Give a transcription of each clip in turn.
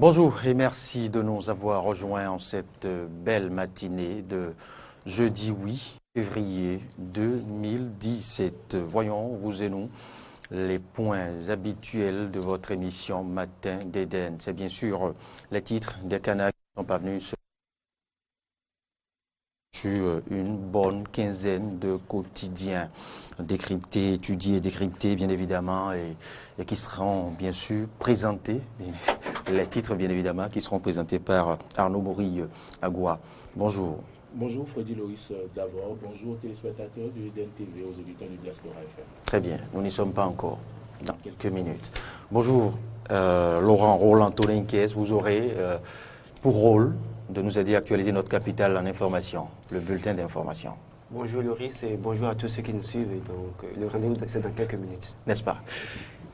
Bonjour et merci de nous avoir rejoints en cette belle matinée de jeudi 8 février 2017. Voyons, vous et nous, les points habituels de votre émission Matin d'Éden. C'est bien sûr les titres des canaux qui sont parvenus sur une bonne quinzaine de quotidiens décryptés, étudiés, décryptés bien évidemment et qui seront bien sûr présentés, les titres bien évidemment qui seront présentés par Arnaud Mori Agua. Bonjour. Bonjour Freddy Loris d'abord, bonjour aux téléspectateurs de Eden TV, aux auditeurs du Diaspora FM. Très bien, nous n'y sommes pas encore dans quelques minutes. Bonjour Laurent Roland Tolinquez, vous aurez pour rôle de nous aider à actualiser notre capitale en information, le bulletin d'information. Bonjour Loris et bonjour à tous ceux qui nous suivent. Et donc, le rendez-vous, c'est dans quelques minutes. N'est-ce pas?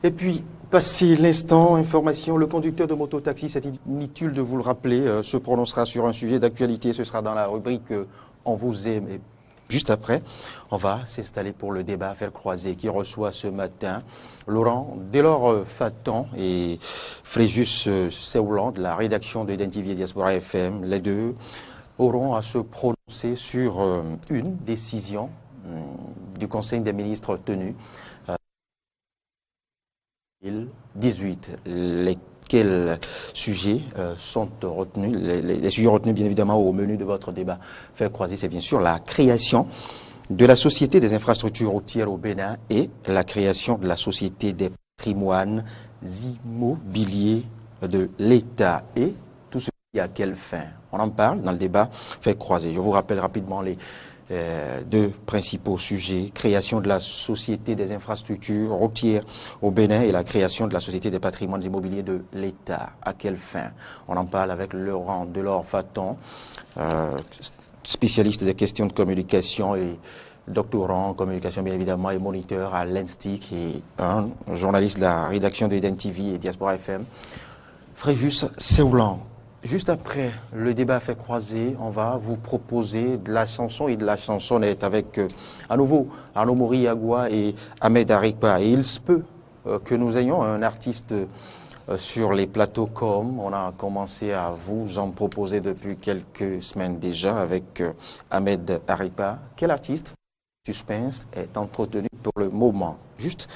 Et puis, passé l'instant information, le conducteur de mototaxi, c'est inutile de vous le rappeler, se prononcera sur un sujet d'actualité. Ce sera dans la rubrique On vous aime. Et juste après, on va s'installer pour le débat Affaires croisées qui reçoit ce matin Laurent Delors-Fatan et Fréjus Séoulan de la rédaction de Eden TV et Diaspora FM. Les deux auront à se prononcer sur une décision du Conseil des ministres tenu 2018. Lesquels sujets sont retenus, les sujets retenus bien évidemment au menu de votre débat Faire croiser, c'est bien sûr la création de la Société des infrastructures routières au Bénin et la création de la Société des patrimoines immobiliers de l'État. Et tout ceci à quelle fin? On en parle dans le débat Faire croiser. Je vous rappelle rapidement les deux principaux sujets, création de la Société des infrastructures routières au Bénin et la création de la Société des patrimoines immobiliers de l'État. À quelle fin? On en parle avec Laurent Delors-Fatan, spécialiste des questions de communication et doctorant en communication bien évidemment et moniteur à l'ENSTIC et un journaliste de la rédaction de Eden TV et Diaspora FM, Fréjus Séoulan. Juste après le débat Fait croiser, on va vous proposer de la chanson et de la chansonnette avec à nouveau Arnaud Mori Agua et Ahmed Arikpa. Et il se peut que nous ayons un artiste sur les plateaux comme on a commencé à vous en proposer depuis quelques semaines déjà avec Ahmed Arikpa. Quel artiste? Suspense est entretenu pour le moment. Juste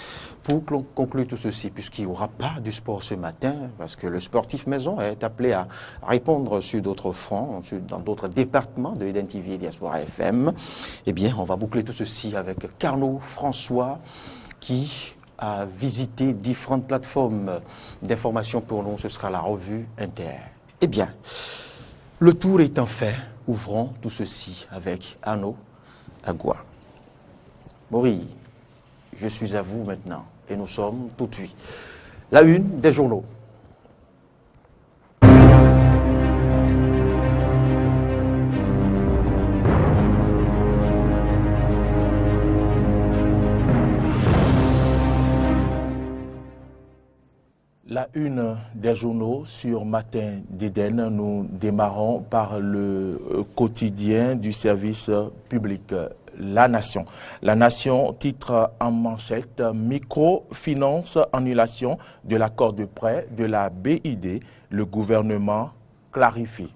pour conclure tout ceci, puisqu'il n'y aura pas du sport ce matin, parce que le sportif maison est appelé à répondre sur d'autres fronts, dans d'autres départements de Eden TV et Diaspora FM, eh bien, on va boucler tout ceci avec Carlo François, qui a visité différentes plateformes d'information pour nous. Ce sera la revue Inter. Eh bien, le tour étant fait, ouvrons tout ceci avec Arnaud Agua. Mori, je suis à vous maintenant et nous sommes tout de suite. La une des journaux. La une des journaux sur Matin d'Éden, nous démarrons par le quotidien du service public. La Nation. La Nation titre en manchette Microfinance, annulation de l'accord de prêt de la BID. Le gouvernement clarifie.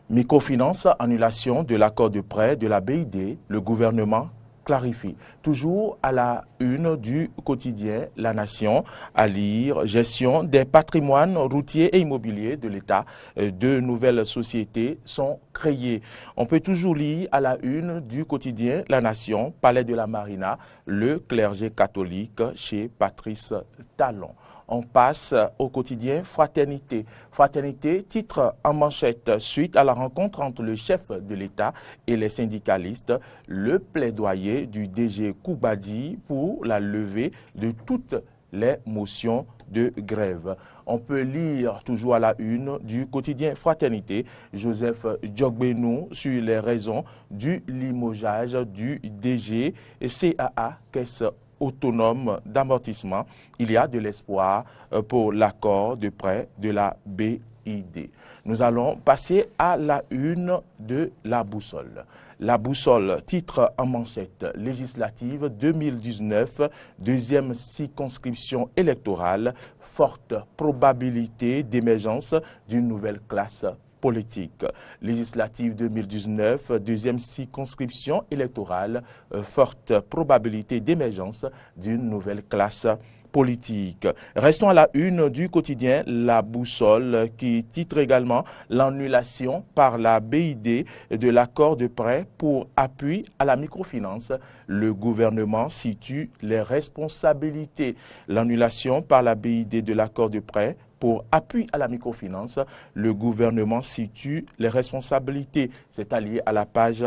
Microfinance, annulation de l'accord de prêt de la BID. Le gouvernement clarifie. Toujours à la une du quotidien La Nation, à lire gestion des patrimoines routiers et immobiliers de l'État. Deux nouvelles sociétés sont créées. On peut toujours lire à la une du quotidien La Nation, Palais de la Marina, le clergé catholique chez Patrice Talon. On passe au quotidien Fraternité. Fraternité, titre en manchette, suite à la rencontre entre le chef de l'État et les syndicalistes, le plaidoyer du DG Koubadi pour la levée de toutes les motions de grève. On peut lire toujours à la une du quotidien Fraternité, Joseph Djogbenou sur les raisons du limogeage du DG CAA, Caisse autonome d'amortissement. Il y a de l'espoir pour l'accord de prêt de la BID. BID. Nous allons passer à la une de la boussole. La boussole, titre en manchette, législative 2019, deuxième circonscription électorale, forte probabilité d'émergence d'une nouvelle classe politique. Législative 2019, deuxième circonscription électorale, forte probabilité d'émergence d'une nouvelle classe politique. Restons à la une du quotidien La Boussole qui titre également l'annulation par la BID de l'accord de prêt pour appui à la microfinance. Le gouvernement situe les responsabilités. L'annulation par la BID de l'accord de prêt pour appui à la microfinance, le gouvernement situe les responsabilités. C'est allié à la page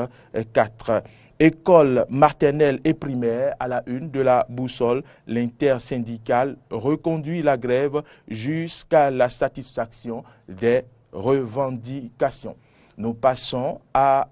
4. École maternelle et primaire à la une de la boussole, l'intersyndicale reconduit la grève jusqu'à la satisfaction des revendications. Nous passons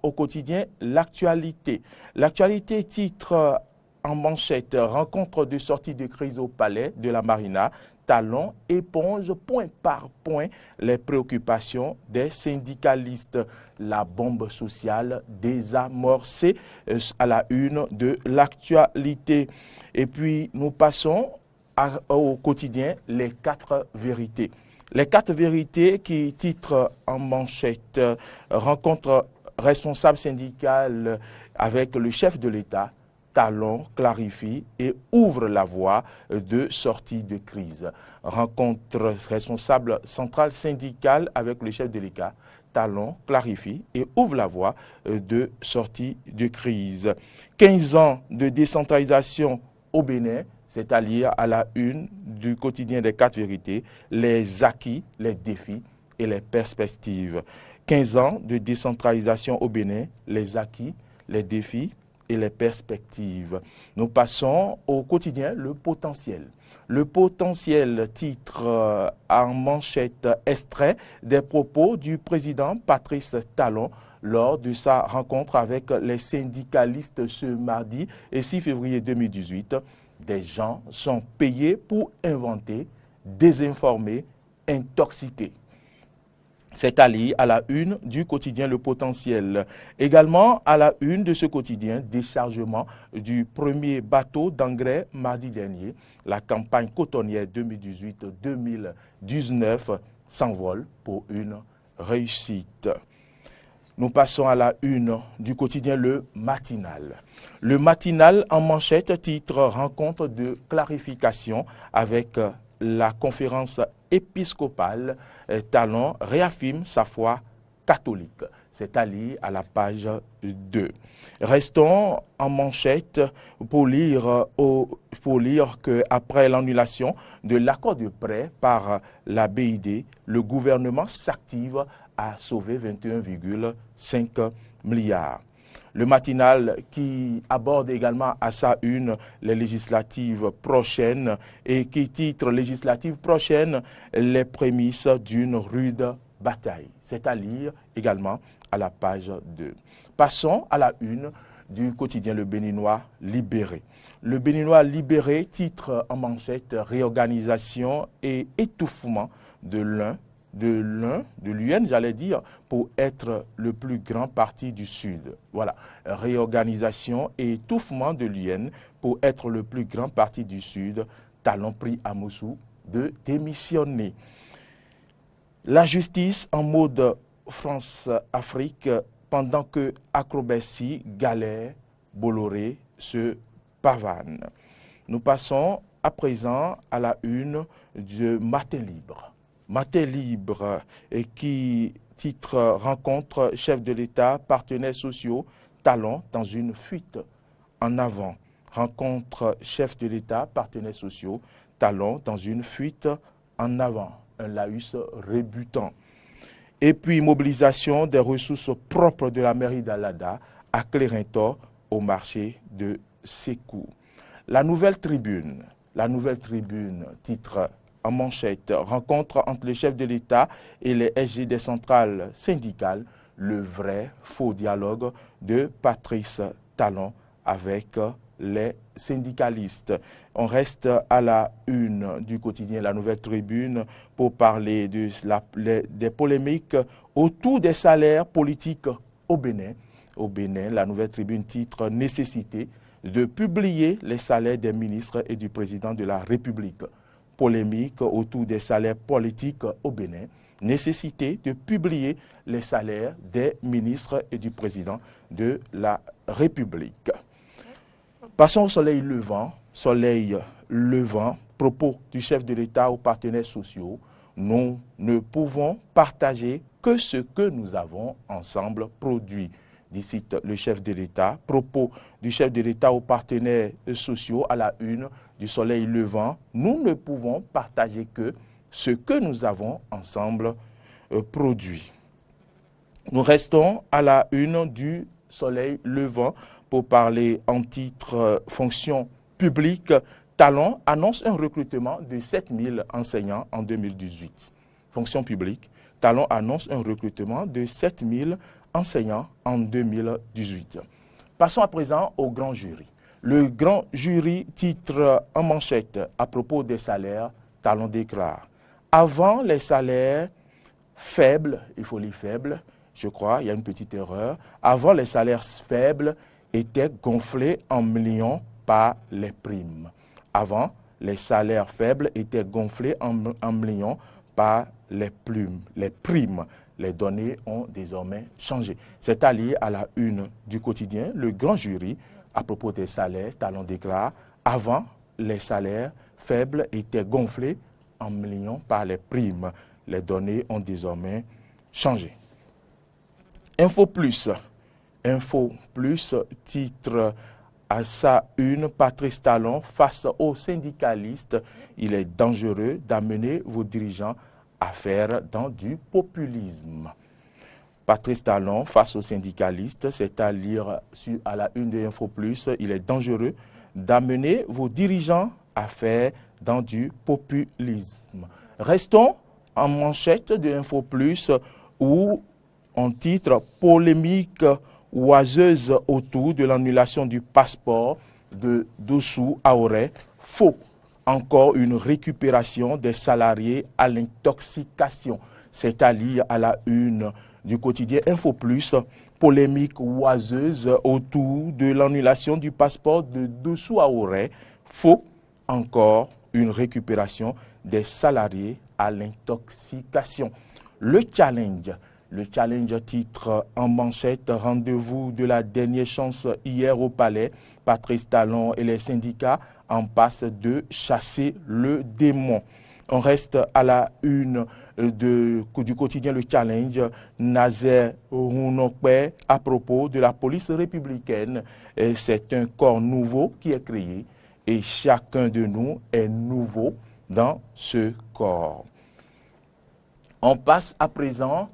au quotidien l'actualité. L'actualité titre en manchette, rencontre de sortie de crise au palais de la Marina. Talon éponge point par point les préoccupations des syndicalistes. La bombe sociale désamorcée à la une de l'actualité. Et puis nous passons au quotidien les 4 vérités. Les 4 vérités qui titrent en manchette rencontre responsable syndical avec le chef de l'État. Talon clarifie et ouvre la voie de sortie de crise. Rencontre responsable centrale syndicale avec le chef de l'État. Talon clarifie et ouvre la voie de sortie de crise. 15 ans de décentralisation au Bénin, c'est à lire à la une du quotidien des 4 vérités, les acquis, les défis et les perspectives. 15 ans de décentralisation au Bénin, les acquis, les défis et les perspectives. Nous passons au quotidien Le Potentiel. Le Potentiel titre en manchette extrait des propos du président Patrice Talon lors de sa rencontre avec les syndicalistes ce mardi et 6 février 2018. Des gens sont payés pour inventer, désinformer, intoxiquer. C'est allié à la une du quotidien Le Potentiel. Également à la une de ce quotidien, déchargement du premier bateau d'engrais mardi dernier. La campagne cotonnière 2018-2019 s'envole pour une réussite. Nous passons à la une du quotidien Le Matinal. Le Matinal en manchette titre rencontre de clarification avec la conférence épiscopale. Talon réaffirme sa foi catholique. C'est allié à la page 2. Restons en manchette pour lire qu'après l'annulation de l'accord de prêt par la BID, le gouvernement s'active à sauver 21,5 milliards. Le matinal qui aborde également à sa une les législatives prochaines et qui titre législatives prochaines les prémices d'une rude bataille. C'est à lire également à la page 2. Passons à la une du quotidien Le Béninois Libéré. Le Béninois Libéré titre en manchette réorganisation et étouffement de l'UN, j'allais dire, pour être le plus grand parti du Sud. Voilà, réorganisation et étouffement de l'UN pour être le plus grand parti du Sud. Talon pris à Moussou de démissionner. La justice en mode France-Afrique pendant que acrobatie, galère, Bolloré se pavane. Nous passons à présent à la une du Matin Libre. Matin Libre qui titre rencontre chef de l'État, partenaires sociaux, Talon dans une fuite en avant. Rencontre chef de l'État, partenaires sociaux, Talon dans une fuite en avant. Un laïus rebutant. Et puis mobilisation des ressources propres de la mairie d'Alada à Clérintor au marché de Sékou. La Nouvelle Tribune titre en manchette, rencontre entre les chefs de l'État et les SG des centrales syndicales, le vrai faux dialogue de Patrice Talon avec les syndicalistes. On reste à la une du quotidien La Nouvelle Tribune pour parler des polémiques autour des salaires politiques au Bénin. Au Bénin, La Nouvelle Tribune titre « Nécessité de publier les salaires des ministres et du président de la République ». Polémique autour des salaires politiques au Bénin. Nécessité de publier les salaires des ministres et du président de la République. Passons au soleil levant. Soleil levant, propos du chef de l'État aux partenaires sociaux. Nous ne pouvons partager que ce que nous avons ensemble produit, dit le chef de l'État. Propos du chef de l'État aux partenaires sociaux à la une du soleil levant. Nous ne pouvons partager que ce que nous avons ensemble produit. Nous restons à la une du soleil levant pour parler en titre fonction publique. Talon annonce un recrutement de 7000 enseignants en 2018. Fonction publique. Talon annonce un recrutement de 7000 enseignants en 2018. Passons à présent au grand jury. Le grand jury titre en manchette à propos des salaires. Talon déclare: avant les salaires faibles, il faut lire faibles, je crois, il y a une petite erreur. Avant, les salaires faibles étaient gonflés en millions par les primes. Avant, les salaires faibles étaient gonflés en millions par les primes. Les données ont désormais changé. C'est allié à la une du quotidien. Le grand jury, à propos des salaires, Talon déclare: avant, les salaires faibles étaient gonflés en millions par les primes. Les données ont désormais changé. Info Plus titre à sa une: Patrice Talon face aux syndicalistes. Il est dangereux d'amener vos dirigeants à faire dans du populisme. Patrice Talon face aux syndicalistes, c'est à lire à la une de Info Plus. Il est dangereux d'amener vos dirigeants à faire dans du populisme. Restons en manchette de Info Plus où on titre polémique oiseuse autour de l'annulation du passeport de Dossou Aoré. Faux. Encore une récupération des salariés à l'intoxication. C'est à lire à la une du quotidien Info Plus. Polémique oiseuse autour de l'annulation du passeport de Dossou Aoré. Faux. Encore une récupération des salariés à l'intoxication. Le challenge titre en manchette: rendez-vous de la dernière chance hier au palais. Patrice Talon et les syndicats en passent de chasser le démon. On reste à la une du quotidien Le Challenge. Nazer Rounokpe à propos de la police républicaine. C'est un corps nouveau qui est créé et chacun de nous est nouveau dans ce corps. On passe à présent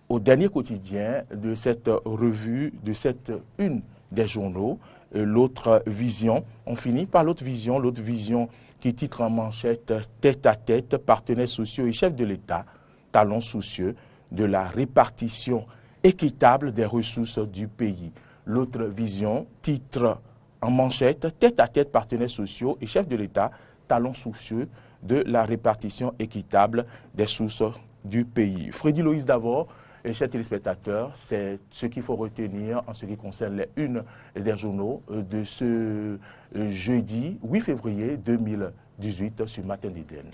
au dernier quotidien de cette revue, de cette une des journaux, l'autre vision. On finit par l'autre vision qui titre en manchette: tête à tête, partenaires sociaux et chefs de l'État, Talon soucieux de la répartition équitable des ressources du pays. L'autre vision titre en manchette: tête à tête, partenaires sociaux et chefs de l'État, Talon soucieux de la répartition équitable des ressources du pays. Freddy Loïs d'abord, et chers téléspectateurs, c'est ce qu'il faut retenir en ce qui concerne les unes des journaux de ce jeudi 8 février 2018 sur Matin d'Éden.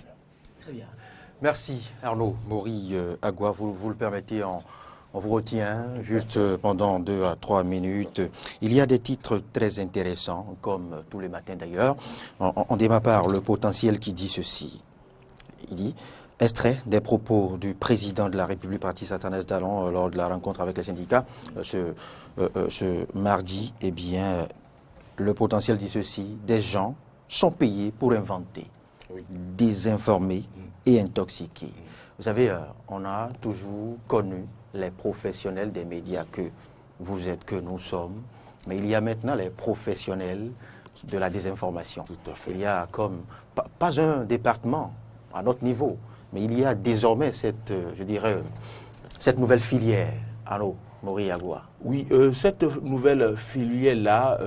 Très bien. Merci Arnaud. Maury Agua, vous le permettez, on vous retient juste pendant 2 à 3 minutes. Il y a des titres très intéressants, comme tous les matins d'ailleurs. On démarre par Le Potentiel qui dit ceci. Il dit: extrait des propos du président de la République, Patrice Talon, lors de la rencontre avec les syndicats ce mardi. Eh bien, Le Potentiel dit ceci: des gens sont payés pour inventer, désinformer et intoxiquer. Vous savez, on a toujours connu les professionnels des médias que vous êtes, que nous sommes, mais il y a maintenant les professionnels de la désinformation. Tout à fait. Il y a comme, pas un département à notre niveau, mais il y a désormais cette nouvelle filière. Alors, Maury Yagoua. Oui, cette nouvelle filière-là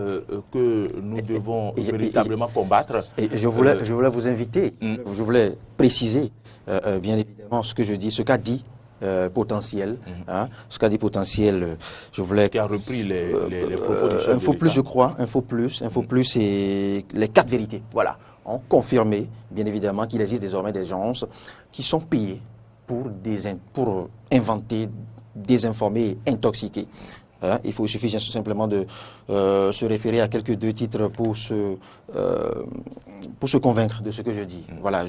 que nous devons véritablement combattre. Et je voulais vous inviter, je voulais préciser bien évidemment ce que je dis, ce qu'a dit Potentiel. Ce qu'a dit Potentiel, je voulais... Qui a repris les propos du chef Info Plus, je crois, Info Plus, et les 4 vérités, voilà, ont confirmé, bien évidemment, qu'il existe désormais des gens qui sont payés pour inventer, désinformer et intoxiquer. Il suffit simplement de se référer à quelques 2 titres pour se convaincre de ce que je dis. Voilà,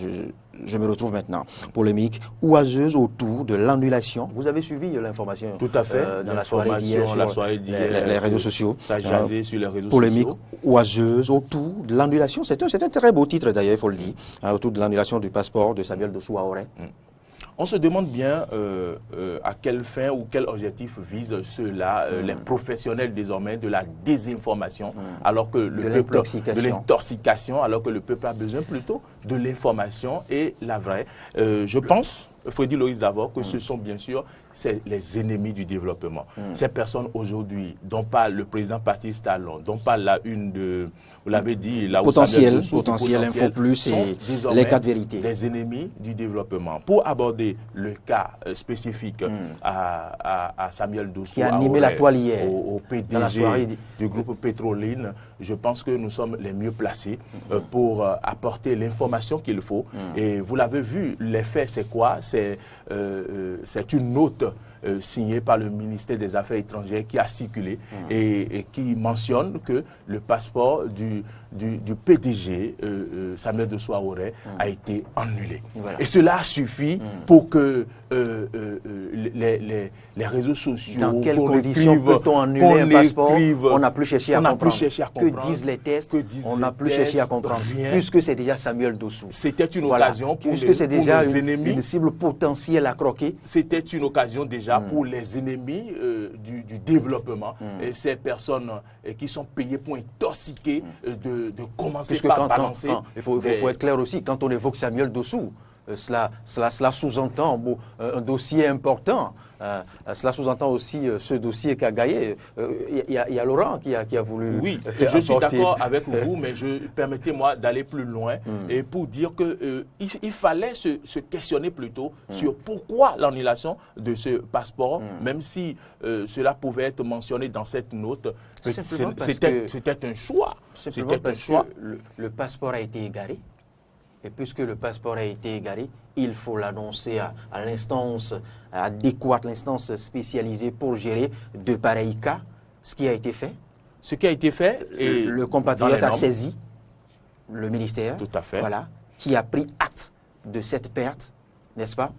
je me retrouve maintenant. Polémique oiseuse autour de l'annulation. Vous avez suivi l'information tout à fait dans la soirée d'hier sur les réseaux sociaux. Ça a jasé sur les réseaux polémique sociaux. Oiseuse autour de l'annulation. C'est un très beau titre d'ailleurs, il faut le dire. Autour de l'annulation du passeport de Samuel Dossou Ahoré. On se demande bien à quelle fin ou quel objectif visent ceux-là, les professionnels désormais de la désinformation, alors que le peuple de l'intoxication, alors que le peuple a besoin plutôt de l'information et la vraie. Je pense, Freddy Loïs d'abord, que ce sont bien sûr les ennemis du développement. Ces personnes aujourd'hui, dont parle le président Patrice Talon, dont parle la une de, vous l'avez dit, la Potentiel, Info Plus et les 4 vérités. Les ennemis du développement. Pour aborder le cas spécifique à Samuel Dossou, qui a animé la toile hier, au PDG dans la soirée du groupe Petroline, je pense que nous sommes les mieux placés pour apporter l'information qu'il faut. Et vous l'avez vu, l'effet c'est quoi? C'est une note signée par le ministère des Affaires étrangères qui a circulé et qui mentionne que le passeport du PDG Samuel Dossou Ahoré a été annulé. Voilà. Et cela suffit pour que les réseaux sociaux... Dans quelles conditions peut-on annuler un passeport? On n'a plus cherché à comprendre. Que disent les tests? On n'a plus cherché à comprendre. Puisque c'est déjà Samuel Dossou. C'était une occasion pour puisque c'est déjà une cible potentielle à croquer. C'était une occasion déjà pour les ennemis du développement. Et ces personnes qui sont payées pour intoxiquer de commencer par balancer. Il faut être clair aussi, quand on évoque Samuel Dossou, cela sous-entend un dossier important. Cela sous-entend aussi ce dossier qu'a gagné. Il y a Laurent qui a voulu... Oui, je suis d'accord avec vous, mais permettez-moi d'aller plus loin et pour dire qu'il fallait se questionner plutôt sur pourquoi l'annulation de ce passeport, même si cela pouvait être mentionné dans cette note. C'était un choix. Simplement parce que le passeport a été égaré. Et puisque le passeport a été égaré, il faut l'annoncer à l'instance adéquate, l'instance spécialisée pour gérer de pareils cas, ce qui a été fait. Ce qui a été fait, et le compatriote a saisi le ministère, tout à fait. Voilà, qui a pris acte de cette perte, n'est-ce pas?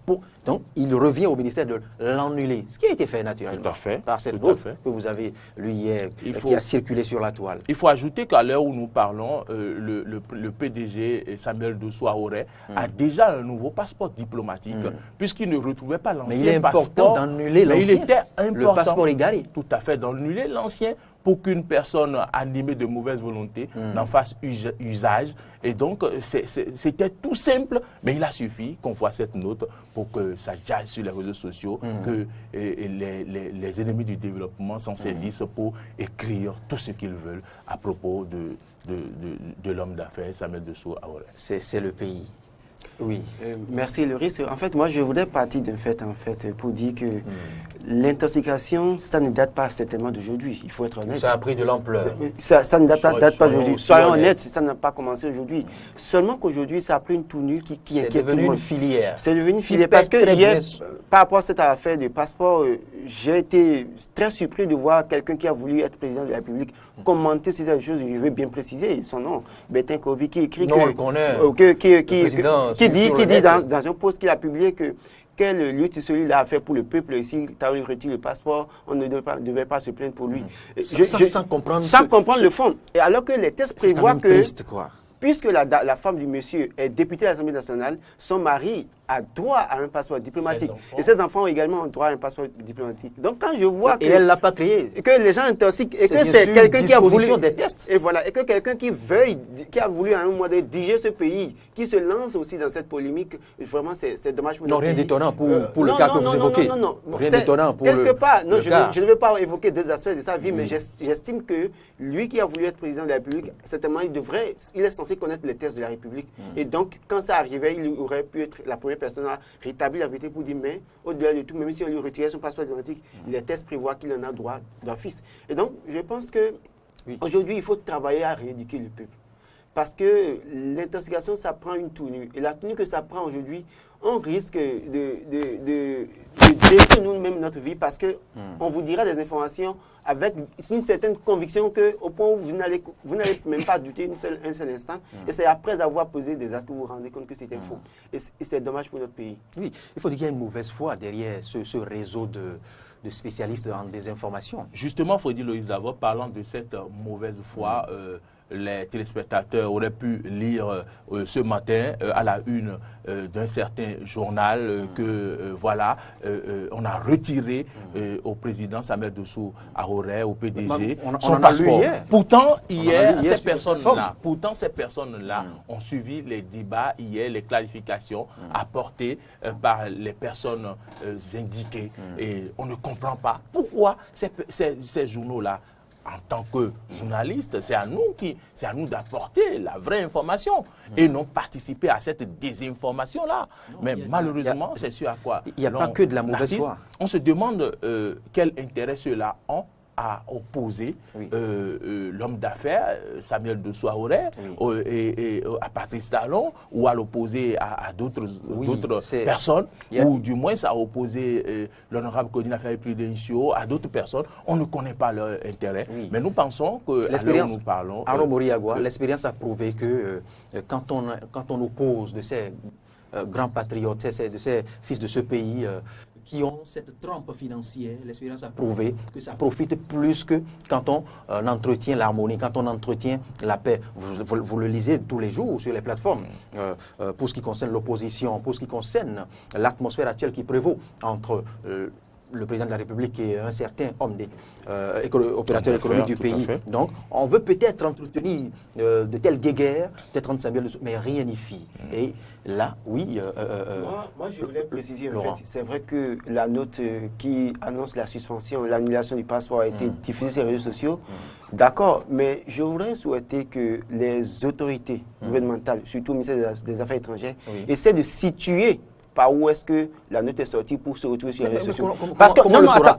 Donc, il revient au ministère de l'annuler, ce qui a été fait naturellement tout à fait, par cette note que vous avez lu hier, qui a circulé sur la toile. Il faut ajouter qu'à l'heure où nous parlons, le PDG Samuel Dossou Ahoré a déjà un nouveau passeport diplomatique, puisqu'il ne retrouvait pas l'ancien passeport. Mais il est important d'annuler l'ancien, le passeport égaré. Tout à fait, d'annuler l'ancien pour qu'une personne animée de mauvaise volonté n'en fasse usage. Et donc, c'était tout simple, mais il a suffi qu'on voit cette note pour que ça jaille sur les réseaux sociaux, que les ennemis du développement s'en saisissent pour écrire tout ce qu'ils veulent à propos de l'homme d'affaires Samuel Dossou Ahoré. C'est le pays. Oui. Merci Loris. En fait, moi, je voudrais partir d'un fait, pour dire que l'intoxication, ça ne date pas certainement d'aujourd'hui. Il faut être honnête. Ça a pris de l'ampleur. Ça ne date pas d'aujourd'hui. Soyons honnêtes, ça n'a pas commencé aujourd'hui. Seulement qu'aujourd'hui, ça a pris une tournure qui inquiète tout le monde. C'est devenu une filière. C'est devenu une filière. Parce que hier, par rapport à cette affaire de passeport, j'ai été très surpris de voir quelqu'un qui a voulu être président de la République commenter ces choses. Je veux bien préciser son nom. Bertin Kovi, qui écrit qui dit dans un post qu'il a publié que quelle lutte celui-là a fait pour le peuple ici, tu as retiré le passeport, on ne devait pas se plaindre pour lui. Sans comprendre le fond. Et alors que les tests prévoient que, triste, quoi. Puisque la femme du monsieur est députée de l'Assemblée nationale, son mari a droit à un passeport diplomatique. Et ses enfants également ont droit à un passeport diplomatique. Donc quand je vois et elle ne l'a pas créé. Que les gens intoxiquent, et que c'est quelqu'un qui a voulu des tests. Et voilà, et que quelqu'un qui a voulu à un moment donné diriger ce pays, qui se lance aussi dans cette polémique, vraiment c'est dommage pour notre pays. Non, rien d'étonnant pour le cas que vous évoquez. Non. Rien d'étonnant pour quelque part, non, cas. Je ne veux pas évoquer deux aspects de sa vie, mais j'estime que lui qui a voulu être président de la République, certainement il est censé connaître les tests de la République. Et donc, quand ça arrivait, il aurait pu être la première personne à rétablir la vérité pour dire, mais au-delà de tout, même si on lui retirait son passeport diplomatique, les tests prévoient qu'il en a droit d'office. Et donc, je pense que aujourd'hui, il faut travailler à rééduquer le peuple. Parce que l'intoxication, ça prend une tournure. Et la tournure que ça prend aujourd'hui, on risque de détruire nous-mêmes notre vie parce qu'on vous dira des informations avec une certaine conviction qu'au point où vous n'allez même pas douter un seul instant. Et c'est après avoir posé des actes que vous vous rendez compte que c'était faux. Et c'est dommage pour notre pays. Oui, il faut dire qu'il y a une mauvaise foi derrière ce réseau de spécialistes en désinformation. Justement, Freddy Loïs Davos, parlant de cette mauvaise foi, les téléspectateurs auraient pu lire ce matin à la une d'un certain journal que voilà, on a retiré au président Samuel Dossou Ahoré, au PDG, son passeport. Pourtant, hier, ces personnes-là ont suivi les débats hier, les clarifications apportées par les personnes indiquées. Et on ne comprend pas pourquoi ces journaux-là, en tant que journaliste, c'est à nous d'apporter la vraie information et non participer à cette désinformation-là. Mais malheureusement, c'est ce à quoi il n'y a pas que de la mauvaise foi. On se demande quel intérêt ceux-là ont à opposer l'homme d'affaires Samuel Dossou Ahoré et à Patrice Talon, ou à l'opposer à d'autres personnes, ou du moins à opposer l'honorable Claudine Affaire-Prudentiaux à d'autres personnes. On ne connaît pas leur intérêt, mais nous pensons que l'expérience, nous parlons... l'expérience a prouvé que quand on oppose de ces grands patriotes, de ces fils de ce pays, qui ont cette trempe financière, l'expérience a prouvé que ça profite plus que quand on entretient l'harmonie, quand on entretient la paix. Vous le lisez tous les jours sur les plateformes. Pour ce qui concerne l'opposition, pour ce qui concerne l'atmosphère actuelle qui prévaut entre le président de la République et un certain homme opérateur économique du pays. Donc, on veut peut-être entretenir de telles guéguerres, peut-être entre Samuel, mais rien n'y fit. Et là, oui... moi, je voulais préciser, en fait, c'est vrai que la note qui annonce la suspension, l'annulation du passeport a été diffusée sur les réseaux sociaux. D'accord, mais je voudrais souhaiter que les autorités gouvernementales, surtout le ministère des Affaires étrangères, essaient de situer par où est-ce que la note est sortie pour se retrouver sur les réseaux sociaux. Parce que,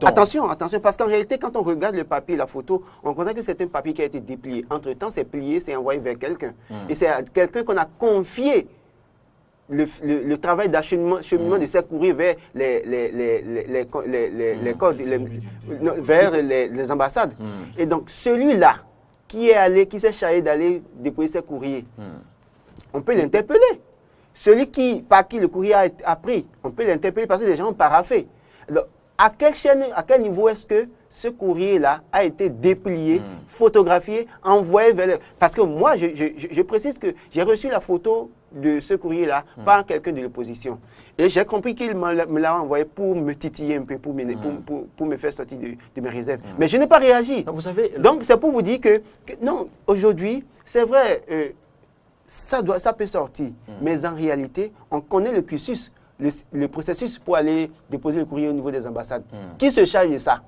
attention, parce qu'en réalité, quand on regarde le papier, la photo, on constate que c'est un papier qui a été déplié. Entre-temps, c'est plié, c'est envoyé vers quelqu'un. Et c'est à quelqu'un qu'on a confié le travail d'acheminement de ces courriers vers vers les ambassades. Et donc, celui-là qui s'est chargé d'aller déposer ses courriers, on peut l'interpeller. Celui par qui le courrier a pris, on peut l'interpeller parce que les gens ont paraffé. Alors, à quel niveau est-ce que ce courrier-là a été déplié, photographié, envoyé vers... Parce que moi, je précise que j'ai reçu la photo de ce courrier-là par quelqu'un de l'opposition. Et j'ai compris qu'il me l'a envoyé pour me titiller un peu, pour me faire sortir de mes réserves. Mais je n'ai pas réagi. Donc, donc, c'est pour vous dire que non, aujourd'hui, c'est vrai... ça peut sortir, mais en réalité, on connaît le cursus, le processus pour aller déposer le courrier au niveau des ambassades. Qui se charge de ça?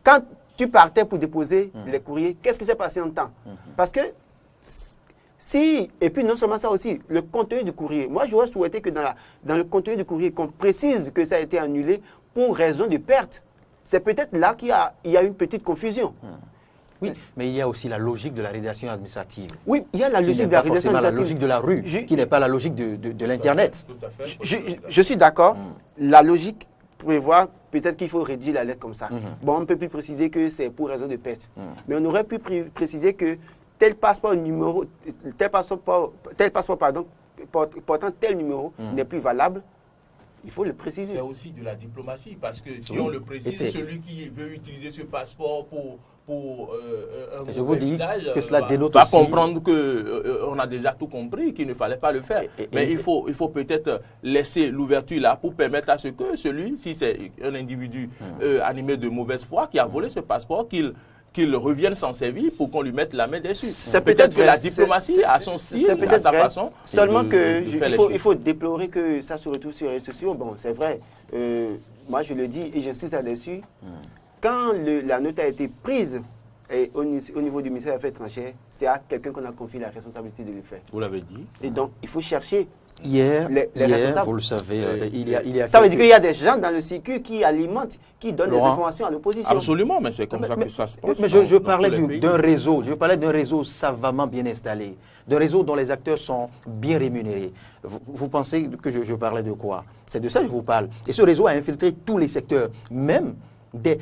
Quand tu partais pour déposer les courriers, qu'est-ce qui s'est passé en temps? Parce que et puis non seulement ça aussi, le contenu du courrier. Moi, j'aurais souhaité que dans le contenu du courrier, qu'on précise que ça a été annulé pour raison de perte. C'est peut-être là qu'il y a une petite confusion. Oui, mais il y a aussi la logique de la rédaction administrative. Oui, il y a la logique de la rédaction administrative. La logique de la rue, qui n'est pas la logique de l'Internet. Je suis d'accord. La logique prévoit peut-être qu'il faut rédiger la lettre comme ça. Bon, on ne peut plus préciser que c'est pour raison de perte. Mais on aurait pu préciser que tel passeport portant tel numéro n'est plus valable il faut le préciser. C'est aussi de la diplomatie, parce que si on le précise, celui qui veut utiliser ce passeport pour un je vous dis visage, que cela dénote va aussi comprendre qu'on a déjà tout compris, qu'il ne fallait pas le faire. Mais il faut peut-être laisser l'ouverture là pour permettre à ce que celui, si c'est un individu animé de mauvaise foi qui a volé ce passeport, qu'il revienne s'en servir pour qu'on lui mette la main dessus. C'est peut-être que la diplomatie a son style, à sa façon. Seulement qu'il faut déplorer que ça se retrouve sur les réseaux sociaux. Bon, c'est vrai. Moi, je le dis et j'insiste là-dessus. Quand la note a été prise au niveau du ministère des Affaires étrangères, c'est à quelqu'un qu'on a confié la responsabilité de le faire. Vous l'avez dit. Et donc, il faut chercher hier, responsables. vous le savez, il y a ça veut dire qu'il y a des gens dans le circuit qui alimentent, qui donnent Laurent, des informations à l'opposition. Absolument, mais c'est comme ça que ça se passe. Mais je parlais d'un réseau, savamment bien installé, d'un réseau dont les acteurs sont bien rémunérés. Vous pensez que je parlais de quoi? C'est de ça que je vous parle. Et ce réseau a infiltré tous les secteurs, même des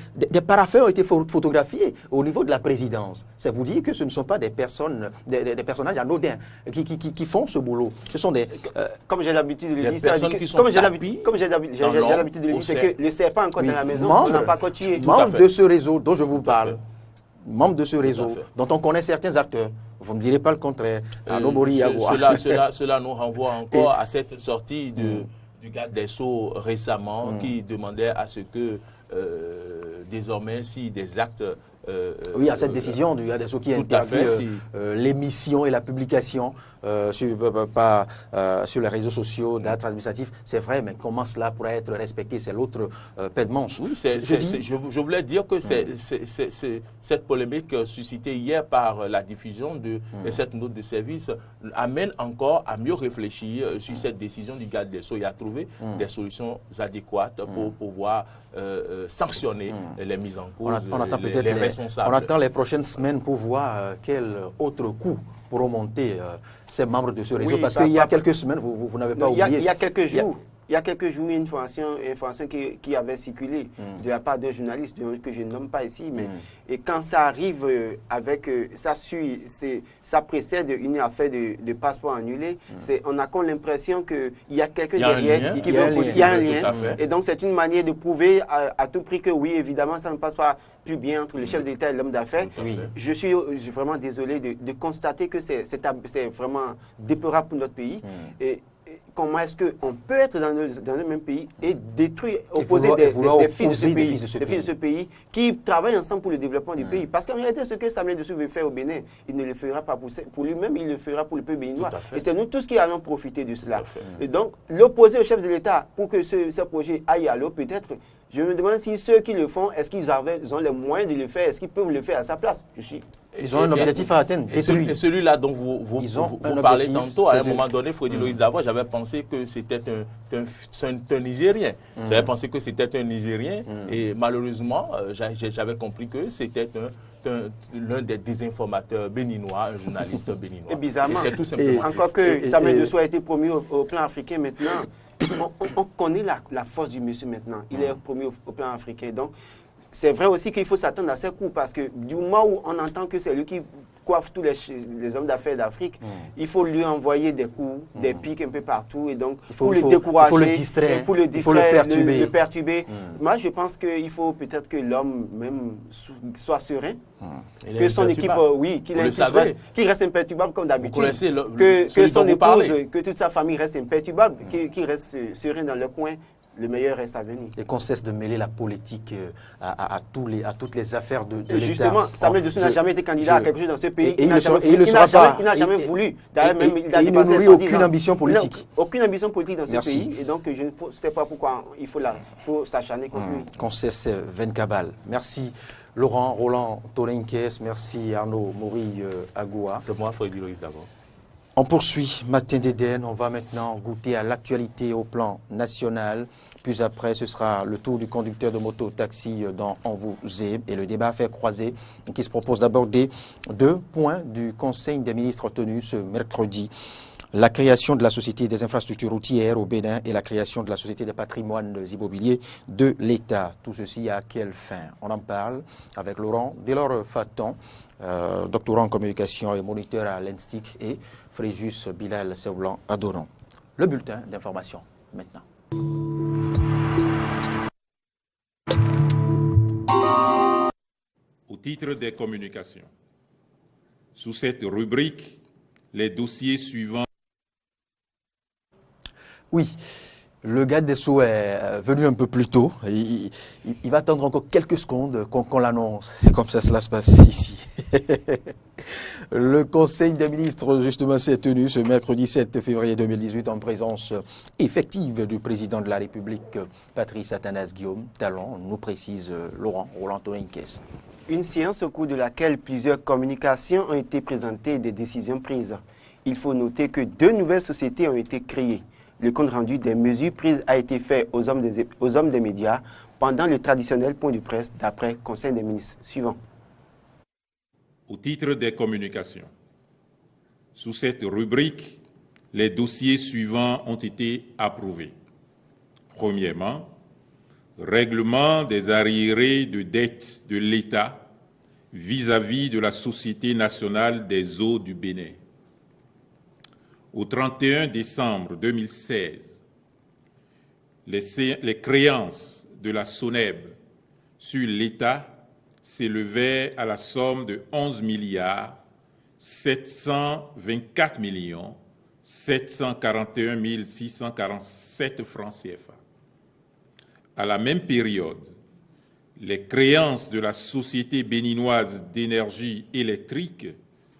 paraffins ont été photographiés au niveau de la présidence. Ça vous dit que ce ne sont pas des personnes, des personnages anodins qui font ce boulot. Ce sont des... comme j'ai l'habitude de le dire, c'est que le serpent encore dans la maison, on n'a pas encore tué. Membre de ce réseau dont je vous parle, membre de ce réseau dont on connaît certains acteurs, vous ne me direz pas le contraire. Cela nous renvoie encore à cette sortie du garde des Sceaux récemment qui demandait à ce que désormais, si des actes... oui, à cette décision du garde des Sceaux qui interdit l'émission et la publication sur les réseaux sociaux d'actes administratifs. C'est vrai, mais comment cela pourrait être respecté? C'est l'autre paix de manche. Oui, je voulais dire que cette polémique suscitée hier par la diffusion de cette note de service amène encore à mieux réfléchir sur cette décision du garde des Sceaux et à trouver des solutions adéquates pour pouvoir sanctionner les mises en cause, les responsables. On attend les prochaines semaines pour voir quel autre coup pourront monter ces membres de ce réseau. Parce qu'il y a quelques semaines, vous n'avez pas oublié. Il y a quelques jours. Il y a quelques jours, une information qui avait circulé de la part d'un journaliste que je ne nomme pas ici, mais et quand ça arrive ça précède une affaire de passeport annulé, on a comme l'impression qu'il y a quelqu'un derrière qui veut il y a un lien. Et donc c'est une manière de prouver à tout prix que oui, évidemment, ça ne passe pas plus bien entre le chef d'État et l'homme d'affaires. Je suis vraiment désolé de constater que c'est vraiment déplorable pour notre pays. Comment est-ce qu'on peut être dans le même pays et détruire, opposer des fils de ce pays qui travaillent ensemble pour le développement du pays? Parce qu'en réalité, ce que Samuel Dossou veut faire au Bénin, il ne le fera pas pour lui-même, il le fera pour le peuple béninois. Et c'est nous tous qui allons profiter de cela. Et donc, l'opposer au chef de l'État pour que ce projet aille à l'eau, peut-être, je me demande si ceux qui le font, est-ce qu'ils ont les moyens de le faire? Est-ce qu'ils peuvent le faire à sa place? Ils ont un objectif à atteindre, détruire. Et celui-là dont vous parlez tantôt, à un moment donné, Freddy Loïs Davo, j'avais pensé que c'était un Nigérien. J'avais pensé que c'était un Nigérien et malheureusement, j'avais compris que c'était l'un des désinformateurs béninois, un journaliste béninois. Et bizarrement, tout simplement encore que Samuel Dossou a été promu au plan africain maintenant, on connaît la force du monsieur maintenant. Il est promu au plan africain. Donc, c'est vrai aussi qu'il faut s'attendre à ces coups parce que du moment où on entend que c'est lui qui coiffe tous les hommes d'affaires d'Afrique, il faut lui envoyer des coups, des pics un peu partout et donc pour le décourager, pour le distraire, le perturber. Moi, je pense qu'il faut peut-être que l'homme même soit serein, que son équipe, qu'il reste imperturbable comme d'habitude, que son épouse, que toute sa famille reste imperturbable, qu'il reste serein dans le coin. Le meilleur reste à venir. Et qu'on cesse de mêler la politique à toutes les affaires de l'État. Justement, Samuel Dossou n'a jamais été candidat à quelque chose dans ce pays. Il n'a jamais voulu. D'ailleurs, même il ne nourrit aucune ambition politique. Non, aucune ambition politique dans ce pays. Et donc, je ne sais pas pourquoi il faut s'acharner contre lui. Qu'on cesse vaine cabale. Merci Laurent Roland Tolenkes. Merci Arnaud Maury Agoua. C'est moi, Freddy Loïs d'abord. On poursuit Matin d'Éden. On va maintenant goûter à l'actualité au plan national. Puis après, ce sera le tour du conducteur de moto-taxi dans On vous aime et le débat à faire croiser qui se propose d'aborder 2 points du Conseil des ministres tenu ce mercredi. La création de la Société des infrastructures routières au Bénin et la création de la Société des patrimoines immobiliers de l'État. Tout ceci à quelle fin? On en parle avec Laurent Delors-Faton, doctorant en communication et moniteur à l'ENSTIC, et Fréjus Bilal Seboulan Adoron. Le bulletin d'information maintenant. Au titre des communications, sous cette rubrique, les dossiers suivants. Oui, le garde des Sceaux est venu un peu plus tôt. Il va attendre encore quelques secondes qu'on l'annonce. C'est comme ça cela se passe ici. Le Conseil des ministres, justement, s'est tenu ce mercredi 7 février 2018 en présence effective du président de la République, Patrice Athanase Guillaume Talon, nous précise Roland Toninquès. Une séance au cours de laquelle plusieurs communications ont été présentées et des décisions prises. Il faut noter que 2 nouvelles sociétés ont été créées. Le compte rendu des mesures prises a été fait aux hommes des médias pendant le traditionnel point de presse d'après Conseil des ministres. Suivant. Au titre des communications, sous cette rubrique, les dossiers suivants ont été approuvés. Premièrement, règlement des arriérés de dette de l'État vis-à-vis de la Société nationale des eaux du Bénin. Au 31 décembre 2016, les créances de la SONEB sur l'État s'élevaient à la somme de 11 724 741 647 francs CFA. À la même période, les créances de la Société béninoise d'énergie électrique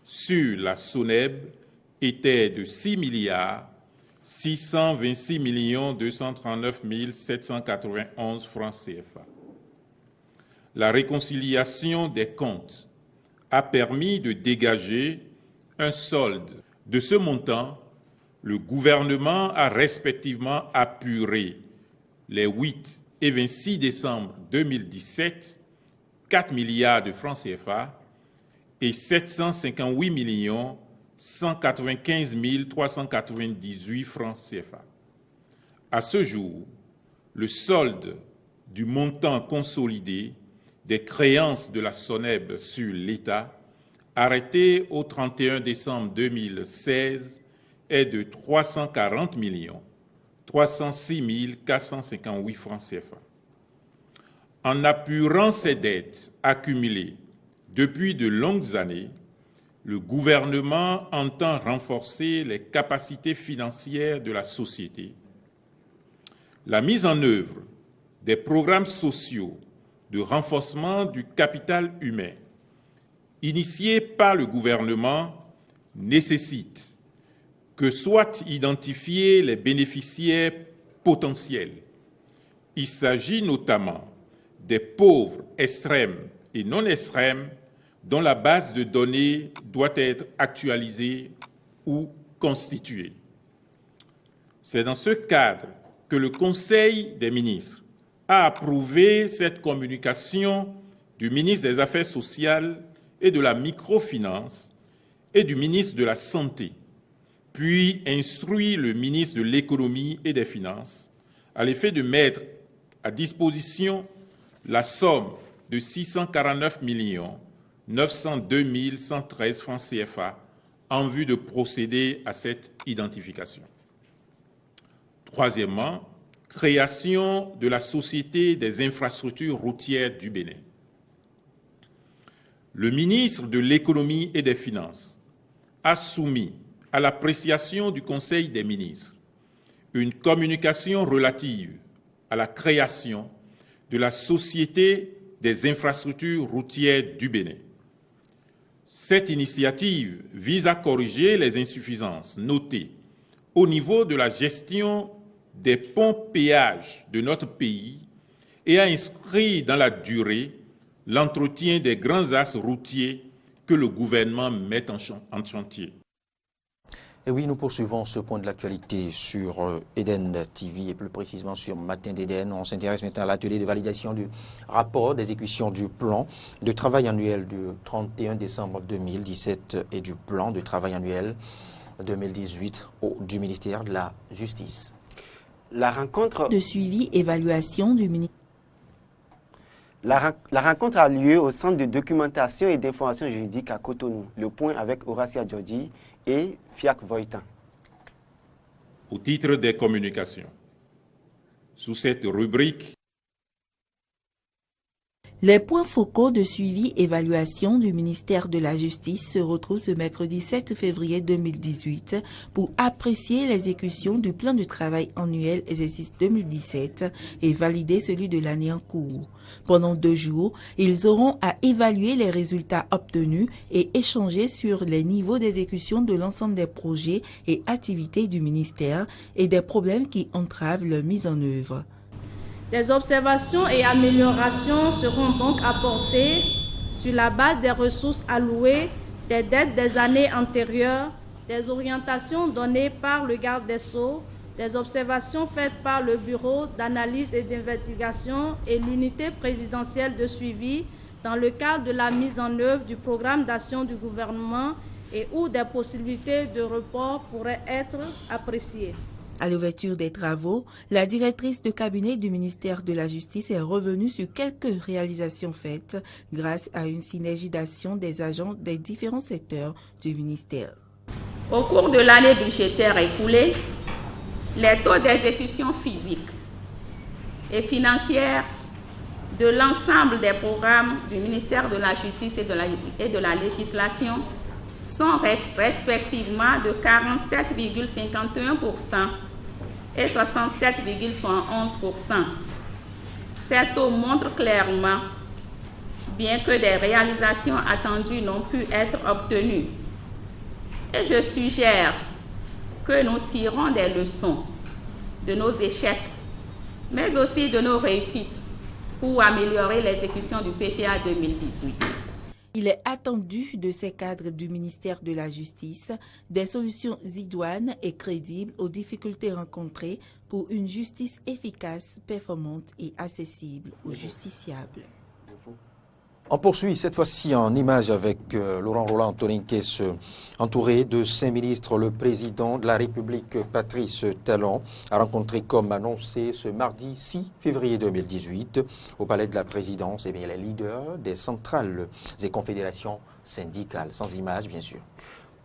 sur la SONEB étaient de 6 626 239 791 francs CFA. La réconciliation des comptes a permis de dégager un solde. De ce montant, le gouvernement a respectivement apuré les 8 et 26 décembre 2017, 4 milliards de francs CFA et 758 195 398 francs CFA. À ce jour, le solde du montant consolidé des créances de la SONEB sur l'État, arrêté au 31 décembre 2016, est de 340 306 458 francs CFA. En apurant ces dettes accumulées depuis de longues années, le gouvernement entend renforcer les capacités financières de la société. La mise en œuvre des programmes sociaux de renforcement du capital humain initiés par le gouvernement nécessite que soient identifiés les bénéficiaires potentiels. Il s'agit notamment des pauvres extrêmes et non extrêmes dont la base de données doit être actualisée ou constituée. C'est dans ce cadre que le Conseil des ministres a approuvé cette communication du ministre des Affaires sociales et de la microfinance et du ministre de la Santé, puis instruit le ministre de l'Économie et des Finances à l'effet de mettre à disposition la somme de 649 902 113 francs CFA en vue de procéder à cette identification. Troisièmement, création de la Société des infrastructures routières du Bénin. Le ministre de l'Économie et des Finances a soumis à l'appréciation du Conseil des ministres une communication relative à la création de la Société des infrastructures routières du Bénin. Cette initiative vise à corriger les insuffisances notées au niveau de la gestion des ponts-péages de notre pays et à inscrire dans la durée l'entretien des grands axes routiers que le gouvernement met en chantier. Et oui, nous poursuivons ce point de l'actualité sur Eden TV et plus précisément sur Matin d'Eden. On s'intéresse maintenant à l'atelier de validation du rapport d'exécution du plan de travail annuel du 31 décembre 2017 et du plan de travail annuel 2018 du ministère de la Justice. La rencontre de suivi évaluation du ministère. La rencontre a lieu au Centre de documentation et d'information juridique à Cotonou. Le point avec Horacia Djordji et Fiak Voitan. Au titre des communications, Sous cette rubrique, Les points focaux de suivi-évaluation du ministère de la Justice se retrouvent ce mercredi 7 février 2018 pour apprécier l'exécution du plan de travail annuel exercice 2017 et valider celui de l'année en cours. Pendant 2 jours, ils auront à évaluer les résultats obtenus et échanger sur les niveaux d'exécution de l'ensemble des projets et activités du ministère et des problèmes qui entravent leur mise en œuvre. Des observations et améliorations seront donc apportées sur la base des ressources allouées, des dettes des années antérieures, des orientations données par le garde des Sceaux, des observations faites par le Bureau d'analyse et d'investigation et l'unité présidentielle de suivi dans le cadre de la mise en œuvre du programme d'action du gouvernement et où des possibilités de report pourraient être appréciées. À l'ouverture des travaux, la directrice de cabinet du ministère de la Justice est revenue sur quelques réalisations faites grâce à une synergie d'action des agents des différents secteurs du ministère. Au cours de l'année budgétaire écoulée, les taux d'exécution physique et financière de l'ensemble des programmes du ministère de la Justice et de la législation sont respectivement de 47,51% et 67,71%. Ces taux montrent clairement, bien que des réalisations attendues n'ont pu être obtenues. Et je suggère que nous tirons des leçons de nos échecs, mais aussi de nos réussites pour améliorer l'exécution du PTA 2018. Il est attendu de ces cadres du ministère de la Justice des solutions idoines et crédibles aux difficultés rencontrées pour une justice efficace, performante et accessible aux justiciables. On poursuit cette fois-ci en image avec Laurent Roland-Antonin-Kess, entouré de 5 ministres. Le président de la République, Patrice Talon, a rencontré comme annoncé ce mardi 6 février 2018 au palais de la présidence les leaders des centrales et confédérations syndicales, sans image bien sûr.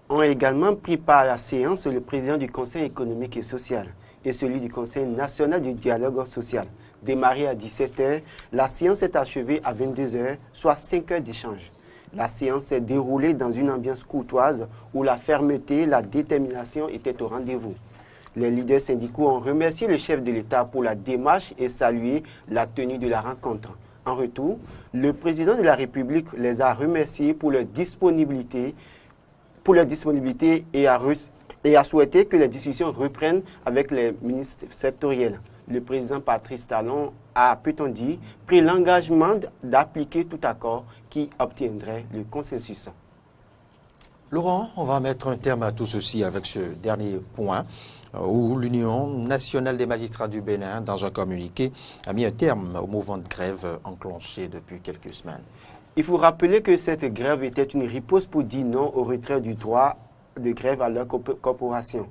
Ont également pris part à la séance le président du Conseil économique et social et celui du Conseil national du dialogue social. Démarrée à 17h, la séance est achevée à 22h, soit 5 heures d'échange. La séance s'est déroulée dans une ambiance courtoise où la fermeté, la détermination étaient au rendez-vous. Les leaders syndicaux ont remercié le chef de l'État pour la démarche et salué la tenue de la rencontre. En retour, le président de la République les a remerciés pour leur disponibilité et a souhaité que les discussions reprennent avec les ministres sectoriels. Le président Patrice Talon a, peut-on dire, pris l'engagement d'appliquer tout accord qui obtiendrait le consensus. Laurent, on va mettre un terme à tout ceci avec ce dernier point où l'Union nationale des magistrats du Bénin, dans un communiqué, a mis un terme au mouvement de grève enclenché depuis quelques semaines. Il faut rappeler que cette grève était une riposte pour dire non au retrait du droit de grève à leur corporation.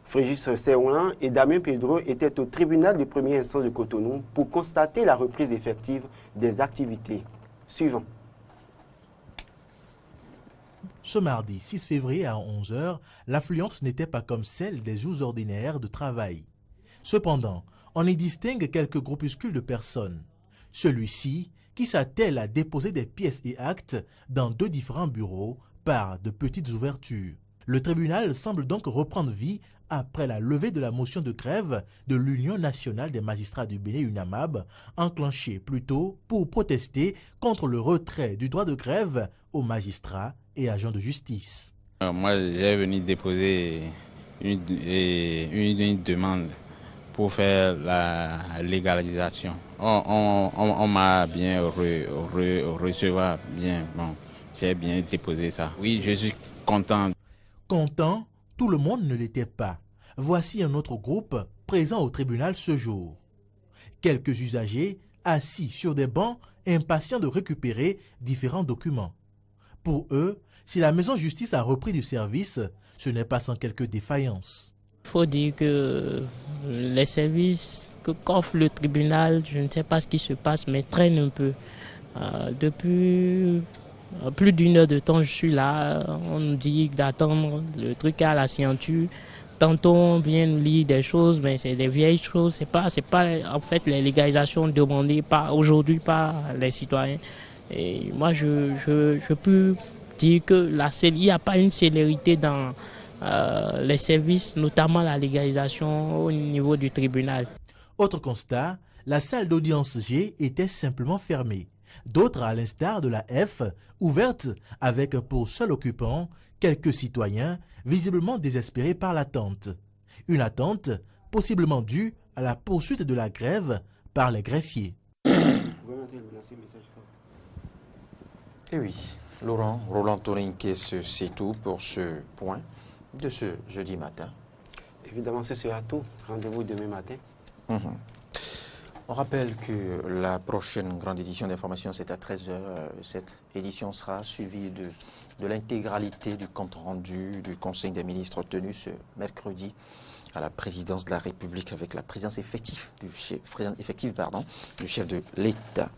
Fréjus Seoulan et Damien Pedro étaient au tribunal de première instance de Cotonou pour constater la reprise effective des activités. Suivant. Ce mardi 6 février à 11h, l'affluence n'était pas comme celle des jours ordinaires de travail. Cependant, on y distingue quelques groupuscules de personnes. Celui-ci qui s'attelle à déposer des pièces et actes dans 2 différents bureaux par de petites ouvertures. Le tribunal semble donc reprendre vie après la levée de la motion de grève de l'Union nationale des magistrats du Bénin UNAMAB, enclenchée plutôt pour protester contre le retrait du droit de grève aux magistrats et agents de justice. Moi, j'ai venu déposer une demande pour faire la légalisation. On m'a bien recevoir bien. Bon, j'ai bien déposé ça. Oui, je suis content. Content, tout le monde ne l'était pas. Voici un autre groupe présent au tribunal ce jour. Quelques usagers assis sur des bancs, impatients de récupérer différents documents. Pour eux, si la maison justice a repris du service, ce n'est pas sans quelques défaillances. Il faut dire que les services qu'offre le tribunal, je ne sais pas ce qui se passe, mais traînent un peu. Depuis plus d'1 heure de temps, je suis là. On me dit d'attendre le truc à la signature tantôt on vient nous lire des choses, mais c'est des vieilles choses. C'est pas en fait les légalisations demandées aujourd'hui par les citoyens. Et moi, je peux dire que il n'y a pas une célérité dans les services, notamment la légalisation au niveau du tribunal. Autre constat, la salle d'audience G était simplement fermée. D'autres, à l'instar de la F, ouvertes avec pour seul occupant quelques citoyens visiblement désespérés par l'attente. Une attente possiblement due à la poursuite de la grève par les greffiers. Et oui, Roland Torinquet, c'est tout pour ce point de ce jeudi matin. Évidemment, ce sera tout. Rendez-vous demain matin. On rappelle que la prochaine grande édition d'information, c'est à 13h. Cette édition sera suivie de l'intégralité du compte rendu du Conseil des ministres tenu ce mercredi à la présidence de la République avec la présence effective du chef de l'État.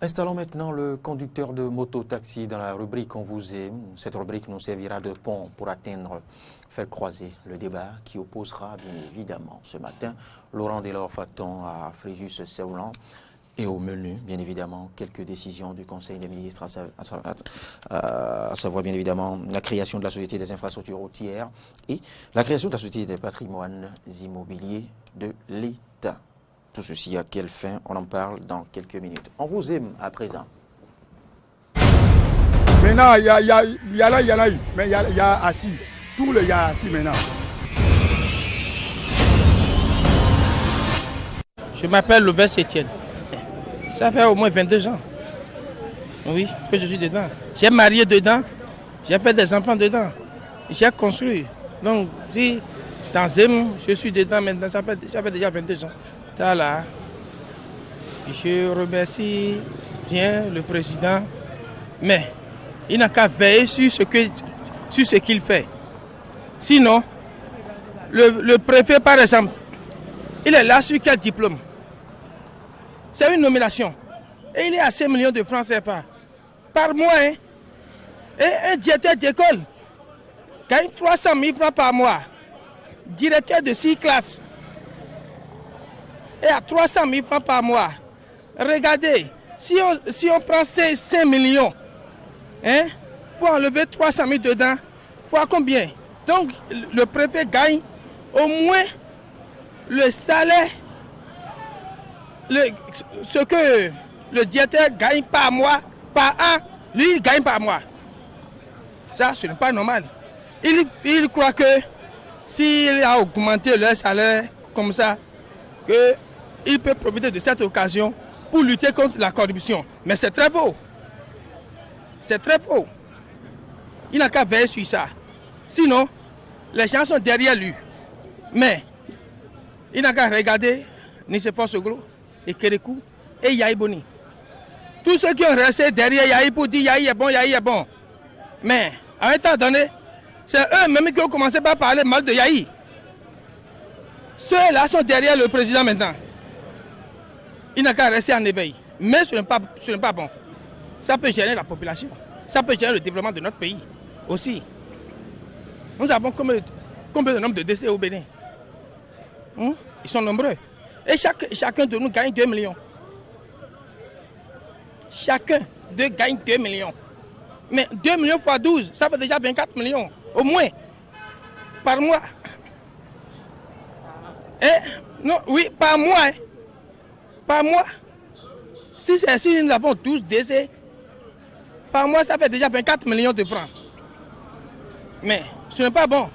Installons maintenant le conducteur de moto-taxi dans la rubrique On vous aime. Cette rubrique nous servira de pont pour faire croiser le débat qui opposera bien évidemment ce matin Laurent Delors-Faton à Fréjus Seulan. Et au menu, bien évidemment, quelques décisions du Conseil des ministres, à savoir bien évidemment la création de la Société des infrastructures routières et la création de la Société des patrimoines immobiliers de l'État. Tout ceci à quelle fin? On en parle dans quelques minutes. On vous aime à présent. Maintenant, il y a là, il y en a eu, mais il y a assis. Tout le y a assis maintenant. Je m'appelle Louvès Etienne. Ça fait au moins 22 ans. Oui, que je suis dedans. J'ai marié dedans. J'ai fait des enfants dedans. J'ai construit. Donc, si dans Zem, je suis dedans maintenant, ça fait déjà 22 ans. Ça là. Je remercie bien le président. Mais il n'a qu'à veiller sur ce qu'il fait. Sinon, le préfet, par exemple, il est là sur quel diplôme? C'est une nomination. Et il est à 5 millions de francs CFA par mois. Hein? Et un directeur d'école gagne 300 000 francs par mois. Directeur de 6 classes. Et à 300 000 francs par mois. Regardez, si on prend ces 5 millions, hein, pour enlever 300 000 dedans, fois combien? Donc le préfet gagne au moins le salaire, ce que le directeur gagne par mois, par an, lui il gagne par mois. Ça, ce n'est pas normal. Il croit que s'il a augmenté leur salaire comme ça, qu'il peut profiter de cette occasion pour lutter contre la corruption. Mais c'est très faux. C'est très faux. Il n'a qu'à veiller sur ça. Sinon, les gens sont derrière lui. Mais il n'a qu'à regarder Nicéphore Soglo et Kérékou et Yahi Boni. Tous ceux qui ont resté derrière Yahi pour dire Yahi est bon, Yahi est bon. Mais à un temps donné, c'est eux-mêmes qui ont commencé par parler mal de Yahi. Ceux-là sont derrière le président maintenant. Il n'a qu'à rester en éveil. Mais ce n'est pas bon. Ça peut gêner la population. Ça peut gêner le développement de notre pays aussi. Nous avons combien de nombre de décès au Bénin? Ils sont nombreux. Et chacun de nous gagne 2 millions. Chacun d'eux gagne 2 millions. Mais 2 millions fois 12, ça fait déjà 24 millions, au moins, par mois. Non, oui, par mois. Hein. Par mois. Si nous avons 12 décès, par mois, ça fait déjà 24 millions de francs. Mais ce n'est pas bon.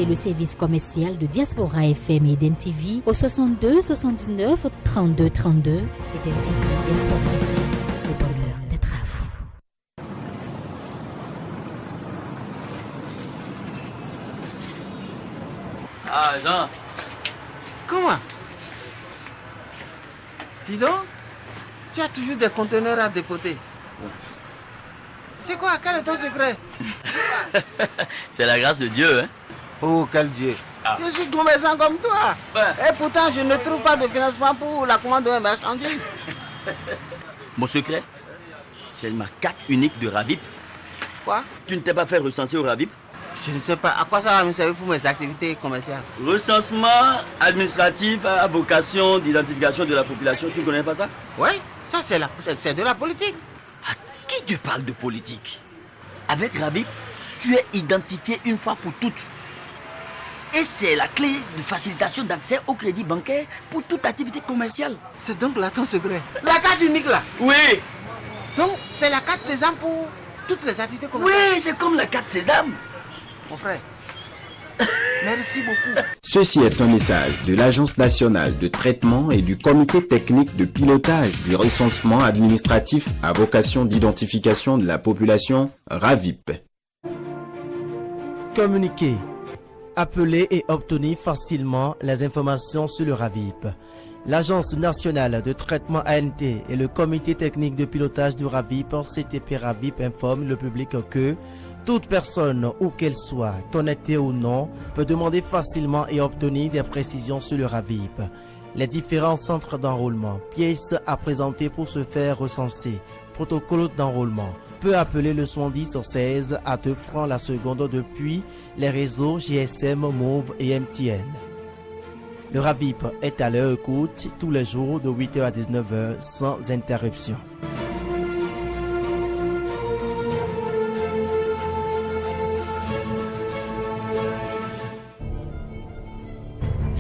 Le service commercial de Diaspora FM et Eden TV au 62 79 32 32. Eden TV, Diaspora FM, le bonheur d'être à vous. quoi, Jean? Comment? Dis donc, tu as toujours des conteneurs à dépoter. C'est quoi? Quel est ton secret? C'est la grâce de Dieu, hein? Oh, quel Dieu! Je suis commerçant comme toi. Et pourtant, je ne trouve pas de financement pour la commande de marchandises. Mon secret, c'est ma carte unique de Ravip. Quoi? Tu ne t'es pas fait recenser au Ravip? Je ne sais pas. À quoi ça va me servir pour mes activités commerciales? Recensement administratif à vocation d'identification de la population. Tu ne connais pas ça? Oui, ça c'est de la politique. Qui te parle de politique? Avec Ravip, tu es identifié une fois pour toutes. Et c'est la clé de facilitation d'accès au crédit bancaire pour toute activité commerciale. C'est donc là ton secret? La carte unique là? Oui. Donc c'est la carte Sésame pour toutes les activités commerciales? Oui, c'est comme la carte Sésame. Mon frère, merci beaucoup. Ceci est un message de l'Agence nationale de traitement et du comité technique de pilotage du recensement administratif à vocation d'identification de la population RAVIP. Communiquer. Appeler et obtenir facilement les informations sur le RAVIP. L'Agence nationale de traitement ANT et le comité technique de pilotage du RAVIP, CTP RAVIP, informent le public que toute personne, où qu'elle soit, connectée ou non, peut demander facilement et obtenir des précisions sur le RAVIP. Les différents centres d'enrôlement, pièces à présenter pour se faire recenser, protocole d'enrôlement, peut appeler le 7016 à 2 francs la seconde depuis les réseaux GSM, Move et MTN. Le RAVIP est à leur écoute tous les jours de 8h à 19h sans interruption.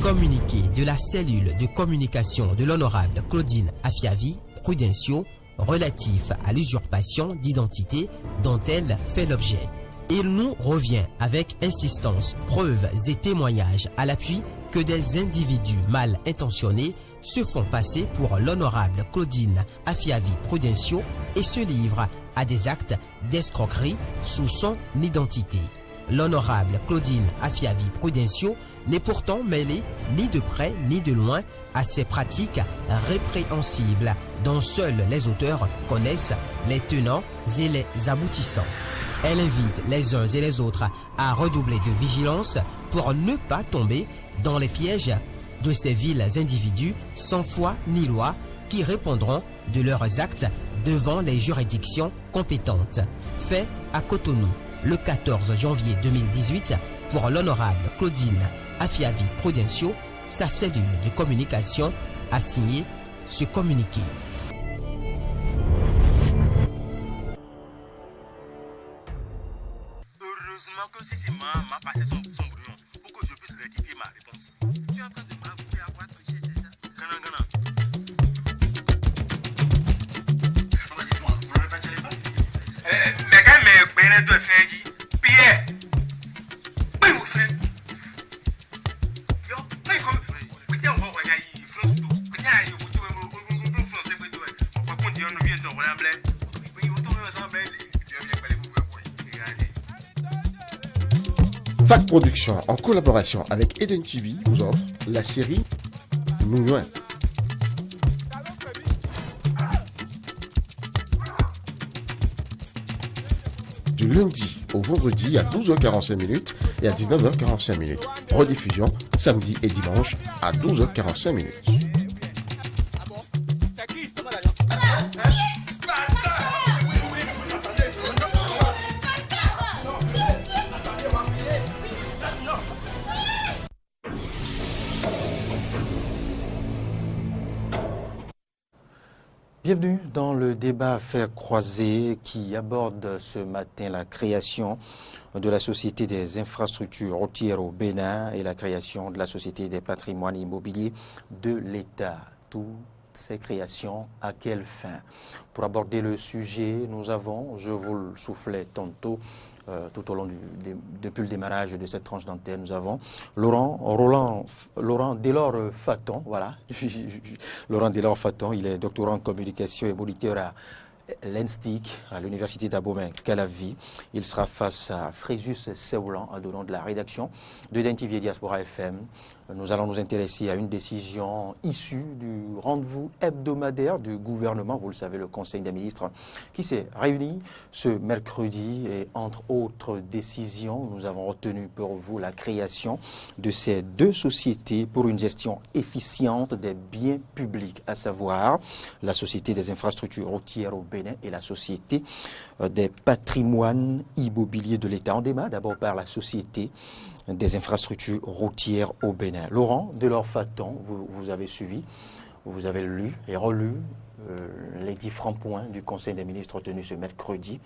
Communiqué de la cellule de communication de l'honorable Claudine Afiavi Prudencio relatif à l'usurpation d'identité dont elle fait l'objet. Il nous revient avec insistance, preuves et témoignages à l'appui que des individus mal intentionnés se font passer pour l'honorable Claudine Afiavi Prudencio et se livrent à des actes d'escroquerie sous son identité. L'honorable Claudine Afiavi Prudencio n'est pourtant mêlée ni de près ni de loin à ces pratiques répréhensibles dont seuls les auteurs connaissent les tenants et les aboutissants. Elle invite les uns et les autres à redoubler de vigilance pour ne pas tomber dans les pièges de ces vils individus sans foi ni loi qui répondront de leurs actes devant les juridictions compétentes. Fait à Cotonou, le 14 janvier 2018, pour l'honorable Claudine Afiavi Prudencio, sa cellule de communication a signé ce communiqué. Heureusement que si c'est m'a passé son brouillon pour que je puisse rectifier ma réponse. Tu es en train de m'avouer avoir triché, c'est ça? Gana. Dites-moi, vous ne répéterez pas? Mais quand même, tu es frère, Pierre. Oui, mon frère. Fac Production, en collaboration avec Eden TV, vous offre la série Nouyon. Du lundi au vendredi à 12h45 et à 19h45. Rediffusion samedi et dimanche à 12h45. Bienvenue dans le débat Affaires croisées qui aborde ce matin la création de la Société des infrastructures routières au Bénin et la création de la Société des patrimoines immobiliers de l'État. Toutes ces créations, à quelle fin? Pour aborder le sujet, nous avons, je vous le soufflais tantôt, tout au long depuis le démarrage de cette tranche d'antenne, nous avons Laurent Delors Faton, voilà. Laurent Delors Faton, il est doctorant en communication et moniteur à l'ENSTIC à l'université d'Abomey-Calavi. Il sera face à Fréjus Seulan, au nom de la rédaction de DNTV Diaspora FM. Nous allons nous intéresser à une décision issue du rendez-vous hebdomadaire du gouvernement. Vous le savez, le Conseil des ministres qui s'est réuni ce mercredi. Et entre autres décisions, nous avons retenu pour vous la création de ces deux sociétés pour une gestion efficiente des biens publics, à savoir la Société des infrastructures routières au Bénin et la Société des patrimoines immobiliers de l'État. On démarre d'abord par la Société des infrastructures routières au Bénin. Laurent Delors-Faton, vous avez suivi, vous avez lu et relu les différents points du Conseil des ministres retenus ce mercredi.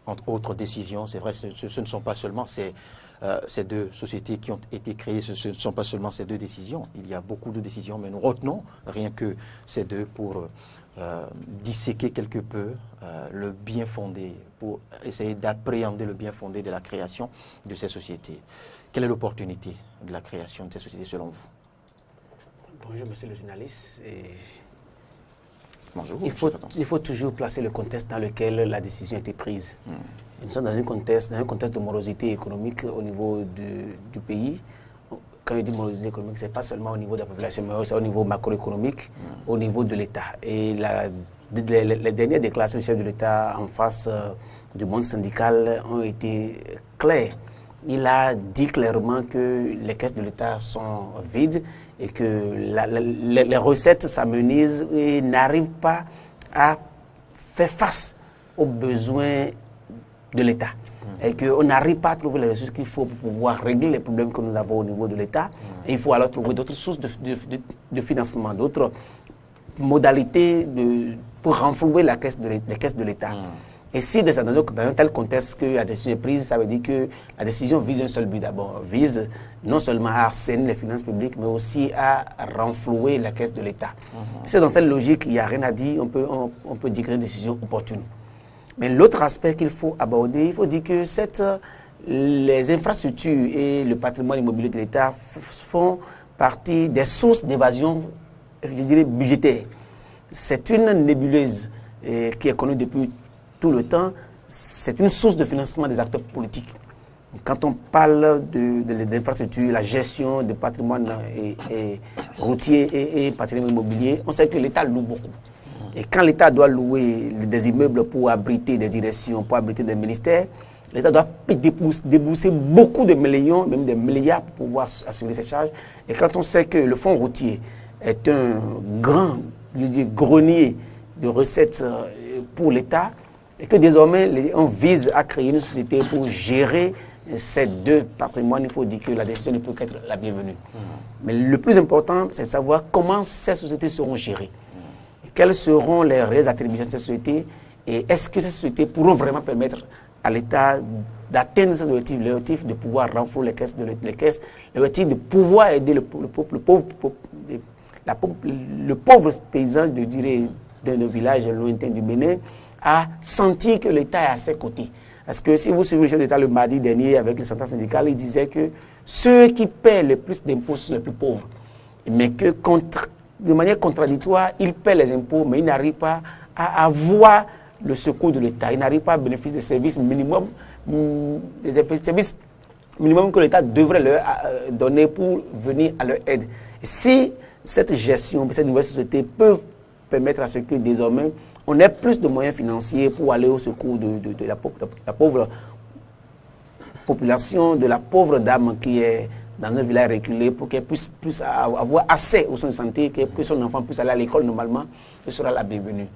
Entre autres décisions, c'est vrai, ce ne sont pas seulement ces deux sociétés qui ont été créées, ce ne sont pas seulement ces deux décisions. Il y a beaucoup de décisions, mais nous retenons rien que ces deux pour disséquer quelque peu le bien fondé, pour essayer d'appréhender le bien fondé de la création de ces sociétés. Quelle est l'opportunité de la création de ces sociétés selon vous? Bonjour, monsieur le journaliste. Bonjour. Il faut toujours placer le contexte dans lequel la décision a été prise. Nous sommes dans un contexte de morosité économique au niveau du pays. Quand je dis morosité économique, ce n'est pas seulement au niveau de la population, mais aussi au niveau macroéconomique, au niveau de l'État. Et les dernières déclarations du chef de l'État en face du monde syndical ont été claires. Il a dit clairement que les caisses de l'État sont vides et que les recettes s'amenuisent et n'arrivent pas à faire face aux besoins de l'État. Et qu'on n'arrive pas à trouver les ressources qu'il faut pour pouvoir régler les problèmes que nous avons au niveau de l'État. Et il faut alors trouver d'autres sources de financement, d'autres modalités pour renflouer les caisses de l'État. Et si dans un tel contexte que la décision est prise, ça veut dire que la décision vise un seul but d'abord, vise non seulement à assainir les finances publiques, mais aussi à renflouer la caisse de l'État. C'est dans cette logique, il n'y a rien à dire, on peut dire que c'est une décision opportune. Mais l'autre aspect qu'il faut aborder, il faut dire que les infrastructures et le patrimoine immobilier de l'État font partie des sources d'évasion, je dirais, budgétaire. C'est une nébuleuse qui est connue depuis tout le temps. C'est une source de financement des acteurs politiques. Quand on parle des infrastructures, la gestion du patrimoine routier et patrimoine immobilier, on sait que l'État loue beaucoup. Et quand l'État doit louer des immeubles pour abriter des directions, pour abriter des ministères, l'État doit débourser beaucoup de millions, même des milliards pour pouvoir assurer ces charges. Et quand on sait que le fonds routier est un grand grenier de recettes pour l'État, et que désormais on vise à créer une société pour gérer ces deux patrimoines, il faut dire que la décision ne peut qu'être la bienvenue. Mais le plus important, c'est de savoir comment ces sociétés seront gérées. Quelles seront les réelles attributions de ces sociétés et est-ce que ces sociétés pourront vraiment permettre à l'État d'atteindre ces objectifs, l'objectif de pouvoir renflouer les caisses, l'objectif de pouvoir aider le pauvre paysan, je dirais, d'un village lointain du Bénin, à sentir que l'État est à ses côtés. Parce que si vous suivez le chef d'État le mardi dernier avec les centrales syndicales, il disait que ceux qui paient le plus d'impôts sont les plus pauvres. Mais que de manière contradictoire, ils paient les impôts, mais ils n'arrivent pas à avoir le secours de l'État. Ils n'arrivent pas à bénéficier des services minimums, que l'État devrait leur donner pour venir à leur aide. Et si cette gestion, cette nouvelle société peut permettre à ce que désormais on ait plus de moyens financiers pour aller au secours de la pauvre population, de la pauvre dame qui est dans un village reculé, pour qu'elle puisse avoir assez aux soins de santé, que son enfant puisse aller à l'école normalement, ce sera la bienvenue.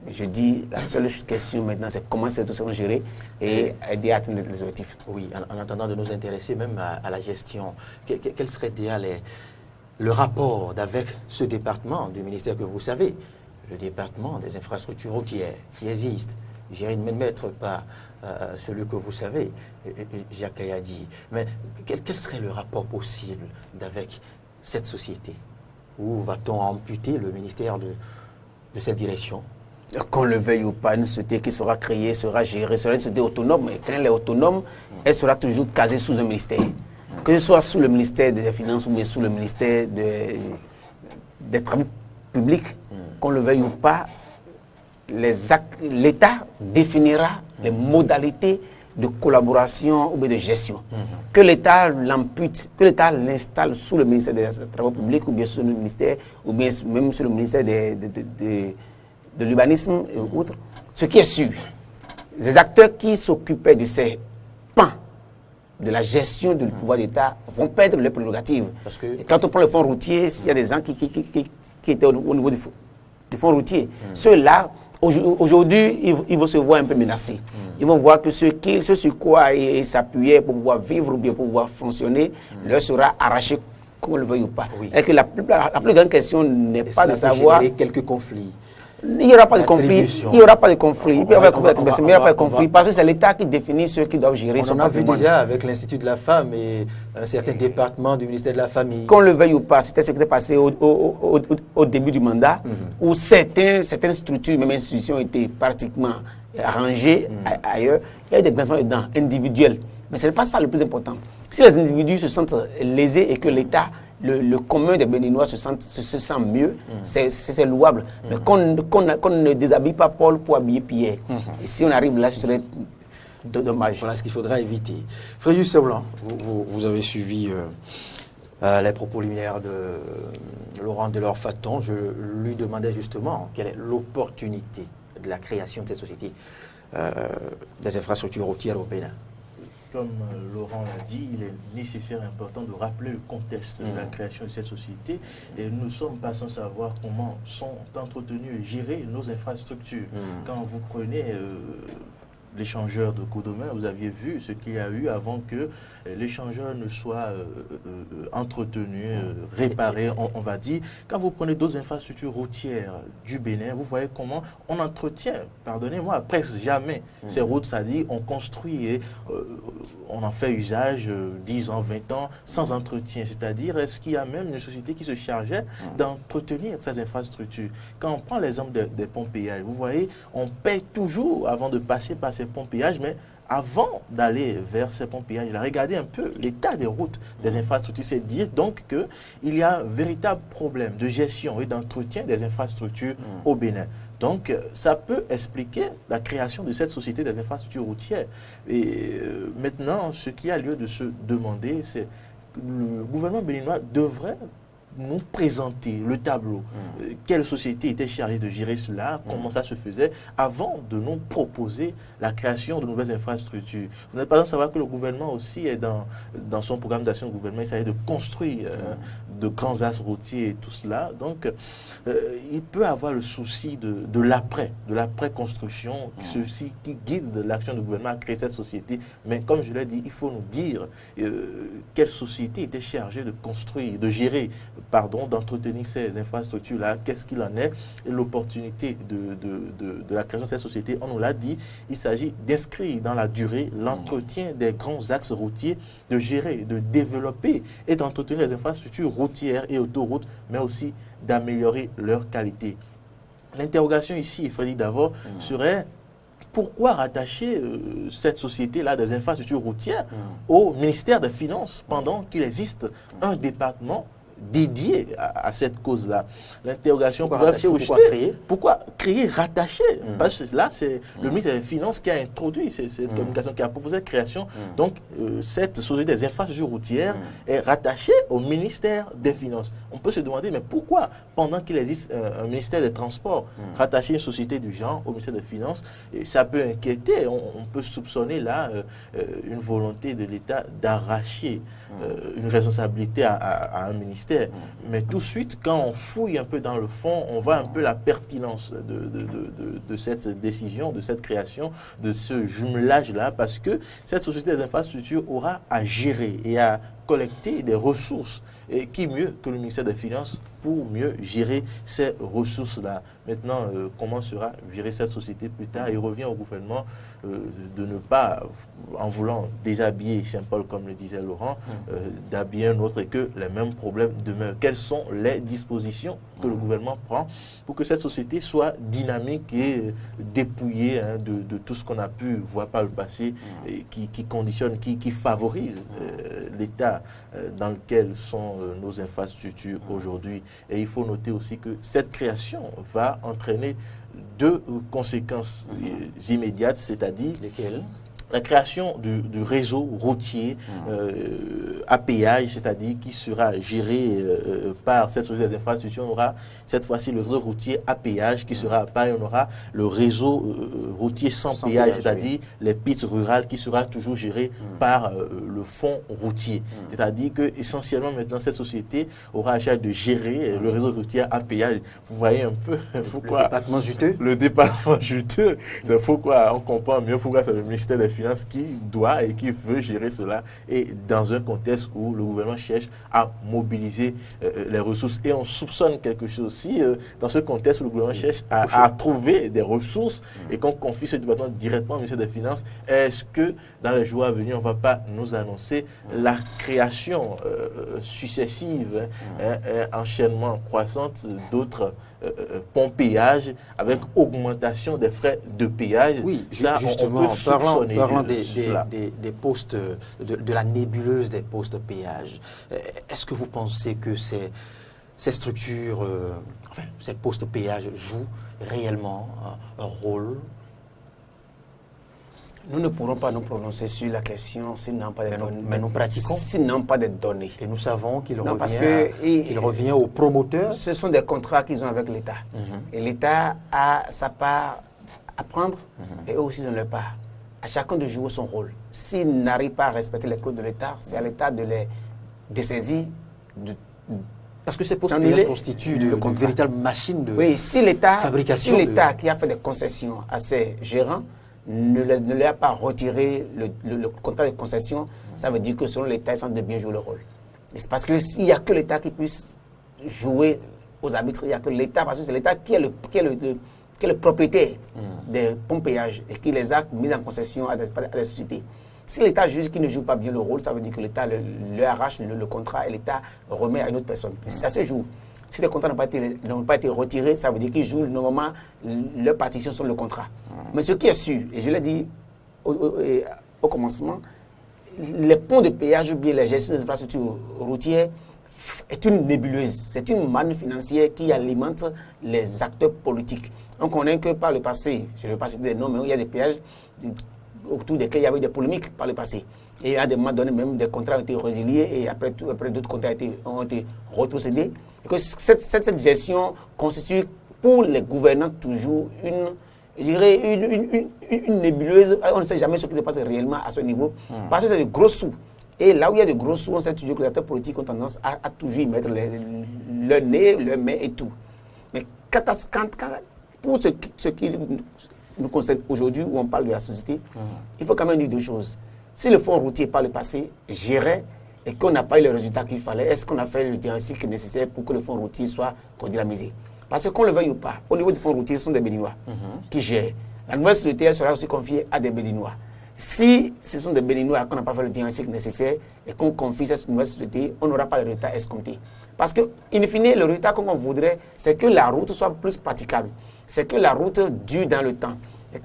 Mais je dis, la seule question maintenant, c'est comment ces choses seront gérées et aider à atteindre les objectifs. Oui, en attendant de nous intéresser même à la gestion, quel serait déjà le rapport avec ce département du ministère que vous savez, le département des infrastructures routières qui existe, géré de même maître par celui que vous savez, Jacques Kayadi. Mais quel serait le rapport possible avec cette société? Où va-t-on amputer le ministère de cette direction? Qu'on le veuille ou pas, une société qui sera créée, sera gérée, sera une société autonome. Et quand elle est autonome, elle sera toujours casée sous un ministère. Que ce soit sous le ministère des Finances ou bien sous le ministère des Travaux publics, qu'on le veuille ou pas, l'État définira les modalités de collaboration ou bien de gestion. Que l'État l'ampute, que l'État l'installe sous le ministère des Travaux publics ou bien sous le ministère, ou bien même sous le ministère de l'urbanisme et autres. Ce qui est sûr, les acteurs qui s'occupaient de ces pans de la gestion du pouvoir d'État vont perdre leurs prérogatives. Parce que et quand on prend le fonds routier, il y a des gens qui étaient au niveau du fonds routier. Ceux-là, aujourd'hui, ils vont se voir un peu menacés. Ils vont voir que ce sur quoi ils s'appuyaient pour pouvoir vivre ou bien pour pouvoir fonctionner leur sera arraché, qu'on le veuille ou pas. Et que la plus grande question n'est pas de savoir... quelques conflits. Il n'y aura pas de conflit. Il n'y aura pas de conflit. Il n'y aura pas de conflit parce que c'est l'État qui définit ceux qui doivent gérer son patrimoine. On a vu déjà avec l'Institut de la femme et un certain département du ministère de la Famille. Qu'on le veuille ou pas, c'était ce qui s'est passé au début du mandat, où certaines structures, même institutions, étaient pratiquement arrangées ailleurs. Il y a eu des déplacements dedans, individuels. Mais ce n'est pas ça le plus important. Si les individus se sentent lésés et que l'État, le commun des Béninois se sent mieux, c'est louable. Mais qu'on ne déshabille pas Paul pour habiller Pierre. Et si on arrive là, ce serait dommage. Voilà ce qu'il faudra éviter. Fréjus Seblan, vous avez suivi les propos liminaires de Laurent Delors-Faton. Je lui demandais justement quelle est l'opportunité de la création de cette société des infrastructures routières au Bénin. Comme Laurent l'a dit, il est nécessaire et important de rappeler le contexte de la création de cette société. Et nous ne sommes pas sans savoir comment sont entretenues et gérées nos infrastructures. Quand vous prenez l'échangeur de Codomain, vous aviez vu ce qu'il y a eu avant que l'échangeur ne soit entretenu, réparé, on va dire. Quand vous prenez d'autres infrastructures routières du Bénin, vous voyez comment on entretient, pardonnez-moi, presque jamais ces routes, c'est-à-dire on construit et on en fait usage 10 ans, 20 ans sans entretien. C'est-à-dire, est-ce qu'il y a même une société qui se chargeait d'entretenir ces infrastructures? Quand on prend l'exemple des ponts péages, vous voyez, on paye toujours avant de passer par ces ponts péages, mais avant d'aller vers ces ponts péages, il a regardé un peu l'état des routes, des infrastructures. C'est dire donc qu'il y a un véritable problème de gestion et d'entretien des infrastructures au Bénin. Donc, ça peut expliquer la création de cette société des infrastructures routières. Et maintenant, ce qui a lieu de se demander, c'est que le gouvernement béninois devrait nous présenter le tableau. Quelle société était chargée de gérer cela, comment ça se faisait, avant de nous proposer la création de nouvelles infrastructures. Vous n'êtes pas sans savoir que le gouvernement aussi est dans son programme d'action de gouvernement, il s'agit de construire de grands axes routiers et tout cela. Donc, il peut avoir le souci de l'après-construction, ceci qui guide l'action du gouvernement à créer cette société. Mais comme je l'ai dit, il faut nous dire quelle société était chargée de construire, de gérer, d'entretenir ces infrastructures-là, qu'est-ce qu'il en est, et l'opportunité de la création de cette société. On nous l'a dit, il s'agit d'inscrire dans la durée l'entretien des grands axes routiers, de gérer, de développer et d'entretenir les infrastructures routières et autoroutes, mais aussi d'améliorer leur qualité. L'interrogation ici, Frédéric Davor, serait pourquoi rattacher cette société-là des infrastructures routières au ministère des Finances pendant qu'il existe un département dédié à cette cause-là. L'interrogation pourquoi créer, rattacher parce que là, c'est le ministère des Finances qui a introduit cette communication, qui a proposé la création. Donc, cette société des infrastructures routières est rattachée au ministère des Finances. On peut se demander, mais pourquoi, pendant qu'il existe un ministère des Transports, rattacher une société du genre au ministère des Finances, et ça peut inquiéter. On peut soupçonner là une volonté de l'État d'arracher une responsabilité à un ministère. Mais tout de suite, quand on fouille un peu dans le fond, on voit un peu la pertinence de cette décision, de cette création, de ce jumelage-là, parce que cette société des infrastructures aura à gérer et à collecter des ressources. Et qui mieux que le ministère des Finances pour mieux gérer ces ressources-là. Maintenant, comment sera gérée cette société plus tard? Il revient au gouvernement de ne pas, en voulant déshabiller Saint-Paul, comme le disait Laurent, d'habiller un autre et que les mêmes problèmes demeurent. Quelles sont les dispositions que le gouvernement prend pour que cette société soit dynamique et dépouillée de tout ce qu'on a pu voir par le passé, qui conditionne, qui favorise l'état dans lequel sont nos infrastructures aujourd'hui. Et il faut noter aussi que cette création va entraîner deux conséquences immédiates, c'est-à-dire lesquelles? La création du réseau routier à péage, c'est-à-dire qui sera géré par cette société des infrastructures. On aura cette fois-ci le réseau routier à péage qui sera à part, et on aura le réseau routier sans péage, c'est-à-dire les pistes rurales qui sera toujours géré par le fonds routier. C'est-à-dire que essentiellement maintenant cette société aura à charge de gérer le réseau routier à péage. Vous voyez un peu pourquoi le département juteux. Le département juteux, c'est pourquoi on comprend mieux pourquoi c'est le ministère des Finances qui doit et qui veut gérer cela, et dans un contexte où le gouvernement cherche à mobiliser les ressources. Et on soupçonne quelque chose aussi dans ce contexte où le gouvernement cherche à trouver des ressources et qu'on confie ce département directement au ministère des Finances. Est-ce que dans les jours à venir, on ne va pas nous annoncer la création successive, enchaînement croissante d'autres ponts péages avec augmentation des frais de péage? Oui, ça, justement, parlant des postes, de la nébuleuse des postes péage, est-ce que vous pensez que ces structures, ces postes péage jouent réellement un rôle? Nous ne pourrons pas nous prononcer sur la question s'ils n'ont pas des données. Mais nous pratiquons. S'ils n'ont pas de données. Et nous savons qu'il revient aux promoteurs. Ce sont des contrats qu'ils ont avec l'État. Et l'État a sa part à prendre et eux aussi ont leur part. À chacun de jouer son rôle. S'ils n'arrivent pas à respecter les clauses de l'État, c'est à l'État de les dessaisir. Parce que ces postes péage constituent une véritable machine de fabrication. Si l'État qui a fait des concessions à ses gérants ne leur a pas retiré le contrat de concession, ça veut dire que selon l'État, ils sont de bien jouer le rôle. Et c'est parce qu'il n'y a que l'État qui puisse jouer aux arbitres, il n'y a que l'État, parce que c'est l'État qui est le propriétaire des ponts péages et qui les a mis en concession à des sociétés. Si l'État juge qu'il ne joue pas bien le rôle, ça veut dire que l'État le arrache le contrat et l'État remet à une autre personne. Et à ce jour, si les contrats n'ont pas été retirés, ça veut dire qu'ils jouent normalement leur partition sur le contrat. Mais ce qui est sûr, et je l'ai dit au commencement, les ponts de péage ou bien la gestion des infrastructures routières est une nébuleuse. C'est une manne financière qui alimente les acteurs politiques. On connaît que par le passé, je ne vais pas citer des noms, mais il y a des péages autour desquels il y avait des polémiques par le passé. Et à des moments donnés, même des contrats ont été résiliés et après d'autres contrats ont été retrocédés. Et que cette gestion constitue pour les gouvernants toujours une nébuleuse. On ne sait jamais ce qui se passe réellement à ce niveau. Parce que c'est de gros sous. Et là où il y a de gros sous, on sait toujours que les acteurs politiques ont tendance à toujours y mettre le nez, le main et tout. Mais pour ce qui nous concerne aujourd'hui, où on parle de la société, il faut quand même dire deux choses. Si le fonds routier par le passé gérait et qu'on n'a pas eu le résultat qu'il fallait, est-ce qu'on a fait le diagnostic nécessaire pour que le fonds routier soit redynamisé? Parce que qu'on le veuille ou pas, au niveau du fonds routier, ce sont des Béninois qui gèrent. La nouvelle société, elle sera aussi confiée à des Béninois. Si ce sont des Béninois qu'on n'a pas fait le diagnostic nécessaire et qu'on confie cette nouvelle société, on n'aura pas le résultat escompté. Parce que, in fine, le résultat comme on voudrait, c'est que la route soit plus praticable. C'est que la route dure dans le temps. Et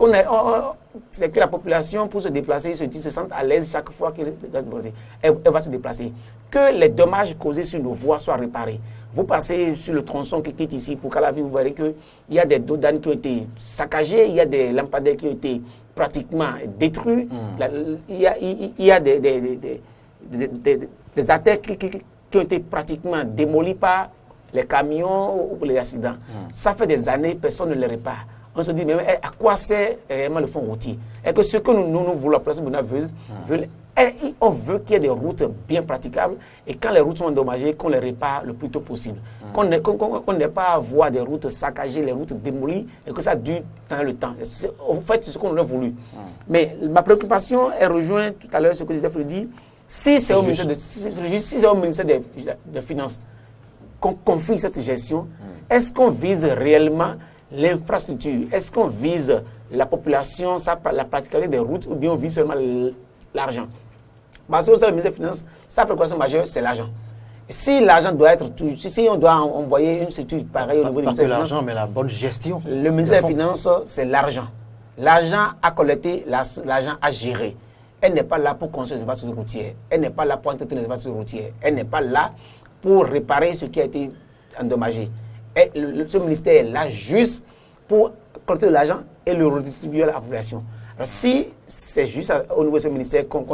c'est que la population, pour se déplacer, se sente à l'aise chaque fois qu'elle va se déplacer. Que les dommages causés sur nos voies soient réparés. Vous passez sur le tronçon qui quitte ici pour Calavi, vous verrez qu'il y a des dos d'âne qui ont été saccagés, il y a des lampadaires qui ont été pratiquement détruits, il y a des artères qui ont été pratiquement démolies par les camions ou les accidents. Ça fait des années, personne ne les répare. On se dit, mais à quoi sert réellement le fonds routier? Et que ce que nous voulons, on veut qu'il y ait des routes bien praticables et quand les routes sont endommagées, qu'on les répare le plus tôt possible. Qu'on n'ait pas à voir des routes saccagées, les routes démolies et que ça dure dans le temps. En fait, c'est ce qu'on a voulu. Mais ma préoccupation, elle rejoint tout à l'heure ce que disait Freddy. Si c'est au ministère des Finances qu'on confie cette gestion, est-ce qu'on vise réellement l'infrastructure? Est-ce qu'on vise la population, la praticabilité des routes, ou bien on vise seulement l'argent? Parce que le ministère des Finances, sa préoccupation majeure, c'est l'argent. Si l'argent doit être si on doit envoyer une structure pareille au niveau du ministère des Finances, l'argent, mais la bonne gestion. Le ministère des Finances, c'est l'argent. L'argent à collecter, l'argent à gérer. Elle n'est pas là pour construire les infrastructures routières. Elle n'est pas là pour entretenir les infrastructures routières. Elle n'est pas là pour réparer ce qui a été endommagé. Et ce ministère est là juste pour collecter de l'argent et le redistribuer à la population. Alors si c'est juste au niveau de ce ministère qu'on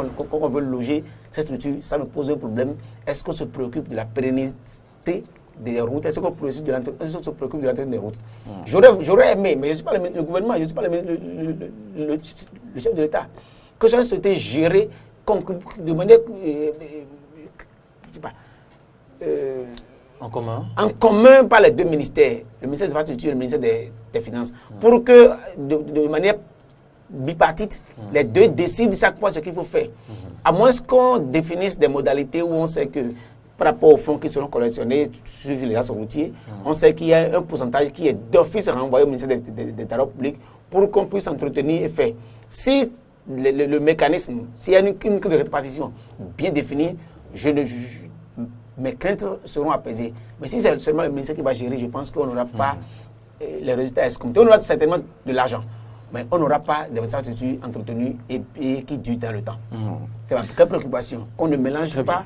veut loger cette structure, ça me pose un problème. Est-ce qu'on se préoccupe de la pérennité des routes? Est-ce qu'on se préoccupe de l'entretien des routes? J'aurais aimé, mais je ne suis pas le gouvernement, je ne suis pas le chef de l'État, que ça souhaitait gérer de manière en commun. En commun par les deux ministères, le ministère des Infrastructures et le ministère des Finances, pour que de manière bipartite, les deux décident chaque fois ce qu'il faut faire. À moins qu'on définisse des modalités où on sait que par rapport aux fonds qui seront collectionnés sur les axes routiers, on sait qu'il y a un pourcentage qui est d'office renvoyé au ministère des Travaux publics pour qu'on puisse entretenir et faire. Si le mécanisme, s'il y a une clé de répartition bien définie, mes craintes seront apaisées. Mais si c'est seulement le ministère qui va gérer, je pense qu'on n'aura pas les résultats escomptés. On aura certainement de l'argent, mais on n'aura pas des infrastructures entretenues et qui durent dans le temps. C'est ma vraie préoccupation. Qu'on ne mélange pas,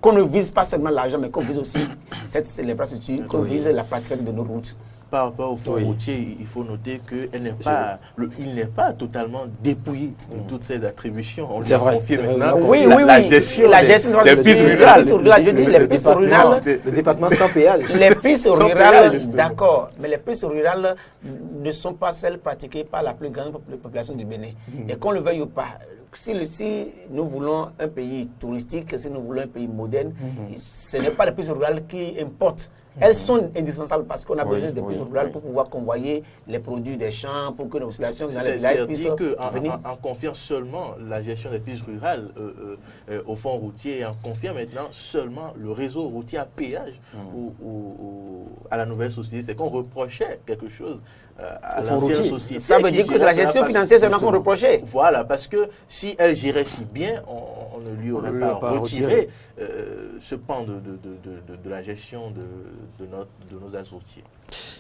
qu'on ne vise pas seulement l'argent, mais qu'on vise aussi l'infrastructure, qu'on vise la pratique de nos routes. Par rapport au fonds routier, il faut noter qu'il n'est pas totalement dépouillé de toutes ces attributions. On lui a confié maintenant la gestion des pistes rurales. Je dis les pistes rurales. Le département sans péage. Les pistes rurales, d'accord, mais les pistes rurales ne sont pas celles pratiquées par la plus grande population du Bénin. Et qu'on le veuille ou pas, si nous voulons un pays touristique, si nous voulons un pays moderne, ce n'est pas les pistes rurales qui importent. Elles sont indispensables parce qu'on a besoin des pistes rurales pour pouvoir convoyer les produits des champs, pour que nos populations dans les villages puissent venir. En confiant seulement la gestion des pistes rurales au fonds routier et en confiant maintenant seulement le réseau routier à péage à la nouvelle société, c'est qu'on reprochait quelque chose à l'ancienne société. Ça veut dire que c'est la gestion financière seulement qu'on reprochait. Voilà, parce que si elle gérait si bien, on ne lui aurait pas retiré ce pan de la gestion de nos axes routiers.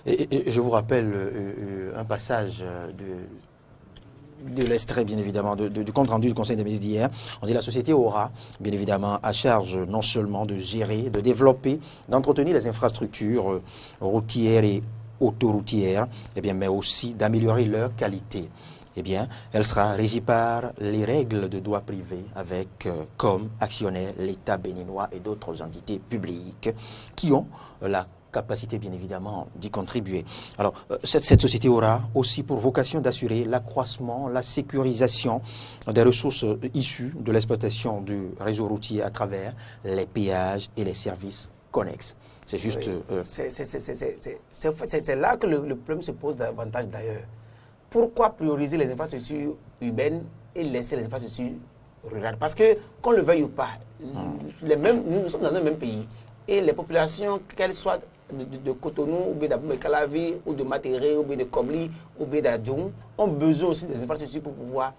Et je vous rappelle un passage de l'extrait, bien évidemment, du compte-rendu du Conseil des ministres d'hier. On dit la société aura, bien évidemment, à charge non seulement de gérer, de développer, d'entretenir les infrastructures routières et autoroutières, mais aussi d'améliorer leur qualité. Elle sera régie par les règles de droit privé avec comme actionnaire l'État béninois et d'autres entités publiques qui ont la capacité, bien évidemment, d'y contribuer. Alors, cette société aura aussi pour vocation d'assurer l'accroissement, la sécurisation des ressources issues de l'exploitation du réseau routier à travers les péages et les services connexes. C'est juste... C'est là que le problème se pose davantage d'ailleurs. Pourquoi prioriser les infrastructures urbaines et laisser les infrastructures rurales? Parce que, qu'on le veuille ou pas, nous sommes dans un même pays. Et les populations, qu'elles soient de Cotonou, ou bien de Calavi, ou de Matéré, ou bien de Kobli, ou bien d'Adjoum, ont besoin aussi des infrastructures pour pouvoir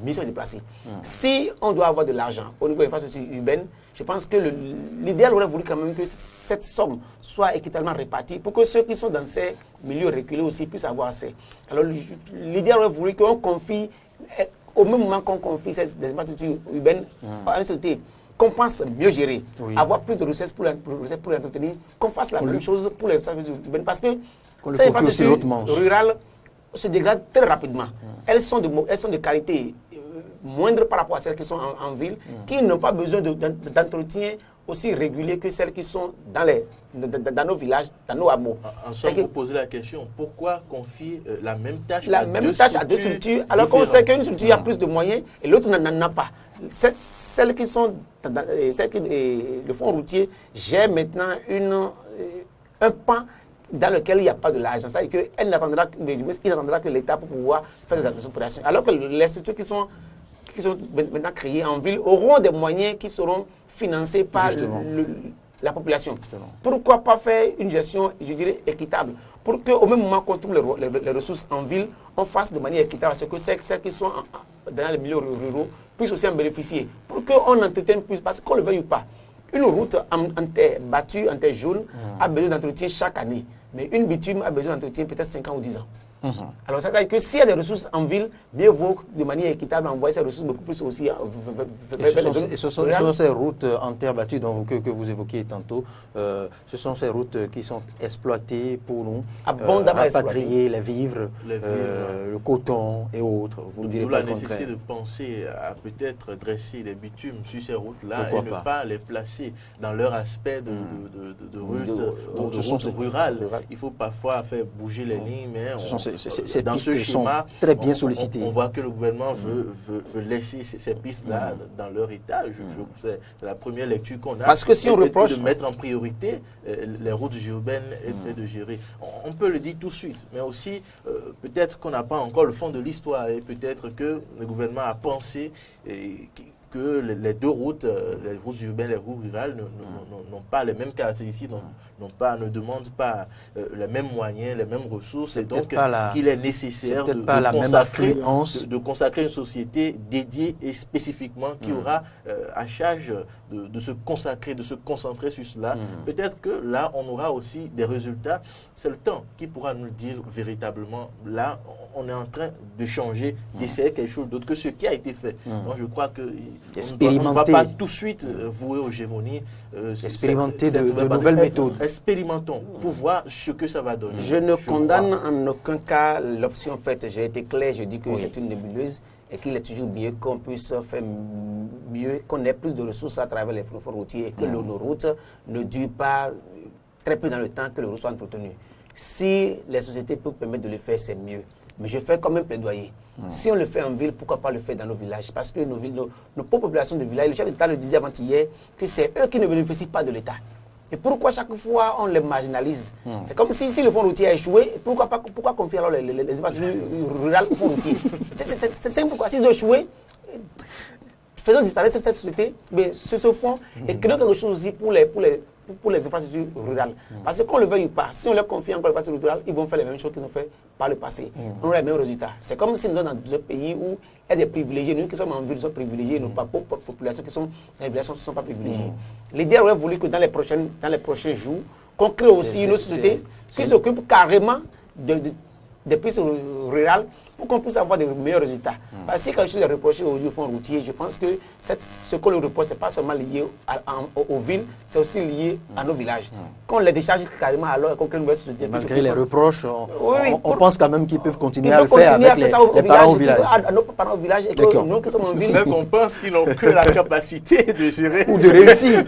mieux se déplacer. Si on doit avoir de l'argent au niveau des infrastructures urbaines, je pense que l'idéal aurait voulu quand même que cette somme soit équitablement répartie pour que ceux qui sont dans ces milieux reculés aussi puissent avoir assez. Alors l'idéal aurait voulu qu'on confie, au même moment qu'on confie ces infrastructures urbaines à une société qu'on pense mieux gérer, avoir plus de ressources pour l'entretenir, qu'on fasse la même chose pour les infrastructures urbaines. Parce que ces infrastructures rurales se dégradent très rapidement. Elles sont de qualité moindre par rapport à celles qui sont en ville, qui n'ont pas besoin d'entretien aussi régulier que celles qui sont dans nos villages, dans nos hameaux. En somme, vous posez la question, pourquoi confier la même tâche à deux structures alors qu'on sait qu'une structure a plus de moyens et l'autre n'en a pas. Celles qui sont le fonds routier gère maintenant un pan dans lequel il n'y a pas de l'argent. C'est-à-dire qu'il attendra que l'État pour pouvoir faire des opérations. Alors que les structures qui sont maintenant créées en ville auront des moyens qui seront financés par la population. Pourquoi pas faire une gestion, je dirais, équitable? Pour qu'au même moment qu'on trouve les ressources en ville, on fasse de manière équitable, parce que celles qui sont dans les milieux ruraux puissent aussi en bénéficier. Pour qu'on entretienne plus, parce qu'on le veuille ou pas. Une route en terre battue, en terre jaune, a besoin d'entretien chaque année. Mais une bitume a besoin d'entretien peut-être 5 ans ou 10 ans. Alors ça veut dire que s'il y a des ressources en ville, mieux vaut de manière équitable envoyer ces ressources beaucoup plus aussi ce sont ces routes en terre battue que vous évoquiez tantôt, ce sont ces routes qui sont exploitées pour nous, rapatrier les vivres, le coton et autres. Vous ne direz pas le contraire. La nécessité de penser à peut-être dresser des bitumes sur ces routes-là et ne pas les placer dans leur aspect de route rurale. Il faut parfois faire bouger les lignes, mais dans ce schéma, très bien sollicitées. On voit que le gouvernement veut laisser ces pistes-là dans leur état. C'est la première lecture qu'on a. Parce que si on reproche de mettre en priorité les routes urbaines et de gérer. On peut le dire tout de suite, mais aussi peut-être qu'on n'a pas encore le fond de l'histoire et peut-être que le gouvernement a pensé que les deux routes, les routes urbaines et les routes rurales, n'ont pas les mêmes caractéristiques, ne demandent pas les mêmes moyens, les mêmes ressources, et donc qu'il est nécessaire de consacrer une société dédiée et spécifiquement qui aura à charge de se consacrer, de se concentrer sur cela. Peut-être que là, on aura aussi des résultats. C'est le temps qui pourra nous dire véritablement, là, on est en train de changer, d'essayer quelque chose d'autre que ce qui a été fait. Donc je crois que on ne va pas tout de suite vouer aux gémonies. Expérimenter de nouvelles méthodes. Expérimentons pour voir ce que ça va donner. Je ne condamne en aucun cas l'option faite. J'ai été clair, je dis que c'est une nébuleuse et qu'il est toujours bien qu'on puisse faire mieux, qu'on ait plus de ressources à travers les flux routiers et que nos routes ne durent pas très peu dans le temps, que les routes soient entretenues. Si les sociétés peuvent permettre de le faire, c'est mieux. Mais je fais quand même plaidoyer. Si on le fait en ville, pourquoi pas le faire dans nos villages? Parce que nos pauvres populations de village, le chef d'État le disait avant-hier, que c'est eux qui ne bénéficient pas de l'État. Et pourquoi chaque fois on les marginalise? C'est comme si le fonds routier a échoué, pourquoi confier alors les infrastructures rurales au fonds routier? C'est simple, pourquoi s'ils ont échoué, faisons disparaître cette société, mais ce fonds, et créons quelque chose aussi pour les infrastructures rurales. Parce que qu'on le veuille ou pas, si on leur confie encore les infrastructures rurales, ils vont faire les mêmes choses qu'ils ont fait par le passé. On aura les mêmes résultats. C'est comme si nous sommes dans un pays où il y a des privilégiés. Nous qui sommes en ville, nous sommes privilégiés. Nos populations qui sont dans les villages ne sont pas privilégiées. L'idée aurait voulu que dans les prochains jours, qu'on crée aussi une société qui s'occupe carrément des pistes rurales pour qu'on puisse avoir de meilleurs résultats. Parce que si quelque chose est reproché aujourd'hui au fonds routier, je pense que ce qu'on le reproche, ce n'est pas seulement lié aux villes, c'est aussi lié à nos villages. Qu'on les décharge carrément alors qu'on crée une nouvelle société. Malgré les reproches, on pense quand même qu'ils peuvent continuer à le faire avec les parents au village. À nos parents au village et que nous qui sommes en ville. Même on pense qu'ils n'ont que la capacité de gérer. Ou de réussir.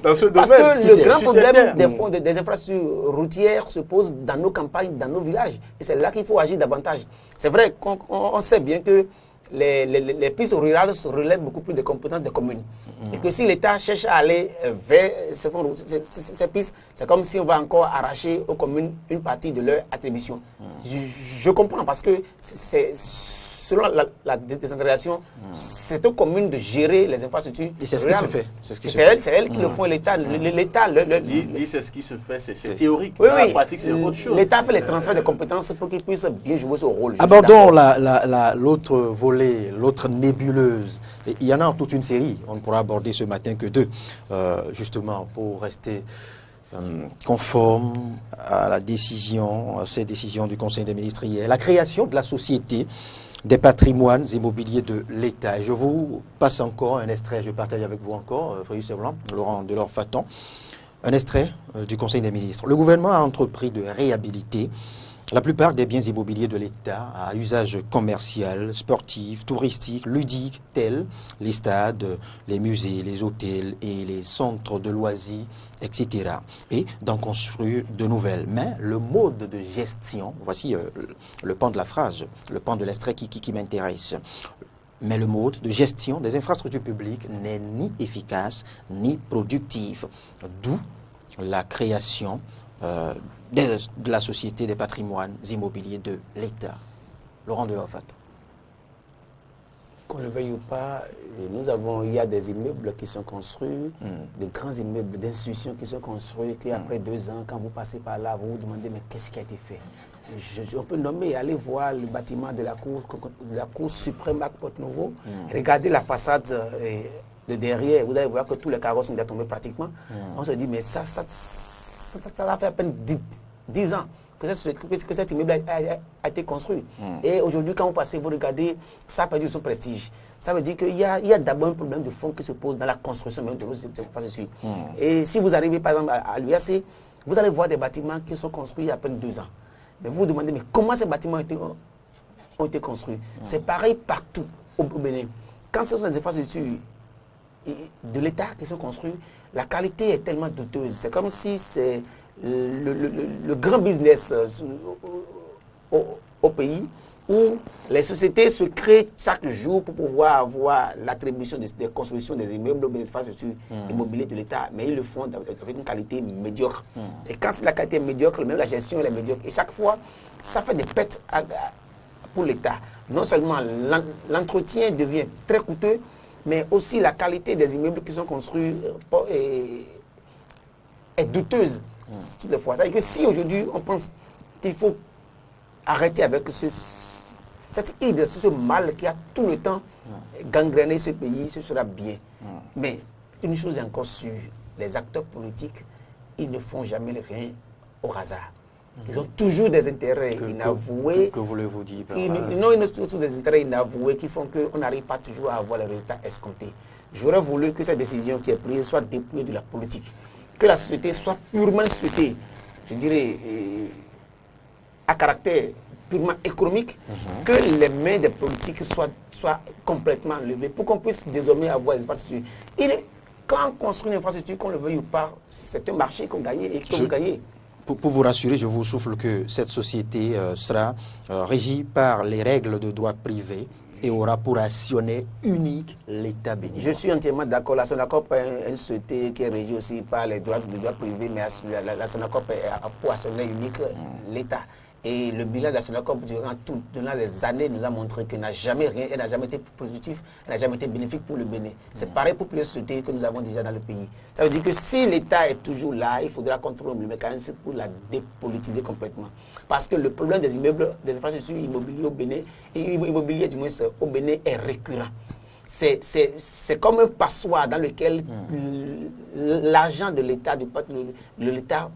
Dans ce domaine. Parce que le grand problème des infrastructures routières se pose dans nos campagnes, dans nos villages. Et c'est là qu'il faut agir davantage. C'est vrai qu'on sait bien que les pistes rurales se relèvent beaucoup plus des compétences des communes. Et que si l'État cherche à aller vers ces pistes, c'est comme si on va encore arracher aux communes une partie de leur attribution. Je comprends parce que selon la décentralisation, c'est aux communes de gérer les infrastructures. Et c'est ce qui se fait. C'est elles qui le font, l'État. Dit c'est ce qui se fait, c'est théorique. Oui, dans la pratique, c'est autre chose. L'État fait les transferts de compétences pour qu'il puisse bien jouer ce rôle. Abordons l'autre volet, l'autre nébuleuse. Et il y en a toute une série. On ne pourra aborder ce matin que deux, justement, pour rester conforme à ces décisions du Conseil des ministres hier. La création de la société des patrimoines immobiliers de l'État. Et je vous passe encore un extrait, je partage avec vous encore, Frédéric Seblanc, Laurent Delors-Faton, un extrait du Conseil des ministres. Le gouvernement a entrepris de réhabiliter la plupart des biens immobiliers de l'État à usage commercial, sportif, touristique, ludique, tels les stades, les musées, les hôtels et les centres de loisirs, etc. Et d'en construire de nouvelles. Mais le mode de gestion, voici le pan de la phrase, le pan de l'extrait qui m'intéresse. Mais le mode de gestion des infrastructures publiques n'est ni efficace ni productif. D'où la création de la Société des patrimoines immobiliers de l'État. Laurent Delors-Faton. Qu'on le veuille ou pas, il y a des immeubles qui sont construits, de grands immeubles d'institutions qui sont construits, et après 2 ans, quand vous passez par là, vous vous demandez mais qu'est-ce qui a été fait? On peut nommer, aller voir le bâtiment de la Cour suprême à Porte-Nouveau, regardez la façade de derrière, vous allez voir que tous les carreaux sont déjà tombés pratiquement. On se dit mais ça va faire à peine 10 ans que cet immeuble a été construit. Et aujourd'hui, quand vous passez, vous regardez, ça a perdu son prestige. Ça veut dire qu'il y a d'abord un problème de fond qui se pose dans la construction même de vos infrastructures. Et si vous arrivez par exemple à l'UAC, vous allez voir des bâtiments qui sont construits il y a à peine 2 ans. Mais vous vous demandez, mais comment ces bâtiments ont été construits? C'est pareil partout au Bénin. Quand ce sont des infrastructures de l'État qui sont construites, la qualité est tellement douteuse. C'est comme si c'est le grand business au pays où les sociétés se créent chaque jour pour pouvoir avoir l'attribution des constructions des immeubles ou des infrastructures immobilières de l'État, mais ils le font avec une qualité médiocre. Et quand la qualité est médiocre, même la gestion elle est médiocre. Et chaque fois, ça fait des pertes pour l'État. Non seulement l'entretien devient très coûteux, mais aussi la qualité des immeubles qui sont construits est douteuse toutes les fois. C'est-à-dire que si aujourd'hui on pense qu'il faut arrêter avec cette idée, ce mal qui a tout le temps gangréné ce pays, ce sera bien. Mais une chose est encore sûre, les acteurs politiques, ils ne font jamais rien au hasard. Ils ont toujours des intérêts inavoués. Que voulez-vous dire Non, ils ont toujours des intérêts inavoués qui font qu'on n'arrive pas toujours à avoir les résultats escomptés. J'aurais voulu que cette décision qui est prise soit dépouillée de la politique. Que la société soit purement souhaitée, je dirais, à caractère purement économique, que les mains des politiques soient complètement levées pour qu'on puisse désormais avoir des infrastructures. Quand on construit une infrastructure, qu'on le veuille ou pas, c'est un marché qu'on gagne et qu'on gagne. Pour vous rassurer, je vous souffle que cette société sera régie par les règles de droit privé et aura pour actionnaire unique l'État béninois. Je suis entièrement d'accord. La SONACOP est une société qui est régie aussi par les droits de droit privé, mais la SONACOP a pour actionnaire unique l'État. Et le bilan de la SONACOP durant les années nous a montré qu'elle n'a jamais été positif, elle n'a jamais été bénéfique pour le Bénin. C'est pareil pour plusieurs sociétés que nous avons déjà dans le pays. Ça veut dire que si l'État est toujours là, il faudra contrôler le mécanisme pour la dépolitiser complètement. Parce que le problème des immeubles, des infrastructures immobilières au Bénin, au Bénin est récurrent. C'est comme un passoire dans lequel l'argent de l'État, l'État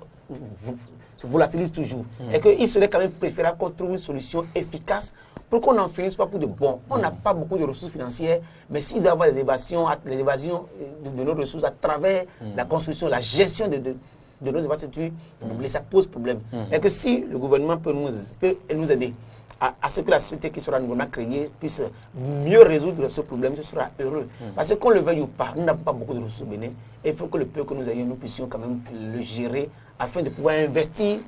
se volatilise toujours. Et qu'il serait quand même préférable qu'on trouve une solution efficace pour qu'on n'en finisse pas pour de bon. On n'a pas beaucoup de ressources financières, mais s'il doit y avoir des évasions de nos ressources à travers la construction, la gestion de nos infrastructures, ça pose problème. Et que si le gouvernement peut nous aider à ce que la société qui sera nouvellement créée puisse mieux résoudre ce problème, ce sera heureux. Parce que qu'on le veuille ou pas, nous n'avons pas beaucoup de ressources au Bénin. Et il faut que le peu que nous ayons, nous puissions quand même le gérer afin de pouvoir investir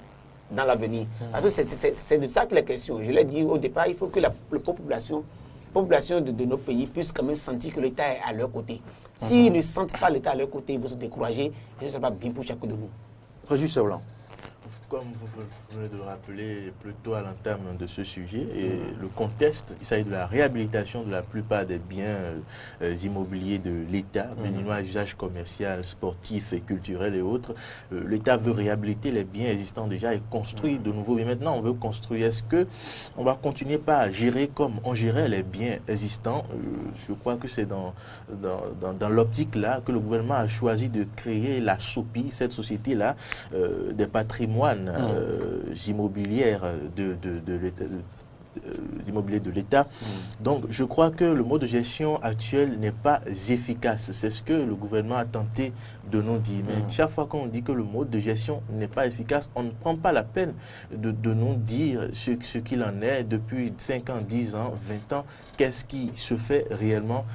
dans l'avenir. Parce que c'est de ça que la question. Je l'ai dit au départ, il faut que la population de nos pays puisse quand même sentir que l'État est à leur côté. S'ils ne sentent pas l'État à leur côté, ils vont se décourager et ce ne sera pas bien pour chacun de nous. Régis Seoulan. Comme vous venez de le rappeler plus tôt à l'entame de ce sujet, et le contexte, il s'agit de la réhabilitation de la plupart des biens immobiliers de l'État, béninois, usage commercial, sportif et culturel et autres. L'État veut réhabiliter les biens existants déjà et construire de nouveaux. Mais maintenant, on veut construire. Est-ce qu'on va continuer pas à gérer comme on gérait les biens existants? Je crois que c'est dans l'optique-là que le gouvernement a choisi de créer la SOPI, cette société-là, des patrimoines immobilières d'immobilier de l'État. Donc, je crois que le mode de gestion actuel n'est pas efficace. C'est ce que le gouvernement a tenté de nous dire. Mais chaque fois qu'on dit que le mode de gestion n'est pas efficace, on ne prend pas la peine de nous dire ce qu'il en est depuis 5 ans, 10 ans, 20 ans. Qu'est-ce qui se fait réellement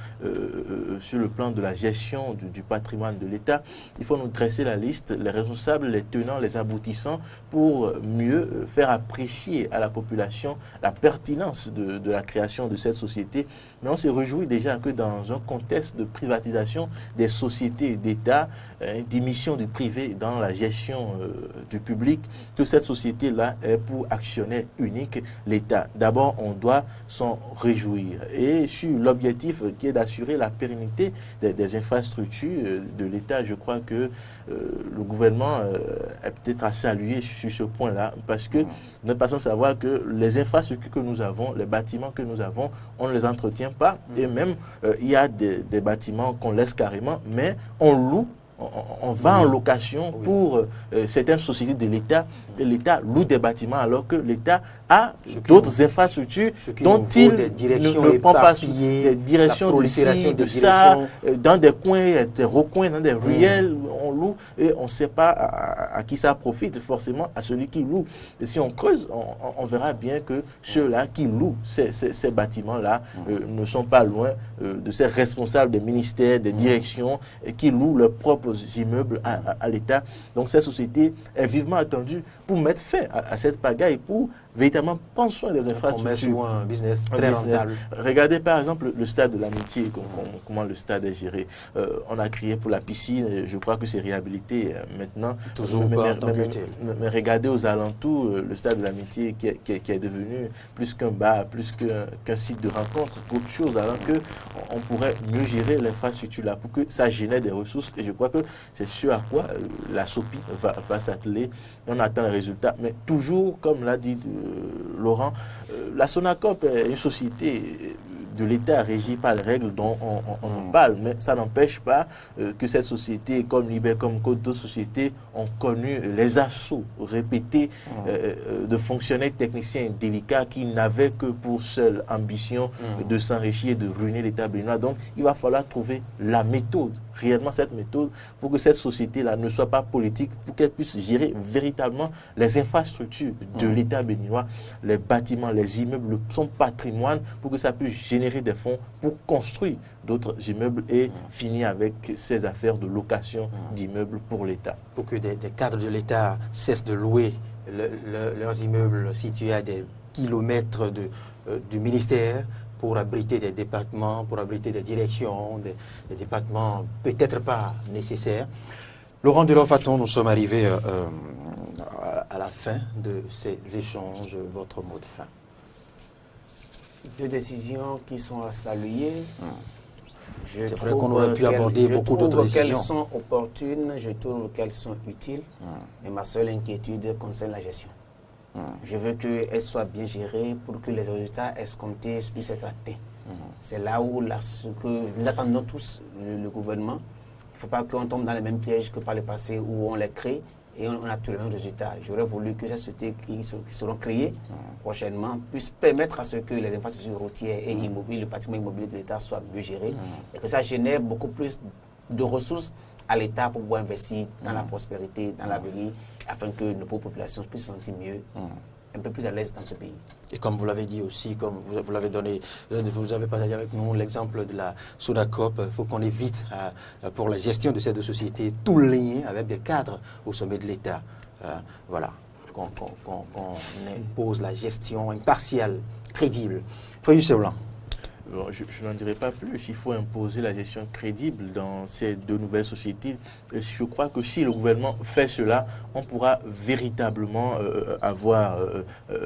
sur le plan de la gestion du patrimoine de l'État? Il faut nous dresser la liste, les responsables, les tenants, les aboutissants, pour mieux faire apprécier à la population la pertinence de la création de cette société. Mais on se réjouit déjà que dans un contexte de privatisation des sociétés d'État, d'émission du privé dans la gestion du public, que cette société-là est pour actionnaire unique l'État. D'abord, on doit s'en réjouir. Et sur l'objectif qui est d'assurer la pérennité des infrastructures de l'État, je crois que le gouvernement est peut-être à saluer sur ce point-là, parce que nous ne pas sans savoir que les infrastructures que nous avons, les bâtiments que nous avons, on ne les entretient pas, et même il y a des bâtiments qu'on laisse carrément, mais on loue on va en location pour certaines sociétés de l'État, et l'État loue des bâtiments alors que l'État a d'autres infrastructures dont il ne prend pas des directions de ci, de ça, dans des coins, des recoins, dans des ruelles, on loue et on ne sait pas à qui ça profite, forcément à celui qui loue. Et si on creuse, on verra bien que ceux-là qui louent ces bâtiments-là ne sont pas loin de ces responsables des ministères, des directions, qui louent leurs propres immeubles à l'État. Donc cette société est vivement attendue pour mettre fin à cette pagaille, pour véritablement prendre soin des infrastructures. Ou un business très rentable. Regardez par exemple le stade de l'Amitié, comment le stade est géré. On a crié pour la piscine, je crois que c'est réhabilité maintenant. Toujours pas en tant que tel. Mais regardez aux alentours, le stade de l'Amitié qui est devenu plus qu'un bar, plus qu'un site de rencontre, qu'autre chose, alors qu'on pourrait mieux gérer l'infrastructure là pour que ça génère des ressources. Et je crois que c'est ce à quoi la SOPI va s'atteler. On attend les résultats. Mais toujours, comme l'a dit Laurent, la Sonacop est une société de l'État régie par les règles dont on parle, mais ça n'empêche pas que cette société, comme Libercom, comme d'autres sociétés, ont connu les assauts répétés de fonctionnaires techniciens délicats qui n'avaient que pour seule ambition de s'enrichir et de ruiner l'État béninois. Donc, il va falloir trouver la méthode, réellement cette méthode, pour que cette société-là ne soit pas politique, pour qu'elle puisse gérer véritablement les infrastructures de l'État béninois, les bâtiments, les immeubles, son patrimoine, pour que ça puisse générer des fonds pour construire d'autres immeubles et finir avec ces affaires de location d'immeubles pour l'État. Pour que des cadres de l'État cessent de louer leurs immeubles situés à des kilomètres du ministère pour abriter des départements, pour abriter des directions, des départements peut-être pas nécessaires. Laurent Delors-Faton, nous sommes arrivés à la fin de ces échanges. Votre mot de fin? Deux décisions qui sont à saluer. C'est vrai qu'on aurait pu aborder beaucoup d'autres décisions. Qu'elles sont opportunes, je trouve qu'elles sont utiles. Mais ma seule inquiétude concerne la gestion. Je veux qu'elle soit bien gérée pour que les résultats escomptés puissent être atteints. C'est là où ce que nous attendons tous, le gouvernement. Il ne faut pas qu'on tombe dans les mêmes pièges que par le passé où on les crée et on a tous les mêmes résultats. J'aurais voulu que ces sociétés qui seront créées prochainement puissent permettre à ce que les infrastructures routières et immobilières, le patrimoine immobilier de l'État soit mieux géré et que ça génère beaucoup plus de ressources à l'État pour pouvoir investir dans la prospérité, dans l'avenir, afin que nos populations puissent se sentir mieux, un peu plus à l'aise dans ce pays. Et comme vous l'avez dit aussi, comme vous l'avez donné, vous avez partagé avec nous l'exemple de la Sonacop, il faut qu'on évite pour la gestion de ces deux sociétés tout le lien avec des cadres au sommet de l'État. Voilà, qu'on impose la gestion impartiale, crédible. Frédéric Seblanc. Je n'en dirai pas plus. Il faut imposer la gestion crédible dans ces deux nouvelles sociétés. Je crois que si le gouvernement fait cela, on pourra véritablement avoir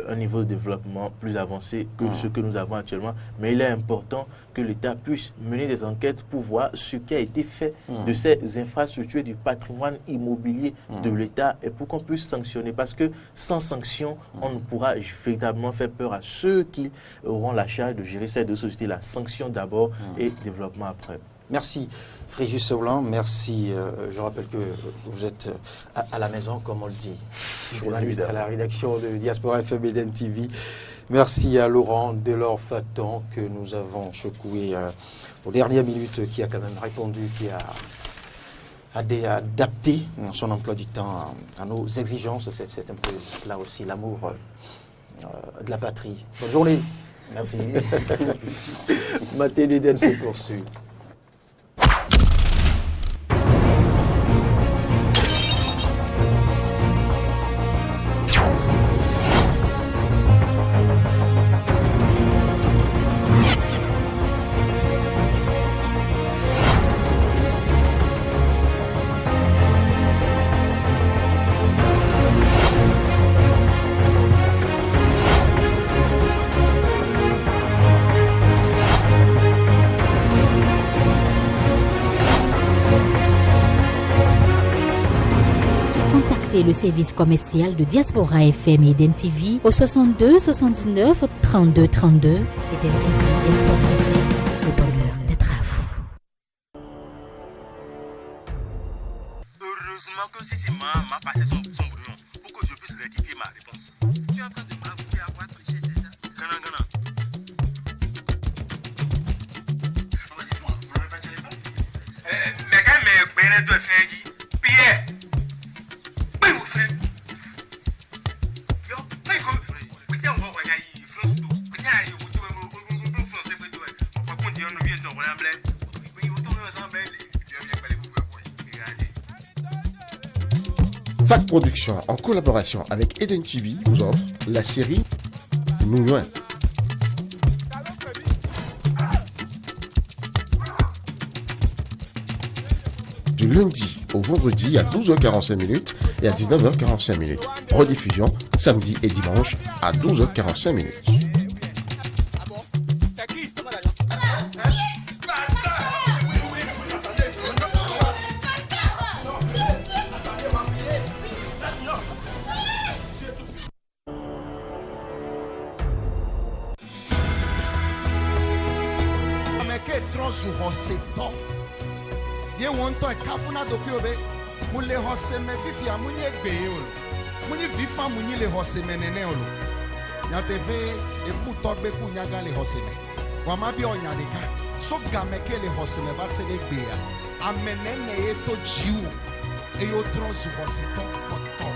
un niveau de développement plus avancé que ce que nous avons actuellement. Mais il est important que l'État puisse mener des enquêtes pour voir ce qui a été fait de ces infrastructures du patrimoine immobilier de l'État et pour qu'on puisse sanctionner. Parce que sans sanction, on ne pourra véritablement faire peur à ceux qui auront la charge de gérer ces deux sociétés-là. Sanction d'abord et développement après. Merci Frédéric Seblanc, merci. Je rappelle que vous êtes à la maison, comme on le dit, journaliste à la rédaction de Diaspora FM et d'NTV. Merci à Laurent Delors-Faton que nous avons secoué aux dernières minutes, qui a quand même répondu, qui a adapté son emploi du temps à nos exigences. C'est un peu cela aussi, l'amour de la patrie. Bonne journée. Merci. Maté d'Éden se poursuit. Le service commercial de Diaspora FM et d'NTV au 62 79 32 32 et d'NTV Diaspora FM. Le bonheur d'être à vous. que si c'est m'a passé son brouillon pour que je puisse rectifier ma réponse. Tu es en train de m'avouer avoir triché, c'est ça? Gana. Dites-moi, vous ne répéterez pas? Mais quand même, toi, Frenji, Pierre, oui, vous frère. Yo, peut-être on va regarder France 2. Peut-être on va français, on va continuer à nous vivre dans le blé. Oui, on tombe ensemble. Fac Production, en collaboration avec Eden TV, vous offre la série Nouin. Du lundi au vendredi à 12h45 et à 19h45. Rediffusion samedi et dimanche à 12h45. ye wonto e kafuna dokiobe mule hose me fifi amunye gbeolo muni vifa munyi le hose menene olo nyatebe e ku togbe ku nyaga le hose me wa mabi onyanika so gameke le hose me ba se le gbea amenene e to jiu e yo tronsu hose to poto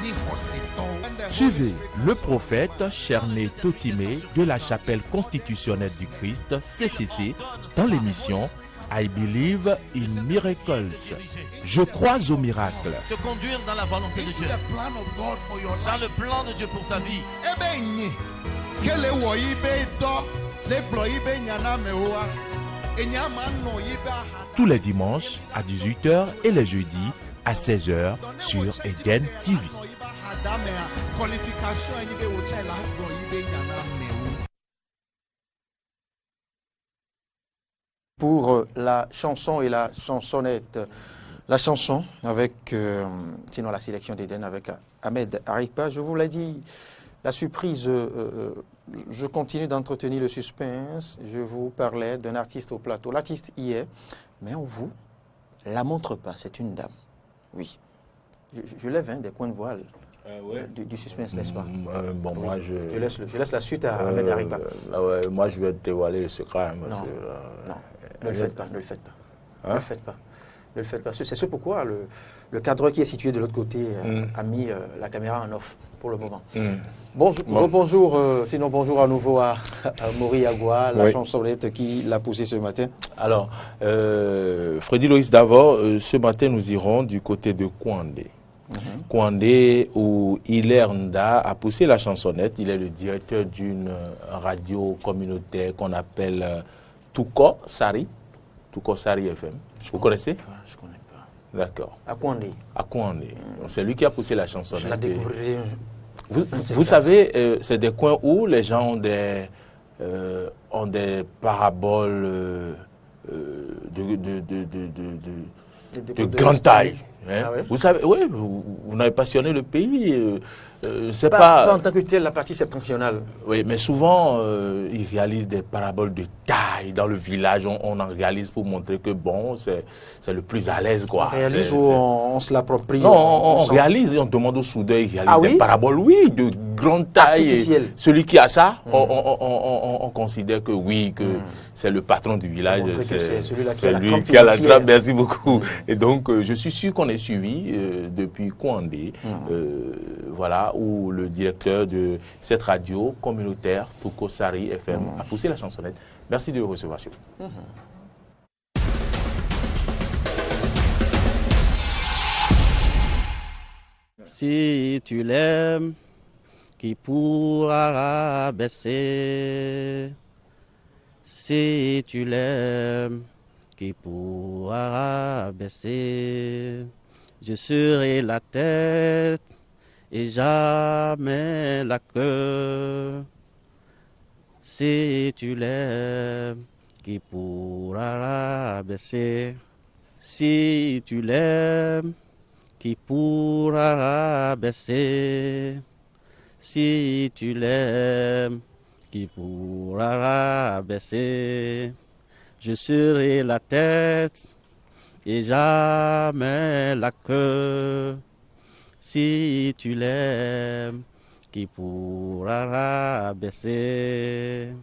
ni hose to. Suivez le prophète Cherné Totimé de la chapelle constitutionnelle du Christ CCC dans l'émission I Believe in Miracles. Je crois au miracle. Te conduire dans la volonté de Dieu. Dans le plan de Dieu pour ta vie. Tous les dimanches à 18h et les jeudis à 16h sur Eden TV. Pour la chanson et la chansonnette. La chanson avec, sinon la sélection d'Eden avec Ahmed Arikpa, je vous l'ai dit, la surprise, je continue d'entretenir le suspense, je vous parlais d'un artiste au plateau. L'artiste y est, mais on vous la montre pas, c'est une dame, oui. Je lève des coins de voile du suspense, n'est-ce pas? Bon, oui. Moi, je laisse la suite à Ahmed Arikpa. Moi, je vais te dévoiler le secret. Non, non. Ne le faites pas, ne le faites pas. Hein? Ne le faites pas. Ne le faites pas. C'est ce pourquoi le cadre qui est situé de l'autre côté a mis la caméra en off pour le moment. Bonjour, sinon bonjour à nouveau à Maury Agua, la chansonnette qui l'a poussé ce matin. Alors, Freddy Loïs d'abord, ce matin nous irons du côté de Kouandé. Kouandé, où Hilaire Nda a poussé la chansonnette. Il est le directeur d'une radio communautaire qu'on appelle Touko Sari FM. Vous connaissez? Je ne connais pas. D'accord. À Kouandé. À Kouandé. C'est lui qui a poussé la chansonnette. Je la découvrirai. Vous savez, c'est des coins où les gens ont des paraboles de grande taille. Hein? Ah ouais? Vous savez, oui, vous n'avez passionné le pays. C'est pas en tant que tel la partie septentrionale. Oui, mais souvent, ils réalisent des paraboles de taille dans le village. On en réalise pour montrer que bon, c'est le plus à l'aise, quoi. On réalise ou on se l'approprie? Non, on réalise et on demande au soudeur, il réalise des paraboles, oui, de grande taille. Artificielle. Celui qui a ça, on considère que oui, que c'est le patron du village. C'est celui-là qui a la trappe. Merci beaucoup. Et donc, je suis sûr qu'on est suivi depuis Kouandé. Voilà, où le directeur de cette radio communautaire, Touko Sari FM, a poussé la chansonnette. Merci de le recevoir chez vous. Si tu l'aimes, qui pourra baisser? Si tu l'aimes, qui pourra baisser? Je serai la tête et jamais la queue. Si tu l'aimes, qui pourra baisser? Si tu l'aimes, qui pourra baisser? Si tu l'aimes, qui pourra baisser? Je serai la tête et jamais la queue. Si tu l'aimes, qui pourra rabaisser.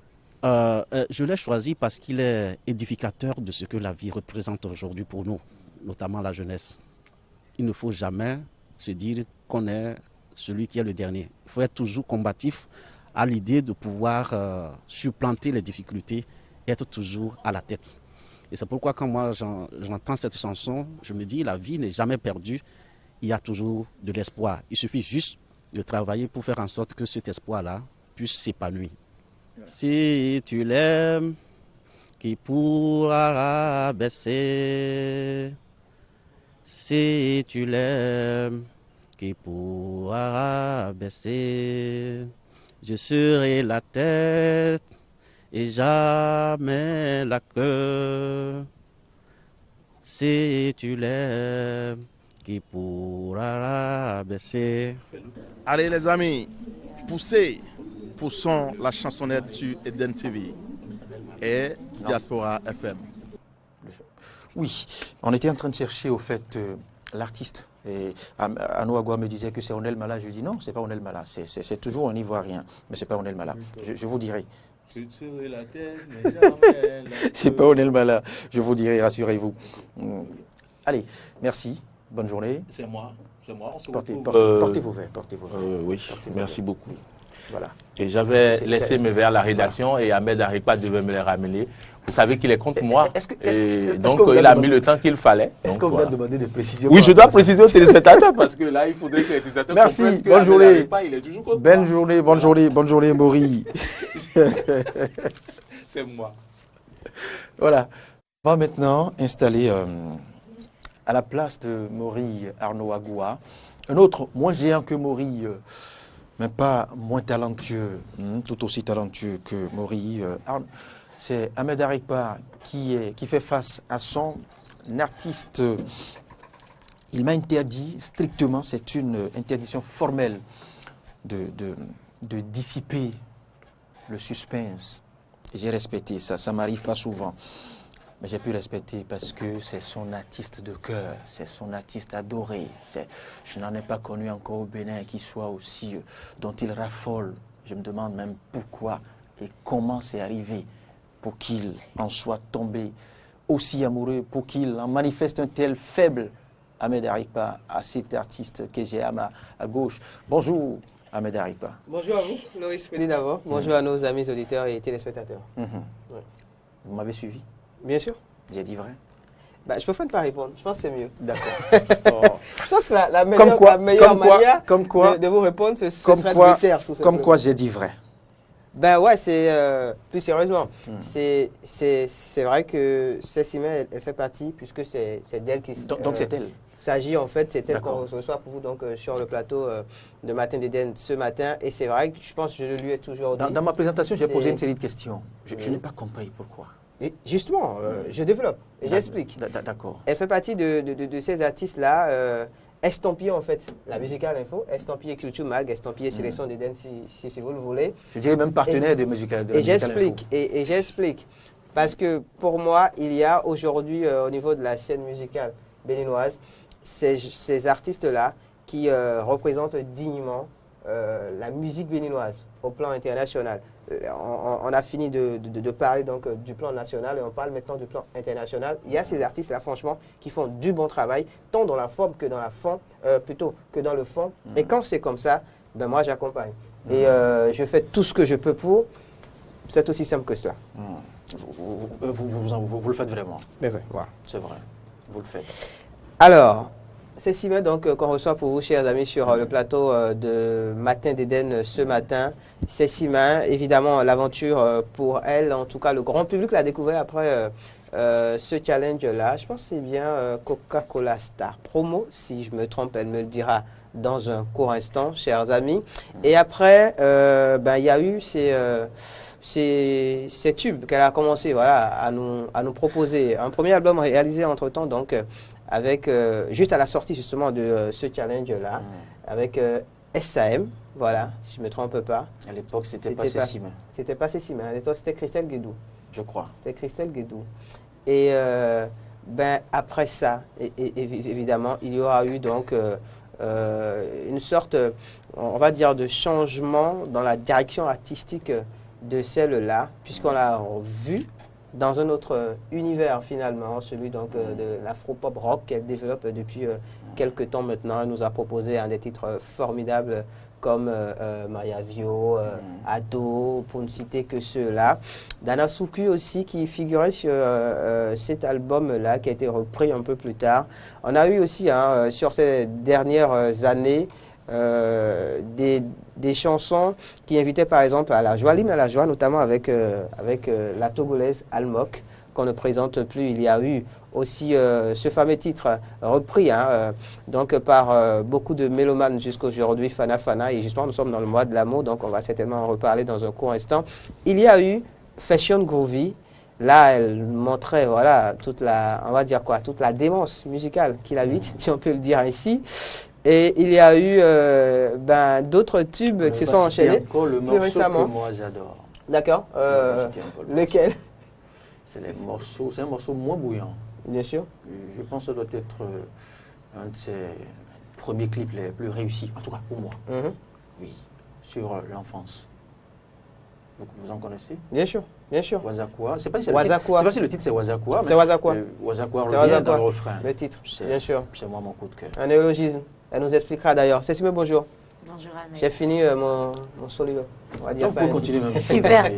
Je l'ai choisi parce qu'il est édificateur de ce que la vie représente aujourd'hui pour nous, notamment la jeunesse. Il ne faut jamais se dire qu'on est celui qui est le dernier. Il faut être toujours combatif à l'idée de pouvoir supplanter les difficultés et être toujours à la tête. Et c'est pourquoi quand moi j'entends cette chanson, je me dis la vie n'est jamais perdue, il y a toujours de l'espoir. Il suffit juste de travailler pour faire en sorte que cet espoir-là puisse s'épanouir. Si tu l'aimes, qui pourra rabaisser? Si tu l'aimes, qui pourra rabaisser? Je serai la tête et jamais la queue. Si tu l'aimes, qui pourra rabaisser? Allez les amis, poussons la chansonnette sur Eden TV et Diaspora FM. Oui, on était en train de chercher au fait l'artiste. Et Anou Agua me disait que c'est Onel Mala. Je dis non, c'est pas Onel Mala, c'est toujours un Ivoirien, mais c'est pas Onel Mala. Je vous dirai. C'est pas Onel Mala, je vous dirai, rassurez-vous. Allez, merci, bonne journée. C'est moi. Portez vos verres. Oui, merci beaucoup. Voilà. Et j'avais laissé mes verres à la rédaction et Ahmed Aripa devait me les ramener. Vous savez qu'il est contre moi. Donc il a mis le temps qu'il fallait. Est-ce que vous avez demandé de préciser? Oui, je dois préciser aux téléspectateurs parce que là, il faudrait que les téléspectateurs comprennent que bonne journée. Aripa, il est toujours contre moi. Bonne journée, Maury. C'est moi. Voilà. On va maintenant installer à la place de Maury Arnaud Agua un autre moins géant que Maury, mais pas moins talentueux, tout aussi talentueux que Maury. C'est Ahmed Aripa qui fait face à son artiste. Il m'a interdit strictement, c'est une interdiction formelle de dissiper le suspense. J'ai respecté ça, ça m'arrive pas souvent. Mais j'ai pu respecter parce que c'est son artiste de cœur, c'est son artiste adoré. Je n'en ai pas connu encore au Bénin qui soit aussi, dont il raffole. Je me demande même pourquoi et comment c'est arrivé pour qu'il en soit tombé aussi amoureux, pour qu'il en manifeste un tel faible Ahmed Aripa à cet artiste que j'ai à gauche. Bonjour Ahmed Aripa. Bonjour à vous, Loïs Pédé d'abord. Bonjour à nos amis auditeurs et téléspectateurs. Ouais. Vous m'avez suivi? Bien sûr. J'ai dit vrai? Je préfère ne pas répondre, je pense que c'est mieux. D'accord. Je pense que la meilleure manière de vous répondre, ce serait de taire tout ça. Comme quoi j'ai dit vrai? Ouais, c'est plus sérieusement. C'est vrai que Cécimé, elle fait partie, puisque c'est d'elle qui donc c'est elle. S'agit en fait, c'est elle qu'on reçoit pour vous donc sur le plateau de Matin d'Eden ce matin. Et c'est vrai que je pense que je lui ai toujours dit. Dans ma présentation, j'ai posé une série de questions. Je n'ai pas compris pourquoi. Et justement, je développe et j'explique. D'accord. Elle fait partie de ces artistes-là. Estampillé en fait la Musical Info, estampillé Culture Mag, estampillé Sélection d'Eden si vous le voulez. Je dirais même partenaire de Musical Info. Et j'explique. Parce que pour moi, il y a aujourd'hui au niveau de la scène musicale béninoise, ces artistes-là qui représentent dignement la musique béninoise au plan international. On a fini de parler donc du plan national et on parle maintenant du plan international. Il y a ces artistes-là, franchement, qui font du bon travail, tant dans la forme que dans la fond, plutôt que dans le fond. Et quand c'est comme ça, moi j'accompagne. Et je fais tout ce que je peux pour. C'est aussi simple que cela. Vous le faites vraiment? Mais oui, voilà. C'est vrai, vous le faites. Alors, c'est Cécimé donc qu'on reçoit pour vous, chers amis, sur le plateau de Matin d'Eden ce matin. Cécimé, évidemment, l'aventure pour elle, en tout cas le grand public l'a découvert après ce challenge-là. Je pense que c'est bien Coca-Cola Star Promo, si je me trompe, elle me le dira dans un court instant, chers amis. Et après, il y a eu ces tubes qu'elle a commencé à nous proposer. Un premier album réalisé entre-temps, donc avec juste à la sortie justement de ce challenge-là, avec SAM, voilà, si je ne me trompe pas. À l'époque, c'était pas Cécimé. C'était pas Cécimé, à l'époque c'était Christelle Guédou. Je crois. C'était Christelle Guédou. Et ben, après ça, évidemment, il y aura eu donc une sorte, on va dire, de changement dans la direction artistique de celle-là, puisqu'on l'a vu dans un autre univers finalement, celui donc de l'afro-pop rock qu'elle développe depuis quelques temps maintenant. Elle nous a proposé un des titres formidables comme Maya Vio, Ado, pour ne citer que ceux-là. Dana Souku aussi qui figurait sur cet album-là, qui a été repris un peu plus tard. On a eu aussi sur ces dernières années des chansons qui invitaient par exemple à la joie, l'hymne à la joie, notamment avec la Togolaise Almok, qu'on ne présente plus. Il y a eu aussi ce fameux titre repris donc par beaucoup de mélomanes jusqu'aujourd'hui, Fana Fana, et justement nous sommes dans le mois de l'amour, donc on va certainement en reparler dans un court instant. Il y a eu Fashion Groovy. Là, elle montrait, voilà, toute la démence musicale qu'il a eue, si on peut le dire ainsi. Et il y a eu d'autres tubes qui se sont enchaînés encore le plus morceau récemment. que moi j'adore. D'accord. Lequel? C'est un morceau moins bouillant. Bien sûr. Je pense que ça doit être un de ses premiers clips les plus réussis, en tout cas pour moi. Oui, sur l'enfance. Vous en connaissez? Bien sûr, bien sûr. Wazakwa. C'est pas si le titre c'est Wazakwa. C'est Wazakwa. Wazakwa revient dans le refrain. Le titre, bien sûr. C'est moi mon coup de cœur. Un néologisme. Elle nous expliquera d'ailleurs. Cécile, bonjour. Bonjour Ahmed. J'ai fini mon solilo. On va dire ça. On peut continuer même. Super.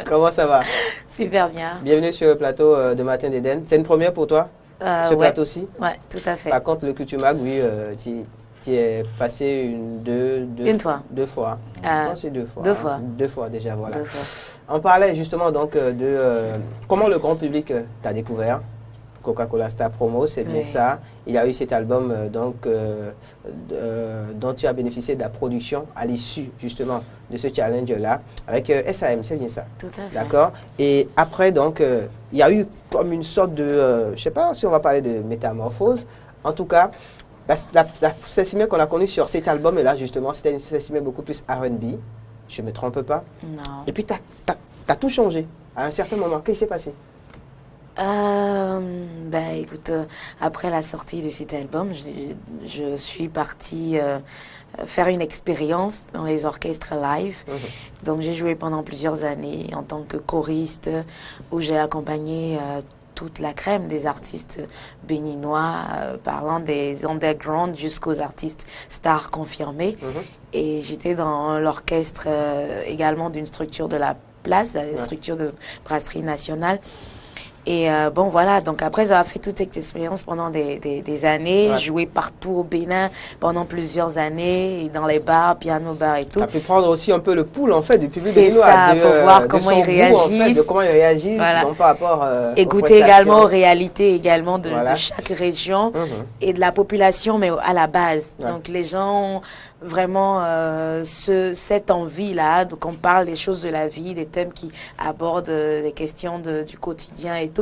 Comment ça va? Super bien. Bienvenue sur le plateau de Matin d'Éden. C'est une première pour toi? Ce plateau-ci? Ouais, tout à fait. Par contre, le Culture Mag, oui, tu es passé une fois. Deux fois. Non, c'est deux fois. Deux fois. Deux fois déjà, voilà. Deux fois. On parlait justement donc de comment le grand public t'a découvert. Coca-Cola Star Promo, c'est bien ça. Il y a eu cet album dont tu as bénéficié de la production à l'issue justement de ce challenge-là avec SAM, c'est bien ça. Tout à fait. D'accord. Et après donc, il y a eu comme une sorte de, je ne sais pas si on va parler de métamorphose. En tout cas, la Cécile qu'on a connue sur cet album-là justement, c'était une Cécile beaucoup plus R&B. Je ne me trompe pas? Non. Et puis, tu as tout changé à un certain moment. Qu'est-ce qui s'est passé? Écoute, après la sortie de cet album, je suis partie faire une expérience dans les orchestres live. Donc, j'ai joué pendant plusieurs années en tant que choriste, où j'ai accompagné toute la crème des artistes béninois, parlant des underground jusqu'aux artistes stars confirmés. Et j'étais dans l'orchestre également d'une structure de la place, la structure de Brasserie Nationale. Et bon, voilà, donc après avoir fait toute cette expérience pendant des années, joué partout au Bénin pendant plusieurs années, et dans les bars, piano-bar et tout. Tu as pu prendre aussi un peu le pouls, en fait, du public béninois. C'est ça, pour voir comment ils réagissent. En fait, de comment ils réagissent, voilà. Non, par rapport écouter également aux réalités également de chaque région et de la population, mais à la base. Donc les gens vraiment cette envie-là, donc on parle des choses de la vie, des thèmes qui abordent des questions du quotidien et tout.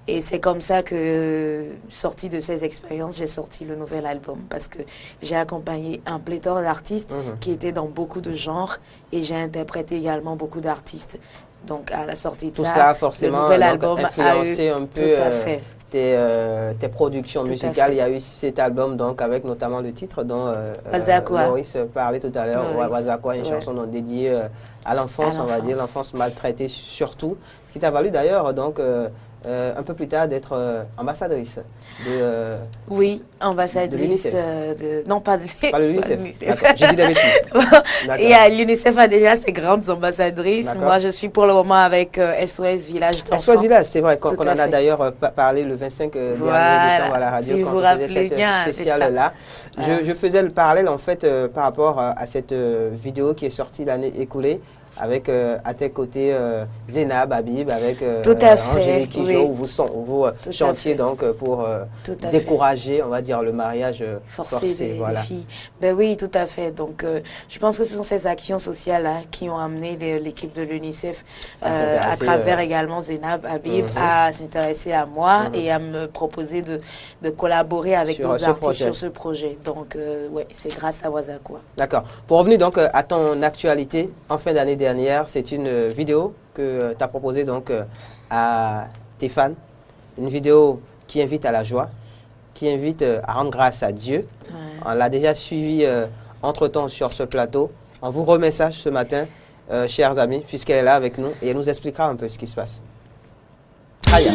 Et c'est comme ça que, sorti de ces expériences, j'ai sorti le nouvel album parce que j'ai accompagné un pléthore d'artistes qui étaient dans beaucoup de genres et j'ai interprété également beaucoup d'artistes. Donc à la sortie de ça, forcément, le nouvel album influencé a eu un peu tout à fait. Tes productions musicales. Il y a eu cet album donc avec notamment le titre dont Maurice parlait tout à l'heure, Wazakwa, une chanson donc dédiée à l'enfance, on va dire, l'enfance maltraitée surtout. Ce qui t'a valu d'ailleurs donc un peu plus tard d'être ambassadrice de oui, ambassadrice de non pas de l'UNICEF. J'ai dit des bêtises. Et l'UNICEF a déjà ses grandes ambassadrices. Moi, je suis pour le moment avec SOS Village d'enfants. SOS Village, c'est vrai, qu'on en a d'ailleurs parlé le 25 dernier décembre à la radio quand on faisait cette spéciale-là. Je faisais le parallèle en fait par rapport à cette vidéo qui est sortie l'année écoulée. Avec à tes côtés Zénab, Habib, avec Angélique Kijo, où vous chantiez donc pour décourager, on va dire, le mariage forcé des filles. Ben oui, tout à fait. Donc, je pense que ce sont ces actions sociales-là qui ont amené l'équipe de l'UNICEF à travers également Zénab, Habib, à s'intéresser à moi et à me proposer de collaborer avec d'autres artistes sur ce projet. Donc, ouais, c'est grâce à Wazakwa. D'accord. Pour revenir donc à ton actualité, en fin d'année dernière, c'est une vidéo que tu as proposée donc à tes fans une vidéo qui invite à la joie, qui invite à rendre grâce à Dieu. Ouais. On l'a déjà suivi entre-temps sur ce plateau. On vous remet ça ce matin, chers amis, puisqu'elle est là avec nous et elle nous expliquera un peu ce qui se passe. Raya.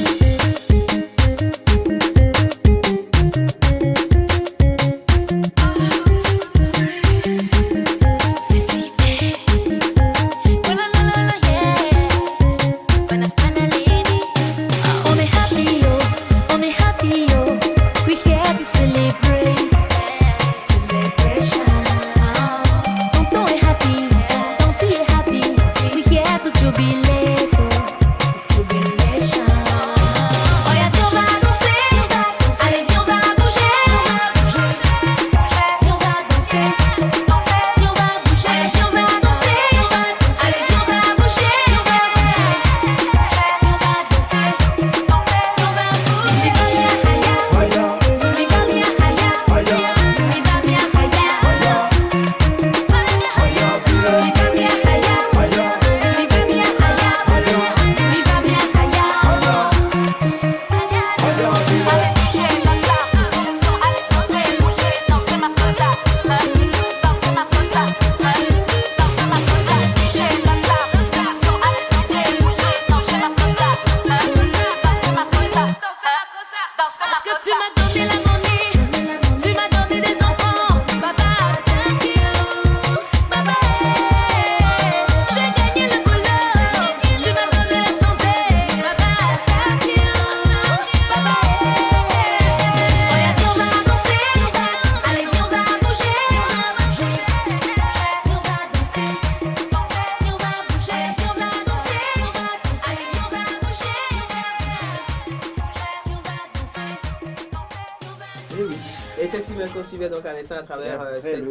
Et c'est Sylvain qu'on suivait donc à l'instant à travers cette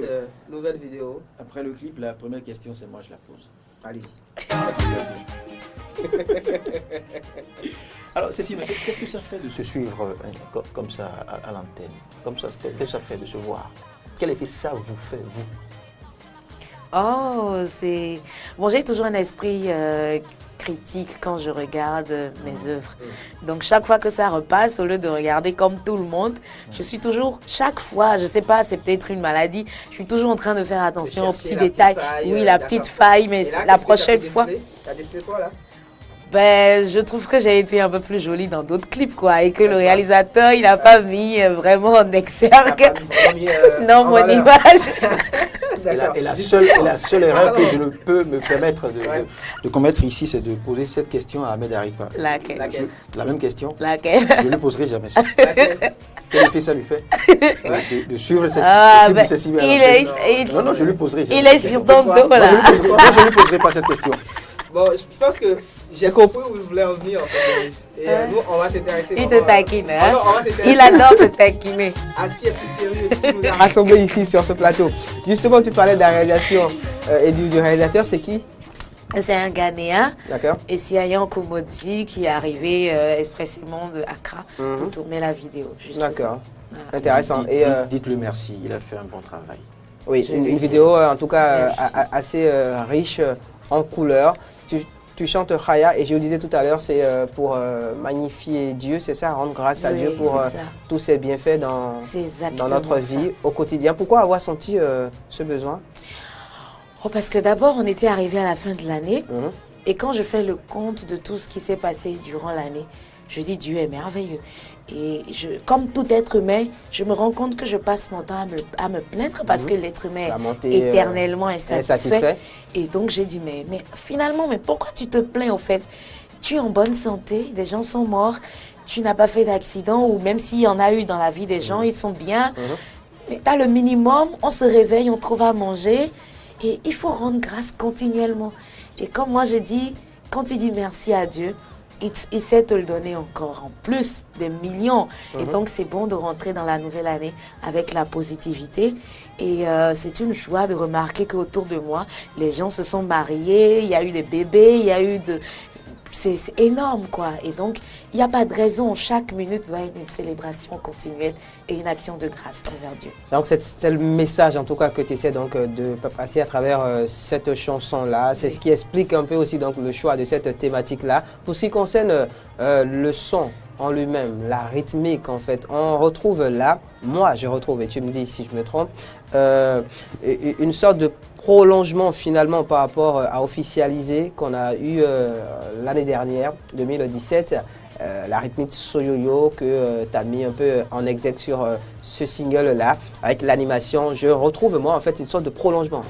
nouvelle vidéo. Après le clip, la première question, c'est moi, je la pose. Allez-y. Alors, Cécile, qu'est-ce que ça fait de se suivre comme ça à l'antenne? Qu'est-ce que ça fait de se voir? Quel effet ça vous fait, vous? Oh, c'est... Bon, j'ai toujours un esprit critique quand je regarde mes œuvres. Donc, chaque fois que ça repasse, au lieu de regarder comme tout le monde, je suis toujours, chaque fois, je sais pas, c'est peut-être une maladie, je suis toujours en train de faire attention aux petits détails. Oui, la petite faille, mais là, la prochaine fois... T'as décelé quoi, là? Ben, je trouve que j'ai été un peu plus jolie dans d'autres clips, quoi, et que le réalisateur, il n'a pas mis vraiment en exergue non, mon image. Et la seule erreur que je ne peux me permettre de commettre ici, c'est de poser cette question à Ahmed Aripa. Laquelle? La même question. Laquelle? Je ne lui poserai jamais ça. Quel effet ça lui fait de suivre cette Non, non, je ne lui poserai jamais. Il est sur ton dos, là. Moi, je ne lui poserai pas cette question. Bon, je pense que j'ai compris où vous voulez en venir, en fait. Et nous, on va s'intéresser. Il te taquine, hein? Il Il adore te taquiner. À ce qui est plus sérieux, ce qui nous a rassemblés ici sur ce plateau. Justement, tu parlais de la réalisation et du réalisateur, c'est qui? C'est un Ghanéen. D'accord. Et c'est Ayan Komodi qui est arrivé expressément de Accra pour tourner la vidéo. D'accord. Voilà. Intéressant. Dites-le merci, il a fait un bon travail. Oui, une vidéo en tout cas assez riche en couleurs. Tu chantes Raya et je vous disais tout à l'heure, c'est pour magnifier Dieu, c'est ça, rendre grâce à Dieu pour tous ses bienfaits dans notre vie au quotidien. Pourquoi avoir senti ce besoin? Oh, parce que d'abord, on était arrivé à la fin de l'année et quand je fais le compte de tout ce qui s'est passé durant l'année, je dis Dieu est merveilleux. Et comme tout être humain, je me rends compte que je passe mon temps à me plaindre parce que l'être humain est éternellement insatisfait. Et donc j'ai dit, mais finalement, pourquoi tu te plains au fait? Tu es en bonne santé, des gens sont morts, tu n'as pas fait d'accident ou même s'il y en a eu dans la vie des gens, ils sont bien. Mais tu as le minimum, on se réveille, on trouve à manger et il faut rendre grâce continuellement. Et comme moi j'ai dit, quand tu dis merci à Dieu, il sait te le donner encore en plus des millions. Et donc, c'est bon de rentrer dans la nouvelle année avec la positivité. Et c'est une joie de remarquer qu'autour de moi, les gens se sont mariés, il y a eu des bébés, il y a eu de... C'est énorme, quoi. Et donc, il n'y a pas de raison. Chaque minute doit être une célébration continuelle et une action de grâce envers Dieu. Donc, c'est le message, en tout cas, que tu essaies donc, de passer à travers cette chanson-là. C'est ce qui explique un peu aussi donc, le choix de cette thématique-là. Pour ce qui concerne le son, en lui-même, la rythmique en fait, on retrouve là, moi je retrouve, et tu me dis si je me trompe, une sorte de prolongement finalement par rapport à Officialisé qu'on a eu l'année dernière, 2017. La rythmique Soyoyo que tu as mis un peu en exergue sur ce single-là, avec l'animation, je retrouve moi en fait une sorte de prolongement.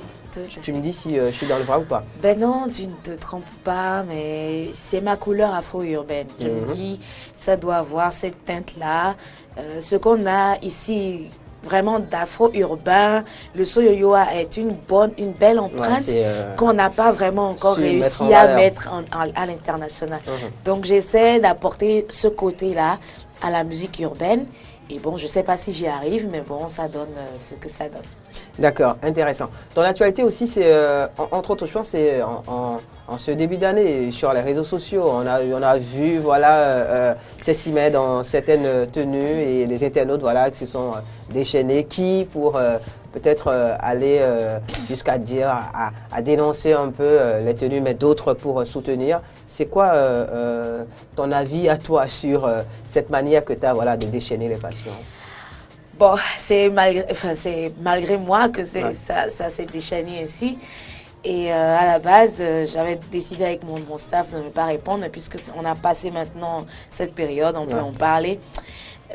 Tu me dis si je suis dans le vrai ou pas? Ben non, tu ne te trompes pas, mais c'est ma couleur afro-urbaine. Je me dis, ça doit avoir cette teinte-là. Ce qu'on a ici, vraiment d'afro-urbain, le Soyoyo est une belle empreinte qu'on n'a pas vraiment encore réussi à mettre à l'international. Donc j'essaie d'apporter ce côté-là à la musique urbaine. Et bon, je ne sais pas si j'y arrive, mais bon, ça donne ce que ça donne. D'accord, intéressant. Ton actualité aussi, c'est, entre autres, je pense, c'est en ce début d'année, sur les réseaux sociaux, on a vu, voilà, Cécimé dans certaines tenues et les internautes, voilà, qui se sont déchaînés, qui, pour peut-être aller jusqu'à dire, à dénoncer un peu les tenues, mais d'autres pour soutenir. C'est quoi ton avis à toi sur cette manière que tu as, voilà, de déchaîner les passions? Bon, c'est malgré moi que ça s'est déchaîné ainsi. Et à la base, j'avais décidé avec mon staff de ne pas répondre, puisqu'on a passé maintenant cette période, on peut en parler.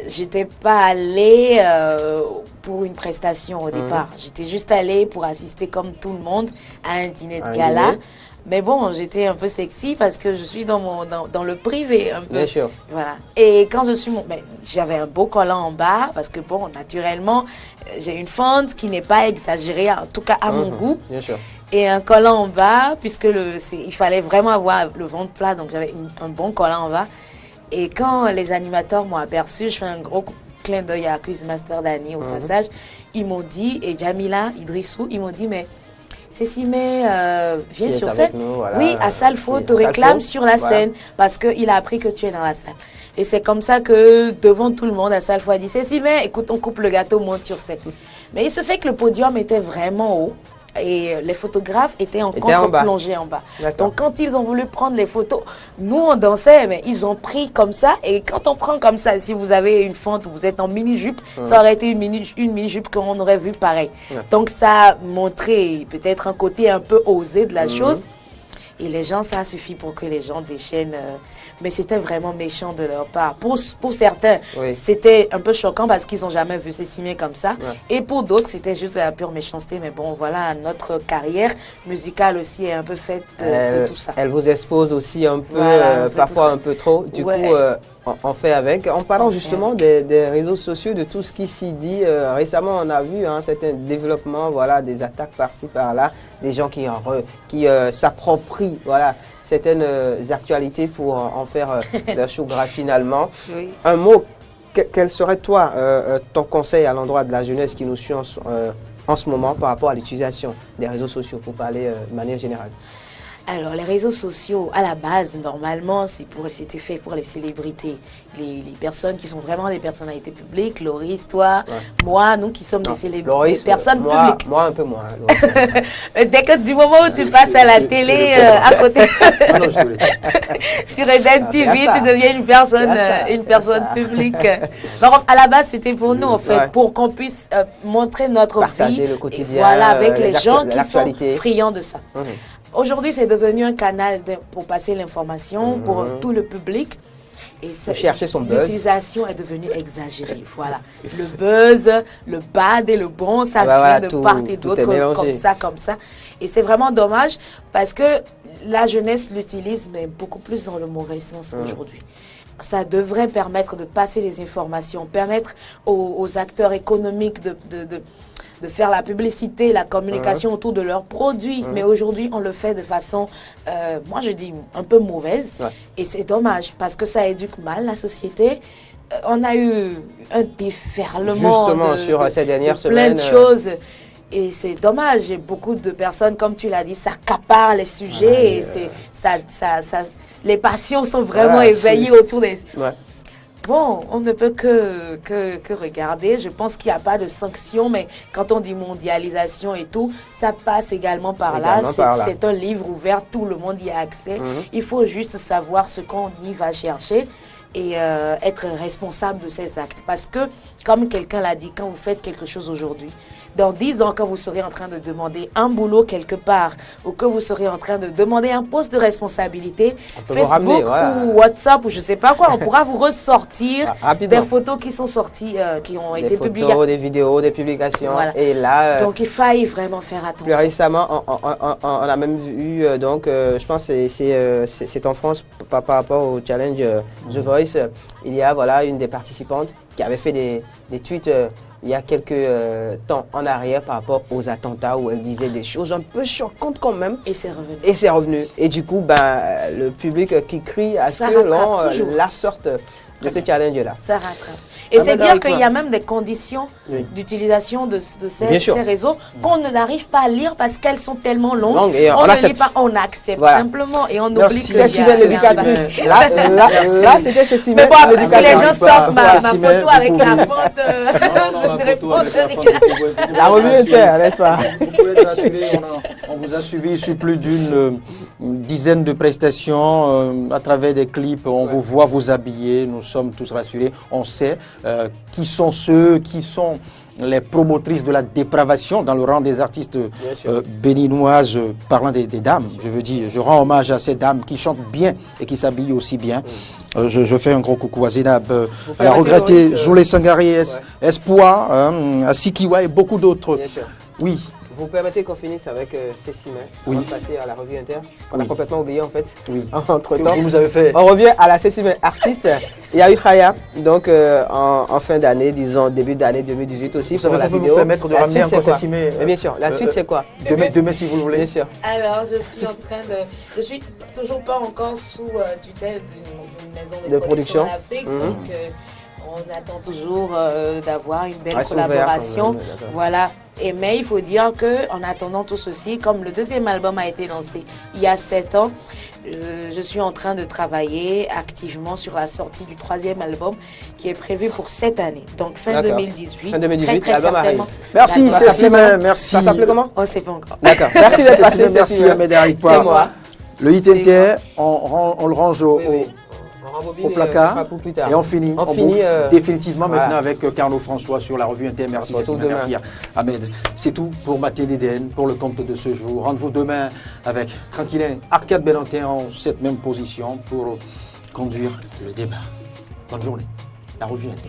J'étais pas allée pour une prestation au départ. J'étais juste allée pour assister comme tout le monde à un dîner de gala. Mais bon, j'étais un peu sexy parce que je suis dans le privé un peu. Bien sûr. Voilà. Et quand je suis j'avais un beau collant en bas parce que bon, naturellement, j'ai une fente qui n'est pas exagérée, en tout cas à mon goût. Bien sûr. Et un collant en bas, puisque il fallait vraiment avoir le ventre plat, donc j'avais un bon collant en bas. Et quand les animateurs m'ont aperçu, je fais un gros clin d'œil à Quizmaster Dani au passage, ils m'ont dit, et Jamila, Idrissou, ils m'ont dit, mais Cécimé, viens sur scène. Voilà, oui, à Salfo, te réclame sur la scène parce qu'il a appris que tu es dans la salle. Et c'est comme ça que, devant tout le monde, à Salfo a dit, Cécimé, écoute, on coupe le gâteau, monte sur scène. Mais il se fait que le podium était vraiment haut. Et les photographes étaient en contre-plongée en bas. Donc quand ils ont voulu prendre les photos, nous on dansait, mais ils ont pris comme ça. Et quand on prend comme ça, si vous avez une fente ou vous êtes en mini-jupe, ça aurait été une mini-jupe qu'on aurait vu pareil. Donc ça a montré peut-être un côté un peu osé de la chose. Et les gens, ça suffit pour que les gens déchaînent. Mais c'était vraiment méchant de leur part. Pour certains, c'était un peu choquant parce qu'ils n'ont jamais vu Cécimé comme ça. Et pour d'autres, c'était juste de la pure méchanceté. Mais bon, voilà, notre carrière musicale aussi est un peu faite de tout ça. Elle vous expose aussi un peu, parfois un peu trop. Du coup, on fait avec. En parlant justement des réseaux sociaux, de tout ce qui s'y dit, récemment on a vu certains développements, voilà, des attaques par-ci par-là, des gens qui s'approprient, voilà, certaines actualités pour en faire leur show gras finalement. Un mot, quel serait toi ton conseil à l'endroit de la jeunesse qui nous suit en ce moment par rapport à l'utilisation des réseaux sociaux, pour parler de manière générale? Alors, les réseaux sociaux, à la base, normalement, c'était fait pour les célébrités, les personnes qui sont vraiment des personnalités publiques, Loris, toi, moi, nous qui sommes des célébrités, des personnes publiques. Moi, un peu moins. Dès que du moment où tu passes à la télé, à côté, sur Eden TV, tu deviens une personne publique. Donc, à la base, c'était pour nous, en fait, pour qu'on puisse montrer notre partager vie, le quotidien, voilà, avec les gens qui sont friands de ça. Aujourd'hui, c'est devenu un canal pour passer l'information pour tout le public. Et chercher son buzz. L'utilisation est devenue exagérée. Voilà. Le buzz, le bad et le bon, ça vient de part et d'autre, comme ça. Et c'est vraiment dommage parce que la jeunesse l'utilise, mais beaucoup plus dans le mauvais sens aujourd'hui. Ça devrait permettre de passer les informations, permettre aux acteurs économiques de faire la publicité, la communication autour de leurs produits. Mais aujourd'hui, on le fait de façon, moi je dis, un peu mauvaise. Et c'est dommage, parce que ça éduque mal la société. On a eu un déferlement justement sur ces dernières semaines, plein de choses. Et c'est dommage. Beaucoup de personnes, comme tu l'as dit, s'accaparent les sujets. Et les passions sont vraiment éveillées autour des... Bon, on ne peut que regarder. Je pense qu'il n'y a pas de sanctions, mais quand on dit mondialisation et tout, ça passe également par là. C'est un livre ouvert, tout le monde y a accès. Il faut juste savoir ce qu'on y va chercher. et être responsable de ses actes. Parce que, comme quelqu'un l'a dit, quand vous faites quelque chose aujourd'hui, dans 10 ans, quand vous serez en train de demander un boulot quelque part ou que vous serez en train de demander un poste de responsabilité, Facebook ou WhatsApp ou je ne sais pas quoi, on pourra vous ressortir des photos qui sont sorties, qui ont été publiées. Des photos, des vidéos, des publications. Voilà. Et là, donc il faille vraiment faire attention. Plus récemment, on a même vu, je pense que c'est en France par rapport au challenge The Voice, il y a une des participantes qui avait fait des tweets il y a quelques temps en arrière par rapport aux attentats où elle disait des choses un peu choquantes quand même. Et c'est revenu. Et c'est revenu. Et du coup, le public qui crie à ce que l'on la sorte de ce challenge-là. Ça rattrape. Et c'est dire qu'il y a même des conditions d'utilisation de ces réseaux qu'on n'arrive pas à lire parce qu'elles sont tellement longues. Et on ne lit pas, on accepte simplement et on oublie que c'est l'éducatrice. Là, c'était Cécile. Mais bon, si les gens sortent ma photo avec la faute, je ne réponds rien. La revue Inter, n'est-ce pas? Vous pouvez être rassuré, on vous a suivi sur plus d'une dizaine de prestations à travers des clips. On vous voit vous habiller, nous sommes tous rassurés. On sait qui sont ceux qui sont les promotrices de la dépravation dans le rang des artistes béninoises. Parlant des dames, je veux dire, je rends hommage à ces dames qui chantent bien et qui s'habillent aussi bien. Je fais un gros coucou à Zénab, à la regrettée Zoulé Sangaré, Espoir, à Sikiwa et beaucoup d'autres. Oui. Vous permettez qu'on finisse avec Cécile, on va passer à la revue Inter. On a complètement oublié en fait. Oui. Entre temps. Vous avez fait. On revient à la Cécile artiste. Il y a eu Khaya, donc en fin d'année, disons début d'année 2018 aussi. Vous savez qu'on peut vous permettre de ramener encore Cécile. Mais bien sûr. La suite c'est quoi? Demain si vous le voulez. Bien sûr. Alors je suis toujours pas encore sous tutelle d'une maison de production en Afrique. Donc on attend toujours d'avoir une belle collaboration. Voilà. Mais il faut dire qu'en attendant tout ceci, comme le deuxième album a été lancé il y a 7 ans, je suis en train de travailler activement sur la sortie du 3e album qui est prévu pour cette année. Donc fin 2018. Fin 2018, très l'album certainement. arrive. Merci Cécile, merci. Ça s'appelait comment? On ne sait pas encore. D'accord. Merci d'être passé. Merci Ahmed Harikwa. C'est moi. Le Hit Inter, on le range au placard et on finit définitivement maintenant avec Carlo François sur la revue Inter. Merci Cécile, merci Ahmed. C'est tout pour Matin d'Éden, pour le compte de ce jour. Rendez-vous demain avec Tranquillin, Arcade Belentin en cette même position pour conduire le débat. Bonne journée. La revue Inter.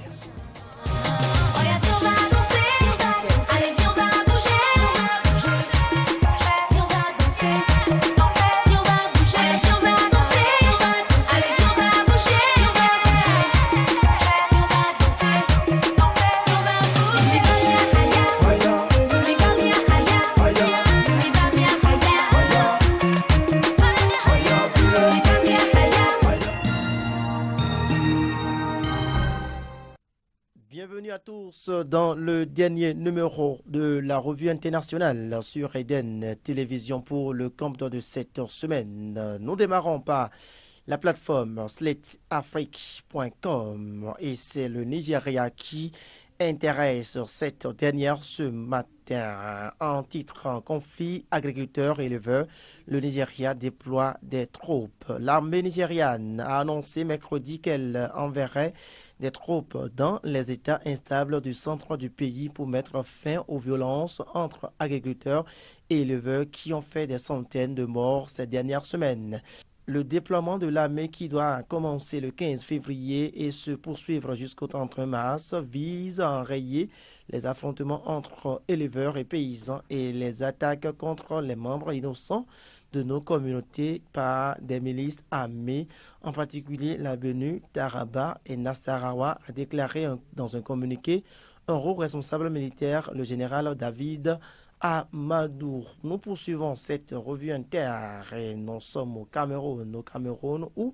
Bienvenue à tous dans le dernier numéro de la revue internationale sur Eden Télévision pour le compte de cette semaine. Nous démarrons par la plateforme slateafrique.com et c'est le Nigeria qui intéresse cette dernière ce matin. En titre conflit agriculteurs-éleveurs, le Nigeria déploie des troupes. L'armée nigériane a annoncé mercredi qu'elle enverrait des troupes dans les États instables du centre du pays pour mettre fin aux violences entre agriculteurs et éleveurs qui ont fait des centaines de morts ces dernières semaines. Le déploiement de l'armée qui doit commencer le 15 février et se poursuivre jusqu'au 31 mars vise à enrayer les affrontements entre éleveurs et paysans et les attaques contre les membres innocents de nos communautés par des milices armées, en particulier la Benue, Taraba et Nassarawa, a déclaré dans un communiqué un haut responsable militaire, le général David Amadou. Nous poursuivons cette revue Inter et nous sommes au Cameroun où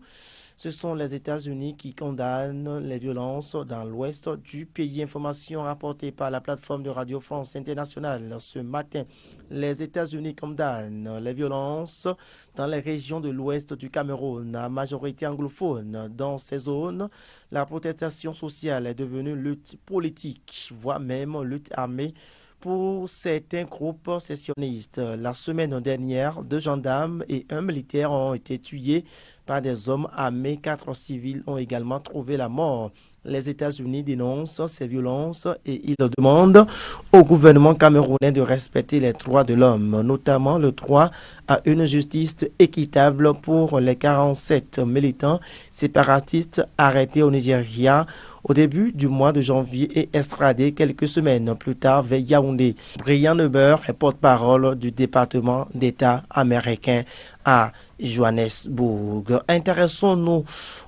ce sont les États-Unis qui condamnent les violences dans l'ouest du pays. Information rapportée par la plateforme de Radio France Internationale ce matin. Les États-Unis condamnent les violences dans les régions de l'ouest du Cameroun, à majorité anglophone. Dans ces zones, la protestation sociale est devenue lutte politique, voire même lutte armée, pour certains groupes sécessionnistes. La semaine dernière, 2 gendarmes et 1 militaire ont été tués par des hommes armés. 4 civils ont également trouvé la mort. Les États-Unis dénoncent ces violences et ils demandent au gouvernement camerounais de respecter les droits de l'homme, notamment le droit à une justice équitable pour les 47 militants séparatistes arrêtés au Nigeria au début du mois de janvier et extradés quelques semaines plus tard vers Yaoundé. Brian Huber est porte-parole du département d'État américain à Johannesburg. Intéressons-nous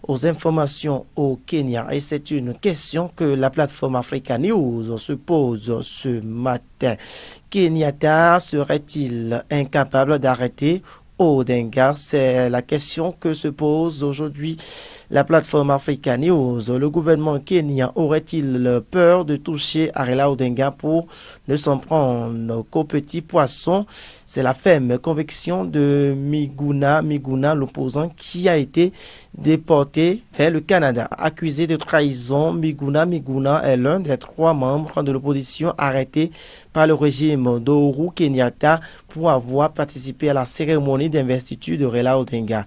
aux informations au Kenya et c'est une question que la plateforme Africa News se pose ce matin. Kenyatta serait-il incapable d'arrêter Odinga? C'est la question que se pose aujourd'hui la plateforme Africa News. Le gouvernement kenyan aurait-il peur de toucher Raila Odinga pour ne s'en prendre qu'aux petits poissons? C'est la ferme conviction de Miguna, l'opposant qui a été déporté vers le Canada. Accusé de trahison, Miguna est l'un des 3 membres de l'opposition arrêtés par le régime d'Ohuru Kenyatta pour avoir participé à la cérémonie d'investiture de Raila Odinga.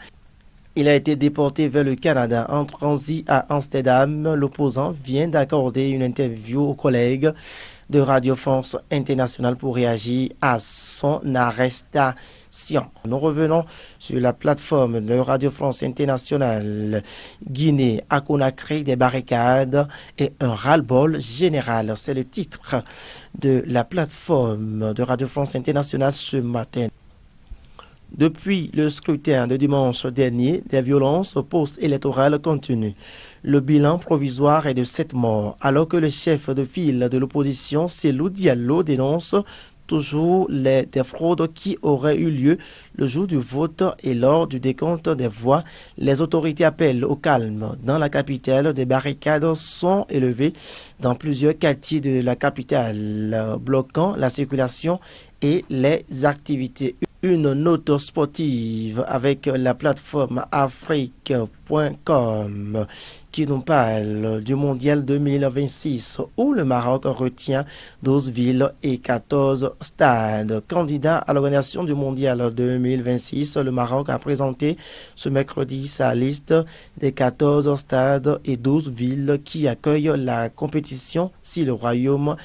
Il a été déporté vers le Canada en transit à Amsterdam. L'opposant vient d'accorder une interview aux collègues de Radio France Internationale pour réagir à son arrestation. Nous revenons sur la plateforme de Radio France Internationale. Guinée, à Conakry, des barricades et un ras-le-bol général. C'est le titre de la plateforme de Radio France Internationale ce matin. Depuis le scrutin de dimanche dernier, des violences post-électorales continuent. Le bilan provisoire est de 7 morts, alors que le chef de file de l'opposition, Cellou Diallo, dénonce toujours des fraudes qui auraient eu lieu le jour du vote et lors du décompte des voix. Les autorités appellent au calme. Dans la capitale, des barricades sont élevées dans plusieurs quartiers de la capitale, bloquant la circulation et les activités. Une note sportive avec la plateforme afrique.com qui nous parle du mondial 2026 où le Maroc retient 12 villes et 14 stades. Candidat à l'organisation du mondial 2026, le Maroc a présenté ce mercredi sa liste des 14 stades et 12 villes qui accueillent la compétition si le royaume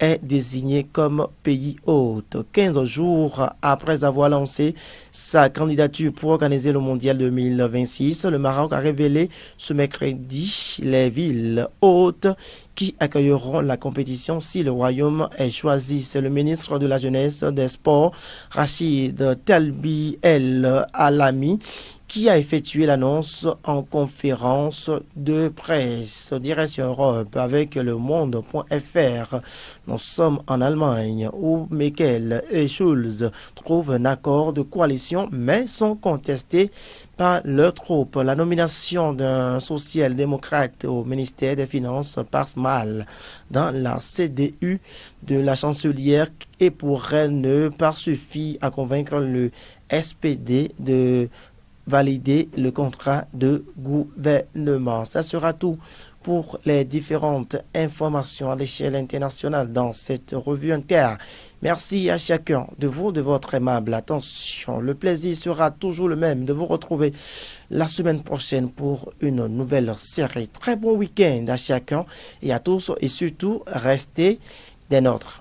est désigné comme pays hôte. 15 jours après avoir lancé sa candidature pour organiser le mondial 2026, le Maroc a révélé ce mercredi les villes hôtes qui accueilleront la compétition si le royaume est choisi. C'est le ministre de la Jeunesse des Sports, Rachid Talbi El Alami, qui a effectué l'annonce en conférence de presse. Direction Europe avec le monde.fr. Nous sommes en Allemagne où Merkel et Schulz trouvent un accord de coalition mais sont contestés par leurs troupes. La nomination d'un social-démocrate au ministère des Finances passe mal dans la CDU de la chancelière et pourrait ne pas suffire à convaincre le SPD de valider le contrat de gouvernement. Ça sera tout pour les différentes informations à l'échelle internationale dans cette revue inter. Merci à chacun de vous de votre aimable attention. Le plaisir sera toujours le même de vous retrouver la semaine prochaine pour une nouvelle série. Très bon week-end à chacun et à tous et surtout restez des nôtres.